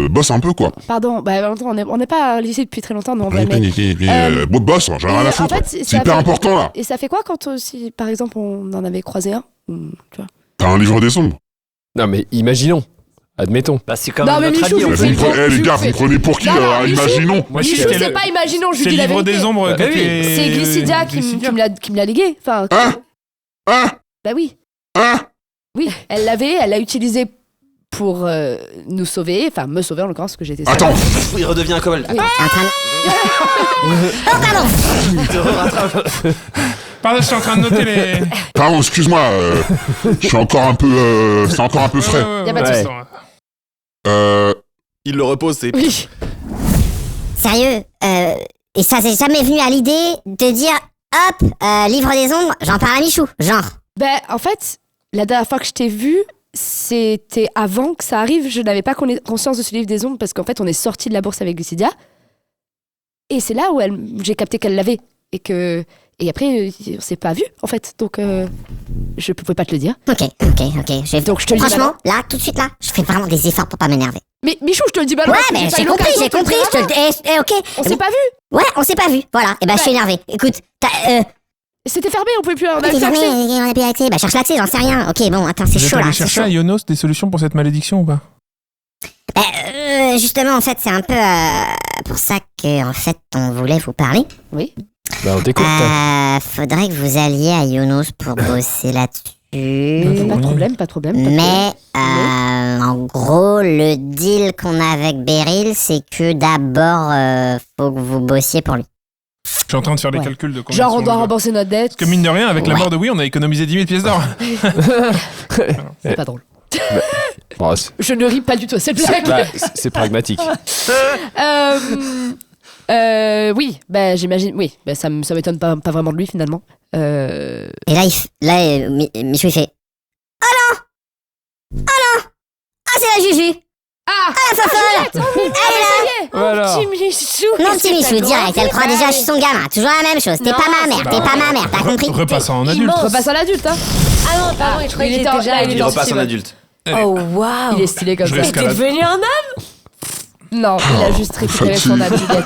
bosse un peu quoi. Pardon, bah en même temps, on n'est pas lycée depuis très longtemps, non, Ouais, mais... bosse, j'en ai rien Et à foutre. en fait, C'est ça hyper fait- important là. Et ça fait quoi quand, si par exemple, on en avait croisé un tu vois. T'as un livre des ombres. Non, mais imaginons. Admettons. Bah, c'est quand Non, même mais notre Michou, allié. je Vous me sais prenez- pas, les je gars, sais. vous me prenez pour qui Non, Michou. Imaginons. Moi, Michou, c'est c'est pas imaginons, je lui C'est dis le la livre vérité. des ombres Bah que oui. t'es- C'est Glycidia qui me l'a légué. Enfin, Hein bah oui. Oui, elle l'a utilisé pour nous sauver, enfin me sauver en l'occurrence, parce que j'étais seule. Attends, Il redevient un kobold. Oui. T'es en train de... Pardon, je suis en train de noter les. pardon, excuse-moi, je suis encore un peu, c'est encore un peu frais. Y a pas de Ouais. Euh, Il le repose, c'est. Oui. Sérieux, et ça s'est jamais venu à l'idée de dire, hop, livre des ombres, j'en parle à Michou, genre. Ben, en fait, La dernière fois que je t'ai vu, c'était avant que ça arrive. Je n'avais pas conscience de ce livre des ombres parce qu'en fait, on est sorti de la bourse avec Lucidia. Et c'est là où j'ai capté qu'elle l'avait. Et après, on s'est pas vu, en fait. Donc, je pouvais pas te le dire. Ok. Donc, je te le dis Franchement, là, tout de suite, là, je fais vraiment des efforts pour pas m'énerver. Mais Michou, je te le dis balance. Ouais, mais j'ai compris. Je te ok. On s'est pas vu. Ouais, on s'est pas vu. Voilà. Et je suis énervé. Écoute, C'était fermé, on pouvait plus avoir t'es fermé, accès. on a plus accès. Cherche l'accès, j'en sais rien. Ok, bon, attends, c'est Vous êtes chaud allé là. C'est chercher chaud. à Ionos des solutions pour cette malédiction ou pas? Justement, en fait, c'est un peu pour ça que, en fait, on voulait vous parler. Oui. Bah, on t'écoute. Faudrait que vous alliez à Ionos pour bosser là-dessus. Pas de problème. Mais en gros, le deal qu'on a avec Beryl, c'est que d'abord, faut que vous bossiez pour lui. Je suis en train de faire des calculs de combien. Genre, on doit rembourser notre dette. Parce que mine de rien, avec la mort de Oui, on a économisé 10 000 pièces d'or. C'est pas drôle. Bon, Je ne ris pas du tout à cette blague. c'est pragmatique. Oui, j'imagine. Oui, ça m'étonne pas vraiment de lui finalement. Et là, Michou, il fait Oh non Ah, c'est la Juju Ah, la fofolle Elle est là Voilà. Petit Michou. Mon petit Michou, direct, elle croit déjà que je suis son gamin. Toujours la même chose. T'es Non, pas ma mère, t'as compris? Repassant en adulte. repasse à l'adulte, hein. Ah non, pardon, je croyais il qu'il était était en- déjà là, il Il est repasse sorti, en ouais. adulte. Oh waouh. Il est stylé comme Je ça. laisse T'es Escalade. devenu un homme. Non, il a juste récupéré son âme, Juliette.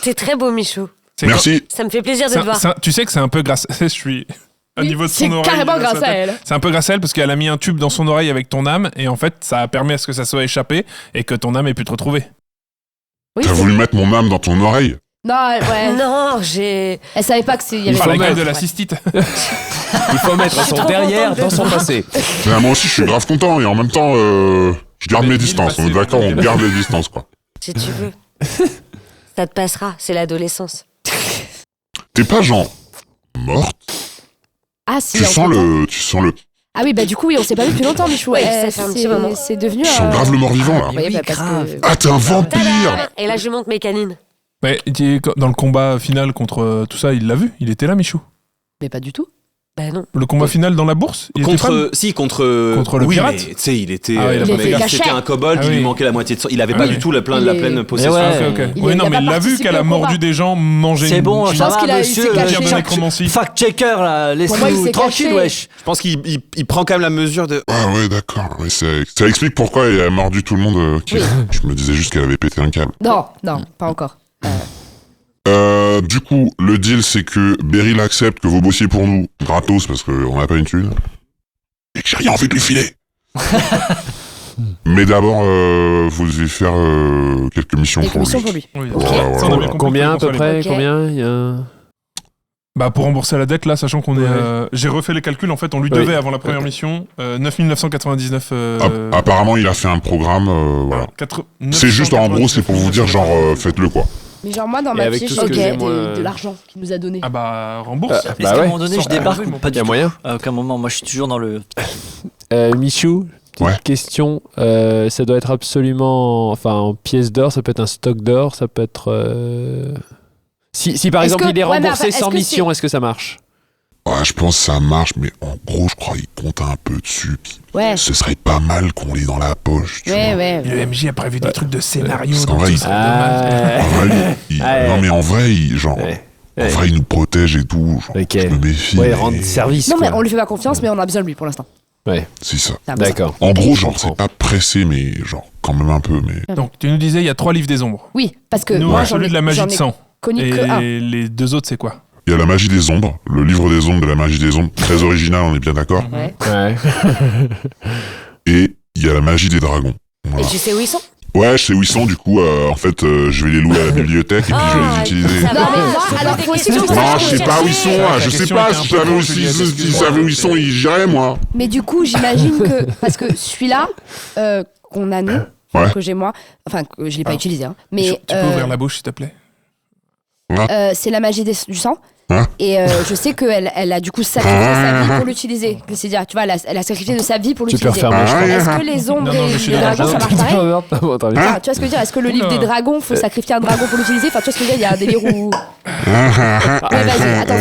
T'es très beau, Michou. C'est Merci. Ça me fait plaisir de te voir. Tu sais que c'est un peu grâce. Je suis. Au niveau de son C'est oreille. carrément de sa grâce à tête. elle. C'est un peu grâce à elle parce qu'elle a mis un tube dans son oreille avec ton âme et en fait ça a permis à ce que ça soit échappé et que ton âme ait pu te retrouver. Oui, T'as voulu mettre mon âme dans ton oreille? Non, ouais. Non, j'ai. Elle savait pas qu'il y avait Par la gueule mettre- de la Ouais. cystite. Il faut mettre son trop derrière contente de dans te son voir. passé. Mais moi aussi, je suis grave content et en même temps, je garde mes distances. On est d'accord, on garde les distances, quoi. Si tu veux. Ça te passera, c'est l'adolescence. T'es pas genre morte? Ah, si. Tu en sens fait. le. Ah oui, du coup, oui, on s'est pas vu depuis longtemps, Michou. Ouais, ça fait un petit moment. C'est devenu Tu sens grave le mort-vivant, là. Oui, parce que. Ah, t'es un vampire! Tada. Et là, je monte mes canines. Mais dans le combat final contre tout ça, il l'a vu. Il était là, Michou. Mais pas du tout. Bah non. Le combat final dans la bourse, il était fan. Contre le oui, pirate. mais tu sais, il était. Ah oui, il a pas fait gaffe. C'était un kobold, Ah il lui oui. manquait la moitié de son. Il avait Ah pas oui. du tout la Il est- pleine possession. ouais. Ok. Il Oui, a- non, il a mais pas il l'a vu participé qu'elle a au mordu combat. des gens, mangé C'est une bon, une- ça pense va, qu'il a- il monsieur. s'est caché. pierre de Chaque- nécromancie. Fact-checker, là. Pour moi, il Laisse-nous s'est tranquille, caché. wesh. Je pense qu'il prend quand même la mesure de. Ah ouais, d'accord. Mais ça explique pourquoi il a mordu tout le monde. Ok. Je me disais juste qu'elle avait pété un câble. Non, pas encore. Du coup, le deal, c'est que Beryl accepte que vous bossiez pour nous gratos parce qu'on n'a pas une thune. Et que j'ai rien envie de lui filer. Mais d'abord, vous devez faire quelques missions Des pour lui. commissions pour lui. Oui, Voilà, ça, on a voilà. bien compris Combien à qu'on peu soit les- près Ok. Combien il y a... Bah pour rembourser la dette là, sachant qu'on est, Ouais. j'ai refait les calculs. En fait, on lui Oui. devait avant la première mission 9 999. Apparemment, il a fait un programme. Voilà. C'est juste, en gros, c'est pour vous dire, genre, faites-le quoi. Mais genre, moi, dans Et ma avec fiche, tout ce j'ai que des- j'ai, moi, de l'argent qu'il nous a donné. Ah bah rembourse. Ah, Est-ce bah qu'à un ouais. moment donné, je Sans- débarque Ah oui, ou pas Il y du a tout moyen. À aucun moment, moi je suis toujours dans le. Michou, petite Ouais. question. Ça doit être absolument... Enfin, en pièces d'or, ça peut être un stock d'or, ça peut être... Si par Est-ce exemple que- il est ouais, mais remboursé enfin, sans est-ce que mission, est-ce que ça marche? Ouais, je pense que ça marche, mais en gros, je crois qu'il compte un peu dessus. Puis Ouais. ce serait pas mal qu'on l'ait dans la poche, tu vois. Ouais. Le MJ a prévu des trucs de scénario. Parce qu'en donc vrai, tout il- ça, dommage. En vrai, Ouais. non, mais en vrai, genre, Ouais. en vrai, il nous protège et tout. Genre, Ok. je me méfie. Ouais, mais rendre service. Non, mais quoi. on lui fait pas confiance, mais on a besoin de lui pour l'instant. C'est ça. C'est un peu ça. D'accord. En gros, Je genre, comprends. c'est pas pressé, mais genre, quand même un peu. Mais Donc tu nous disais il y a 3 livres des ombres. Oui, parce que Nous, moi, celui de la magie de sang. connu Et que un. les deux autres, c'est quoi? il y a la magie des ombres, le livre des ombres de la magie des ombres, très original, on est bien d'accord. Ouais. Ouais. Et il y a la magie des dragons. Et Voilà. tu sais où ils sont? Ouais, je sais où ils sont, du coup, en fait, je vais les louer à la bibliothèque et puis je vais les utiliser. ça va. Non, mais moi, Je te alors, pose faut des aussi que questions. je Non, sache je sais pas où ils sont, La je sais question pas, était un si peu je savais trop, où Juliette, si je excuse-moi. savais où ils sont, j'irais, moi. Mais du coup, j'imagine que. Parce que celui-là, qu'on a nous, Ouais. que j'ai moi, enfin, que je l'ai pas utilisé, hein, mais Tu peux ouvrir la bouche s'il te plaît? c'est la magie du sang. Et je sais qu'elle a du coup sacrifié sa vie pour l'utiliser. Glycidia, tu vois, elle a sacrifié de sa vie pour Tu peux l'utiliser. refermer, je crois. Est-ce que les ombres Non, non, je et suis les d'accord. dragons, ça marche pareil Tu vois ce Tu vois ce que je veux dire? Est-ce que le livre des dragons, faut sacrifier un dragon pour l'utiliser? Enfin, tu vois ce que je veux dire? Il y a un délire où. Ouais, vas-y, attends,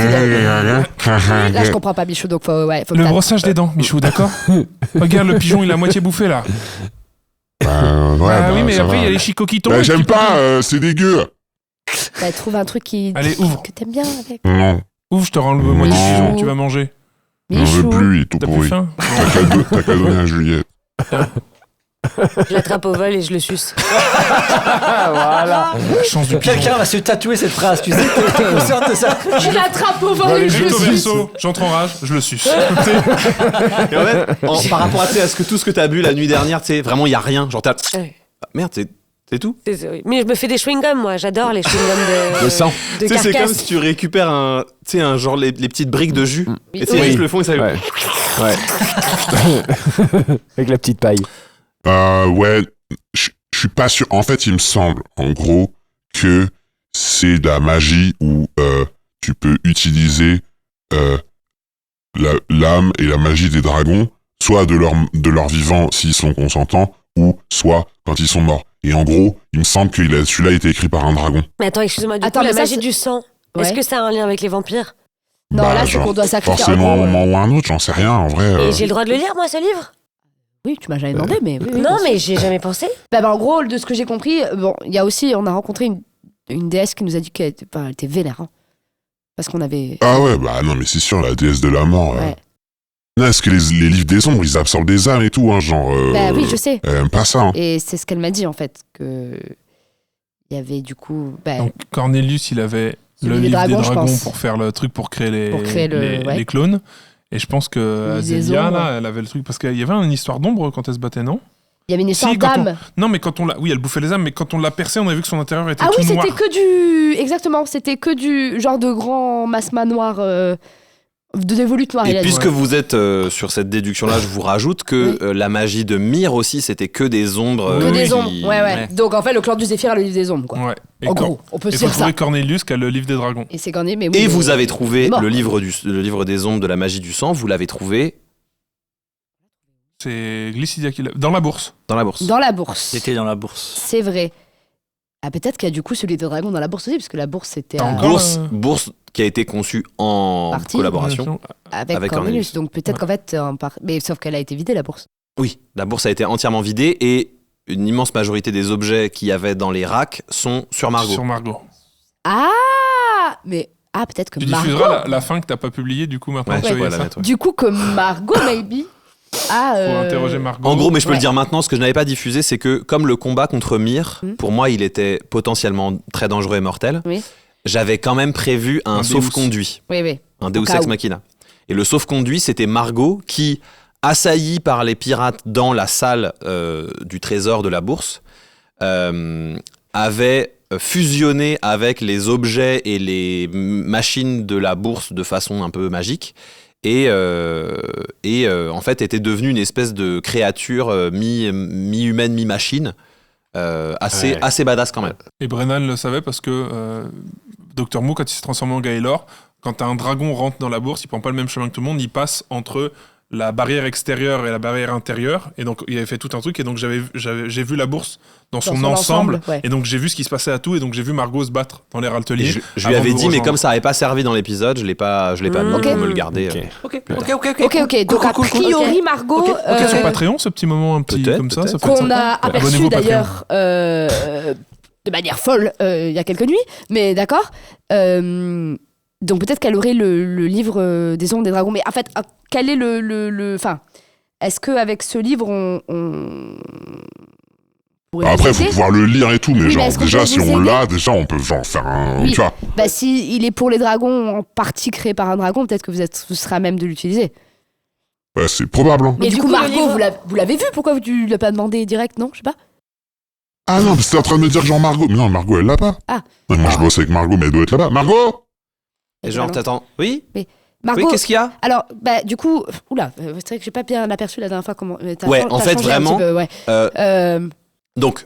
là, je comprends pas, Michou, donc faut que Le brossage des dents, Michou, d'accord? Regarde, le pigeon, il a moitié bouffé là. Ouais, Oui, mais ça après, va. il y a les chicots qui tombent. Bah, et j'aime tu peux- pas, c'est dégueu. trouve un truc qui. Allez, ouvre. Que t'aimes bien avec. Non, Ouvre, je te rends le moitié Non. pigeon, tu vas manger. j'en veux Michou. plus, il est tout T'as plus pourri. faim? T'as qu'à donner à Juliette. Je l'attrape au vol et je le suce. Voilà. La chance du pigeon. Quelqu'un va se tatouer cette phrase, tu sais, t'es consciente de ça? Je l'attrape au vol et je le Recto suis. verso, j'entre en rage, je le suce. Et en fait, par rapport à tout ce que t'as bu la nuit dernière, tu sais, vraiment, il y a rien. Genre, t'as. Ouais. Ah, merde, c'est tout. Mais je me fais des chewing-gums, moi. J'adore les chewing-gums de. Le sang. De Tu sais, c'est carcasse. comme si tu récupères un genre les petites briques de jus. Et tu sais, Oui. juste le fond et ça. Ouais. Ouais. Avec la petite paille. Ouais, je suis pas sûr. En fait, il me semble, en gros, que c'est de la magie où tu peux utiliser l'âme et la magie des dragons, soit de leur vivant s'ils sont consentants, ou soit quand ils sont morts. Et en gros, il me semble que celui-là a été écrit par un dragon. Mais attends, excuse-moi, du Attends, coup, la mais ça, magie c'est- du sang, Ouais. est-ce que ça a un lien avec les vampires? Non, là, c'est genre, qu'on doit sacrifier un forcément un gros, moment ou un autre, j'en sais rien, en vrai. Et j'ai le droit de le lire, moi, ce livre? Oui, tu m'as jamais demandé, mais oui, oui, Non, bien sûr. mais j'y ai jamais pensé. Bah, en gros, de ce que j'ai compris, bon, il y a aussi, on a rencontré une déesse qui nous a dit qu'elle était vénère. Hein. Parce qu'on avait. Ah ouais, bah non, mais c'est sûr, la déesse de la mort. Ouais. Non, est-ce que les livres des ombres, ils absorbent des âmes et tout, hein, genre... Bah oui, je sais. Elle aime pas ça, hein. Et c'est ce qu'elle m'a dit, en fait, que. Il y avait du coup. Bah, Donc Cornelius, il avait Celui le des livre dragons, des je dragons pense. pour faire le truc pour créer ouais. les clones. Et je pense que Le livre des Azélia, ombres. là, elle avait le truc. Parce qu'il y avait une histoire d'ombre quand elle se battait, non? il y avait une histoire Si, quand d'âme. Non, mais quand on l'a. Oui, elle bouffait les âmes, mais quand on l'a percée, on a vu que son intérieur était Ah tout oui, noir. c'était que du. Exactement, c'était que du genre de grand masma noir. De volutes noires. il Et a dit. puisque vous êtes sur cette déduction-là, je vous rajoute que la magie de Myr aussi, c'était que des ombres. Que des qui- ombres. Ouais. Donc en fait, le clan du Zéphyr a le livre des ombres, quoi. Ouais. Et En gros, on peut il se faut dire ça. trouver Cornelius qui a le livre des dragons. Et c'est gagné, mais oui. Et mais- vous avez trouvé mort. le livre des ombres de la magie du sang, vous l'avez trouvé C'est Glycidia qui l'a. Dans la bourse. dans la bourse. Dans la bourse. C'était dans la bourse. C'est vrai. Ah, peut-être qu'il y a du coup celui des dragons dans la bourse aussi, parce que la bourse c'était T'as à- encore Bourse qui a été conçue en Partie. collaboration. avec avec Cornelius. Cornelius. Donc peut-être qu'en fait, mais sauf qu'elle a été vidée la bourse. Oui, la bourse a été entièrement vidée et une immense majorité des objets qu'il y avait dans les racks sont sur Margot. Sur Margot. Ah, mais peut-être que Tu Margot. diffuseras la fin que t'as pas publiée, du coup, maintenant. Ouais, que je tu as pourrais ça. la mettre, ouais. Du coup, que Margot maybe. Faut interroger Margot. En gros, mais je peux Ouais. le dire maintenant, ce que je n'avais pas diffusé, c'est que comme le combat contre Myr, pour moi, il était potentiellement très dangereux et mortel. Oui. J'avais quand même prévu un Un sauf-conduit, Oui. un Deus cas Ex où. Machina. Et le sauf-conduit, c'était Margot qui, assaillie par les pirates dans la salle du trésor de la bourse, avait fusionné avec les objets et les machines de la bourse de façon un peu magique. Et en fait était devenue une espèce de créature mi-humaine, mi-machine, assez badass quand même. Et Brennan le savait parce que Dr. Mou, quand il s'est transformé en Gaelor, quand un dragon rentre dans la bourse, il prend pas le même chemin que tout le monde, il passe entre la barrière extérieure et la barrière intérieure. Et donc, il avait fait tout un truc. Et donc, j'ai vu la bourse dans son ensemble. ouais. Et donc, j'ai vu ce qui se passait à tout. Et donc, j'ai vu Margot se battre dans les Et râteliers. je lui avais dit, mais comme ça n'avait pas servi dans l'épisode, je l'ai pas mis Ok. pour me le garder. Ok. Ok. Donc a priori, Margot. Ok, sur Patreon, ce petit moment un petit Peut-être, comme ça, peut-être. ça peut être Qu'on sympa. a aperçu Abonnez-vous au Patreon. d'ailleurs de manière folle il y a quelques nuits, mais d'accord. Donc peut-être qu'elle aurait le livre des ombres des dragons. Mais en fait, quel est le enfin, est-ce qu'avec ce livre, on pourrait Après, le faut citer pouvoir le lire et tout, mais Oui, mais genre, est-ce qu'on déjà, peut si vous on aider l'a, déjà, on peut genre faire un... Oui. Tu vois. Bah, si il est pour les dragons, en partie créé par un dragon, peut-être que vous serez à même de l'utiliser. Ouais, c'est probable, hein. Mais du coup, le Margot, livre- vous l'avez vu? Pourquoi tu l'as pas demandé direct? Non, je sais pas. Ah non, mais c'était en train de me dire que genre Margot... Mais non, Margot, elle l'a pas. Ah. Ouais, moi, je bosse avec Margot, mais elle doit être là-bas. Margot Et genre, t'attends. Oui. Margot, Oui, qu'est-ce qu'il y a? alors, bah, du coup, oula, c'est vrai que j'ai pas bien aperçu la dernière fois comment. Ouais, en fait, changé un vraiment, petit peu, ouais. Donc,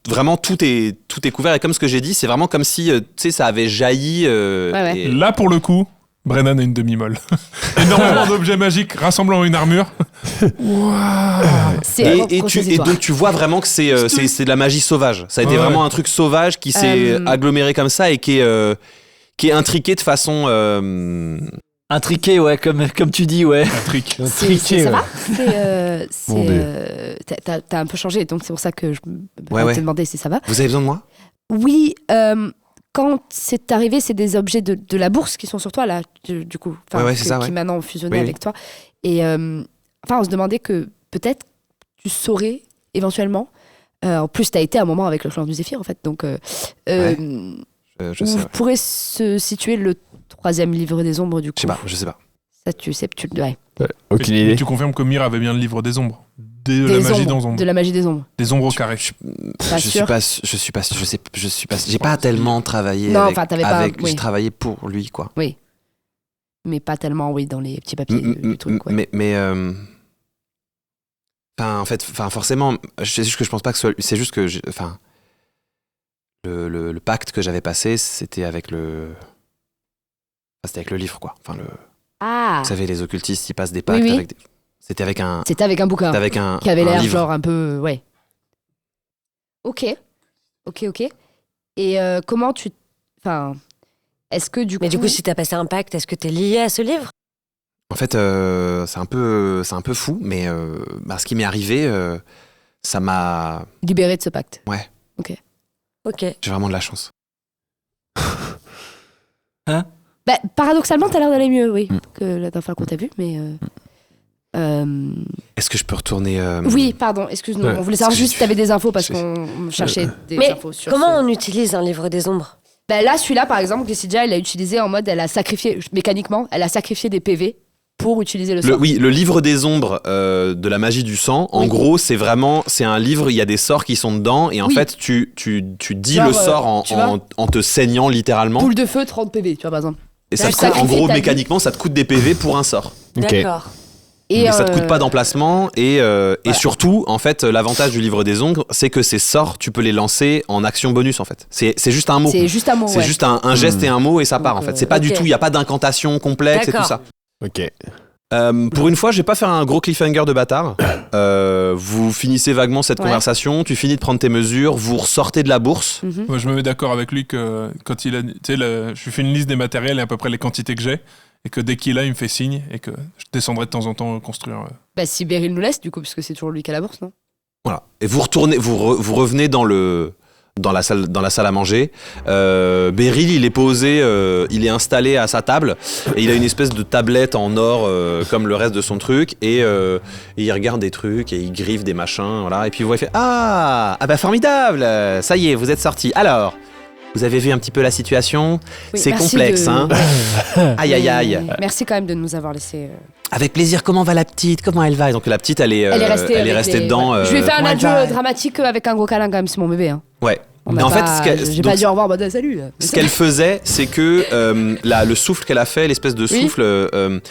vraiment tout est couvert et comme ce que j'ai dit, c'est vraiment comme si tu sais ça avait jailli. Ouais. et- Là, pour le coup, Brennan a une demi-molle. Énormément d'objets magiques rassemblant une armure. Et donc tu vois vraiment que c'est de la magie sauvage. Ça a été Ouais. vraiment un truc sauvage qui s'est aggloméré comme ça et qui est intriqué de façon. Intriqué, ouais, comme tu dis, ouais. Un trick. Ça va Mon Dieu. T'as un peu changé, donc c'est pour ça que je Ouais. t'ai demandé si ça va. Vous avez besoin de moi? Oui, quand c'est arrivé, c'est des objets de la bourse qui sont sur toi, là, du coup. Enfin, Ouais, c'est ça, ouais. Qui maintenant ont fusionné Oui, avec toi. Et on se demandait que peut-être tu saurais éventuellement. En plus, tu as été à un moment avec le clan du Zéphyr, en fait. Donc, Je où sais. pourrait se situer le 3e livre des ombres, du coup. Je sais pas. Ça, tu sais, ouais. Aucune Et idée. tu confirmes que Myr avait bien le livre des ombres. De Des la magie ombres, des ombres. de la magie des ombres. Des ombres au carré. Pas sûr. Je suis pas. J'ai pas tellement travaillé. Non, avec, enfin, t'avais pas- avec- oui. J'ai travaillé pour lui, quoi. Oui. Mais pas tellement, oui, dans les petits papiers du truc, ouais. Mais forcément, c'est juste que je pense pas que c'est juste que le pacte que j'avais passé, c'était avec le livre, quoi. Ah, Vous savez, les occultistes, ils passent des pactes oui. avec c'était avec un c'était avec un bouquin. c'était avec un Qui avait un l'air livre. genre un peu... Ouais. Ok. Et comment tu... Enfin, est-ce que du coup... Mais du coup, si t'as passé un pacte, est-ce que t'es lié à ce livre? En fait, c'est un peu fou, mais ce qui m'est arrivé, ça m'a... libéré de ce pacte. Ouais. Ok. J'ai vraiment de la chance. Bah, paradoxalement, t'as l'air d'aller mieux, oui, que la dernière fois qu'on t'a vu, mais... Est-ce que je peux retourner Oui, pardon, excuse-nous. Ouais. On voulait savoir Parce que juste si t'avais des infos parce je- qu'on cherchait des Mais infos sur comment ce- on utilise un livre des ombres? Bah, là, celui-là, par exemple, Glycidia, elle l'a utilisé en mode, elle a sacrifié, mécaniquement, elle a sacrifié des PV pour utiliser le sort. le livre des ombres de la magie du sang, en Oui. gros, c'est un livre, il y a des sorts qui sont dedans, et en Oui. fait, tu dis Genre, le sort tu vois en te saignant littéralement. Boule de feu, 30 PV, tu vois, par exemple. Et ça te D'accord. coûte, en gros, Sacrifier ta vie. mécaniquement, ça te coûte des PV pour un sort. Ok. D'accord. Et Mais ça te coûte pas d'emplacement, et surtout, en fait, l'avantage du livre des ombres, c'est que ces sorts, tu peux les lancer en action bonus, en fait. C'est juste un mot. C'est juste un mot, C'est ouais. juste un geste et un mot, et ça part, en fait. C'est pas du ok. tout, il n'y a pas d'incantation complexe et tout D'accord. ça. Ok. Pour une fois, je vais pas faire un gros cliffhanger de bâtard. Vous finissez vaguement cette Ouais. conversation, tu finis de prendre tes mesures, vous ressortez de la bourse. Mhm. Moi, je me mets d'accord avec lui que quand il a. Tu sais, je lui fais une liste des matériels et à peu près les quantités que j'ai. Et que dès qu'il a, il me fait signe. Et que je descendrai de temps en temps construire. Bah, si Beryl nous laisse, du coup, parce que c'est toujours lui qui a la bourse, non? Voilà. Et vous retournez, vous revenez dans la salle à manger. Beryl, il est posé, il est installé à sa table et il a une espèce de tablette en or comme le reste de son truc et il regarde des trucs et il griffe des machins, voilà. Et puis il fait ah bah formidable, ça y est, vous êtes sortis. Alors, vous avez vu un petit peu la situation, Oui, c'est merci complexe, de- hein. Aïe aïe aïe. Mais merci quand même de nous avoir laissé. Avec plaisir. Comment va la petite? Comment elle va? Et donc la petite, elle est Elle est restée, dedans. ouais. Je lui ai fait un comment elle adieu va dramatique avec un gros câlin quand même, c'est mon bébé. Hein. Ouais. On Mais a en fait, pas- j'ai donc, pas dit au revoir en mode salut. ce qu'elle faisait, c'est que le souffle qu'elle a fait, l'espèce de Oui. souffle,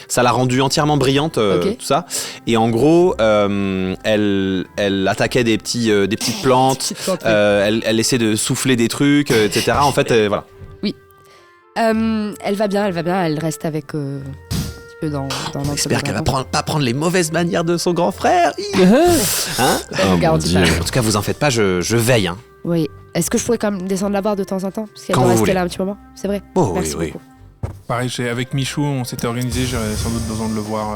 ça l'a rendue entièrement brillante, Ok. tout ça. Et en gros, elle attaquait des petites plantes, Petite plante, elle essaie de souffler des trucs, etc. En fait, voilà. elle va bien, elle reste avec un petit peu dans J'espère qu'elle va pas prendre les mauvaises manières de son grand frère. Hein? Je mon garantis Dieu. pas. En tout cas, vous en faites pas, je veille. Hein. Oui. Est-ce que je pourrais quand même descendre la voir de temps en temps? Parce qu'elle Quand doit vous rester voulez. là un petit moment. C'est vrai. Oh, Merci oui, beaucoup. Pareil, avec Michou, on s'était organisé. J'aurais sans doute besoin de le voir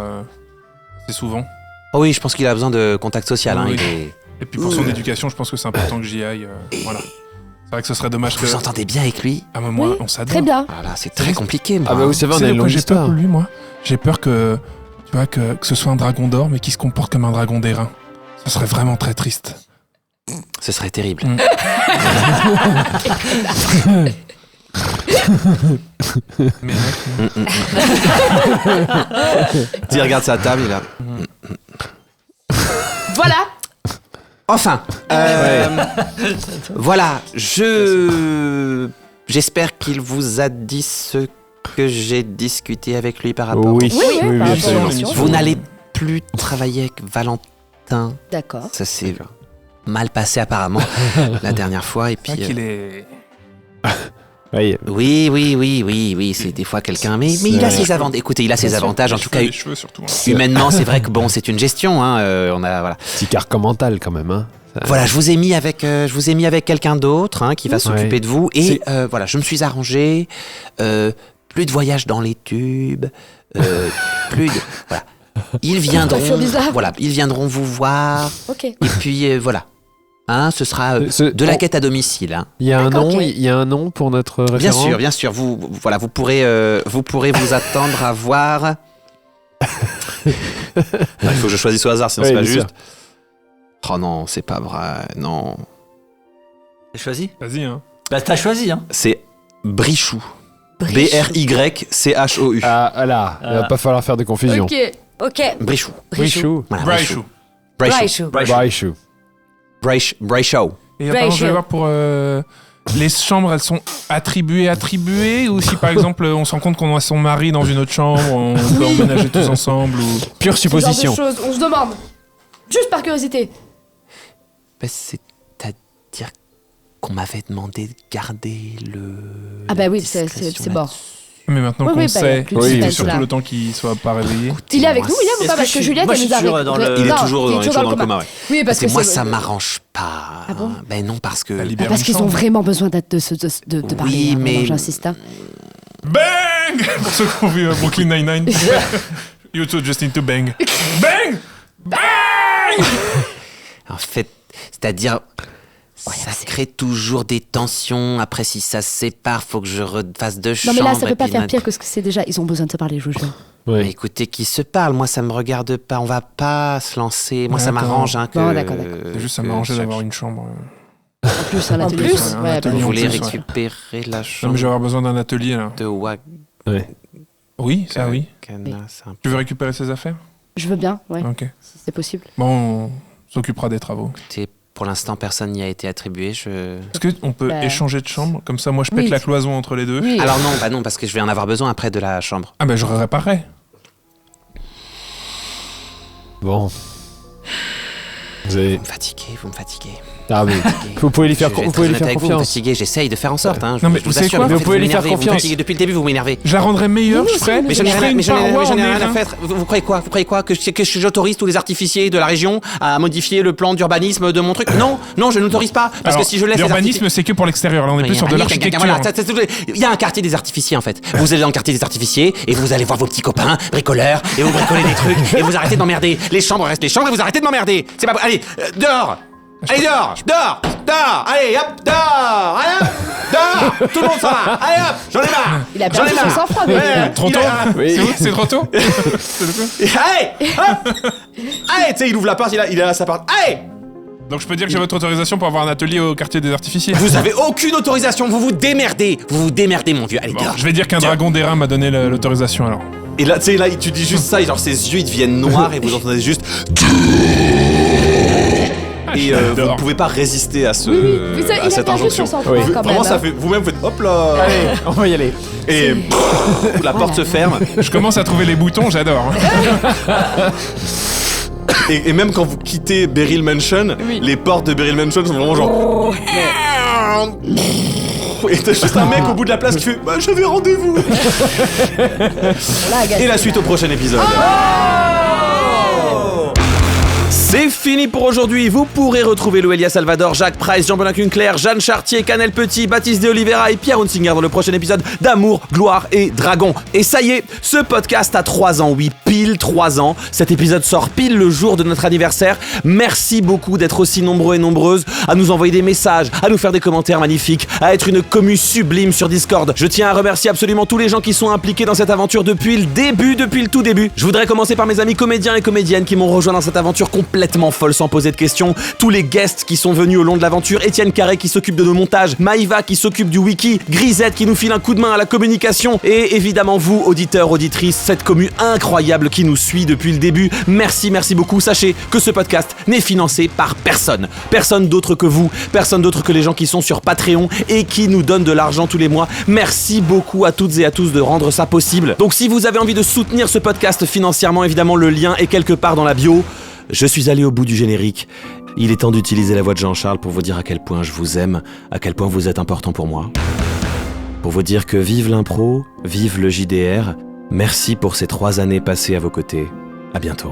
assez souvent. Oh oui, je pense qu'il a besoin de contact social. Hein, Oui. il est- Et puis pour son éducation, je pense que c'est important que j'y aille. Voilà. C'est vrai que ce serait dommage que. Vous entendez bien avec lui? Ah, mais moi, Oui, on s'adore. Très bien. Voilà, c'est très compliqué. Moi. Ah bah vous savez, on Tu a sais une de quoi longue j'ai peur histoire. pour lui, moi? J'ai peur que, tu vois, que ce soit un dragon d'or, mais qui se comporte comme un dragon d'airain. Ce serait vraiment très triste. Ce serait terrible. Mais mec, Tu regarde sa table, il a. Voilà. Enfin, voilà, j'espère qu'il vous a dit ce que j'ai discuté avec lui par rapport. Oui, Oui, oui, oui, par rapport absolument. à l'émission. Vous n'allez plus travailler avec Valentin. D'accord. Ça c'est mal passé apparemment la dernière fois. Et puis, qu'il est... Oui. Oui, c'est des fois quelqu'un, mais il a ses avantages. Écoutez, il a ses avantages, en tout cas. Les cheveux surtout. Humainement, c'est vrai que bon, c'est une gestion. On a voilà. Petit carcan mental quand même. Hein. Voilà, je vous ai mis avec quelqu'un d'autre qui va s'occuper de vous. Et voilà, je me suis arrangé. Plus de voyages dans les tubes. Plus de voilà. Ils viendront vous voir. Ok. Et puis voilà. Ce sera de la quête à domicile. Il y a un D'accord, nom, ok. il y a un nom pour notre référent. Bien sûr. Vous pourrez vous attendre à voir. Il faut que je choisisse au hasard, sinon c'est pas bien juste. sûr. Oh non, c'est pas vrai. Non, T'as choisi? Vas-y, hein. Bah t'as choisi, hein. c'est Brichou. BRYCHOU. Ah, voilà. Il va pas falloir faire de confusion. Ok. Brichou. Brichou. Voilà, Braichou. Brichou. Brichou. Brichou. Et attends, je vais voir pour... les chambres, elles sont attribuées ou si par exemple on se rend compte qu'on a son mari dans une autre chambre, on peut emménager tous ensemble ou... Pure Ce genre de supposition. choses, on se demande. Juste par curiosité. Ben, c'est-à-dire qu'on m'avait demandé de garder le... Ah bah oui, discrétion c'est mort. Mais maintenant Oui, qu'on oui, bah, sait, y a plus de et suspense, surtout là. le temps qu'il soit pas réveillé. Il est avec nous, William, ou Est-ce pas? que Parce je que suis- Juliette, moi, elle je nous a suis toujours dans le- Il est Non, toujours dans le coma, ouais. Oui, parce que moi, c'est- ça m'arrange pas. Ah bon Ben non, parce que... libère Parce une qu'ils ont chambre. vraiment besoin de parler. Oui, hein, mais- vraiment, j'insiste. Hein. Bang. Pour ceux qui ont vu Brooklyn Nine-Nine. You two just need to bang. Bang. En fait, c'est-à-dire... Ça crée toujours des tensions. Après, si ça se sépare, faut que je refasse deux Non, chambres. mais là, ça et peut pas puis faire ma- pire que ce que c'est déjà. Ils ont besoin de se parler, je vous jure. Mais Oui. écoutez, qui se parle, moi ça me regarde pas, on va pas se lancer. Moi ça D'accord. m'arrange que. Bon, d'accord. C'est juste ça que m'arrangeait chaque- d'avoir une chambre. En plus, un atelier. plus ouais, un bah, atelier. Vous en voulez plus, ouais. récupérer la Non, chambre mais je vais avoir besoin d'un atelier là. de Wakana, Oui, ça oui. c'est un Tu veux récupérer ses affaires? Je veux bien, ouais, Ok. si c'est possible. Bon, on s'occupera des travaux. peu. Pour l'instant, personne n'y a été attribué. Est-ce qu'on peut Bah. échanger de chambre? Comme ça, moi, je pète Oui. la cloison entre les deux. Oui. Alors non, parce que je vais en avoir besoin après de la chambre. Ah ben, je réparerai. Bon. Vous avez... Vous me fatiguez. Ah mais vous pouvez lui faire, Je vais vous être pouvez lui honnête faire avec vous, vous me confiance. fatiguez, j'essaye de faire en sorte. Hein. Non, mais je vous vous savez assure, quoi, mais vous pouvez lui faire m'énervez, Vous me confiance. fatiguez depuis le début, vous m'énervez. Je la rendrai meilleure, je ferai. Mais je ferai une paroi en rien à airain. faire. Vous croyez quoi? Vous croyez quoi? Que j'autorise tous les artificiers de la région à modifier le plan d'urbanisme de mon truc? Non, je n'autorise pas. Parce Alors, que si je laisse les l'urbanisme, c'est que pour l'extérieur. Là, on est plus sur de l'architecture. Voilà, il y a un quartier des artificiers en fait. Vous allez dans le quartier des artificiers et vous allez voir vos petits copains bricoleurs et vous bricolez des trucs et vous arrêtez de m'emmerder. Les chambres restent les chambres et vous arrêtez de m'emmerder. C'est pas allez, dehors. Allez dehors, allez hop, dehors, allez hop, dehors, tout le monde s'en va, allez hop, j'en ai marre. Il a J'en ai perdu son marre. sang-froid, mais. Ouais, Trop il tôt? a- Oui. C'est trop tôt? Allez, hop, allez, tu sais, il ouvre la porte, il a sa porte, allez. Donc je peux dire que j'ai votre autorisation pour avoir un atelier au quartier des artificiers. Vous avez aucune autorisation, vous vous démerdez, mon vieux, allez Bon, dehors. je vais dire qu'un dragon d'airain m'a donné l'autorisation alors. Et là, tu sais, là, tu dis juste ça, et genre ses yeux ils deviennent noirs et vous entendez juste. Et vous Dehors. ne pouvez pas résister à ce Oui, ça, il à a cette perdu injonction. son sang-froid quand Vraiment, même, ça hein. fait vous-même vous faites hop là. Allez, on va y aller. Et la porte se ferme. Je commence à trouver les boutons, j'adore. Et même quand vous quittez Beryl Mansion, les portes de Beryl Mansion sont vraiment genre. Et t'as juste un mec au bout de la place qui fait bah j'avais rendez-vous. Et la suite au prochain épisode. C'est fini pour aujourd'hui. Vous pourrez retrouver Loelia Salvador, Jacques Price, Jean-Benoît Kunkler, Jeanne Chartier, Canel Petit, Baptiste de Oliveira et Pierre Hunsinger dans le prochain épisode d'Amour, Gloire et Dragon. Et ça y est, ce podcast a 3 ans, oui, pile 3 ans. Cet épisode sort pile le jour de notre anniversaire. Merci beaucoup d'être aussi nombreux et nombreuses à nous envoyer des messages, à nous faire des commentaires magnifiques, à être une commu sublime sur Discord. Je tiens à remercier absolument tous les gens qui sont impliqués dans cette aventure depuis le tout début. Je voudrais commencer par mes amis comédiens et comédiennes qui m'ont rejoint dans cette aventure complètement folle sans poser de questions, tous les guests qui sont venus au long de l'aventure, Étienne Carré qui s'occupe de nos montages, Maïva qui s'occupe du wiki, Grisette qui nous file un coup de main à la communication et évidemment vous, auditeurs, auditrices, cette commu incroyable qui nous suit depuis le début. Merci beaucoup. Sachez que ce podcast n'est financé par personne. Personne d'autre que vous, personne d'autre que les gens qui sont sur Patreon et qui nous donnent de l'argent tous les mois. Merci beaucoup à toutes et à tous de rendre ça possible. Donc si vous avez envie de soutenir ce podcast financièrement, évidemment le lien est quelque part dans la bio. Je suis allé au bout du générique Il est temps d'utiliser la voix de Jean-Charles pour vous dire à quel point je vous aime, à quel point vous êtes important pour moi. Pour vous dire que vive l'impro, vive le JDR, merci pour ces 3 années passées à vos côtés. À bientôt.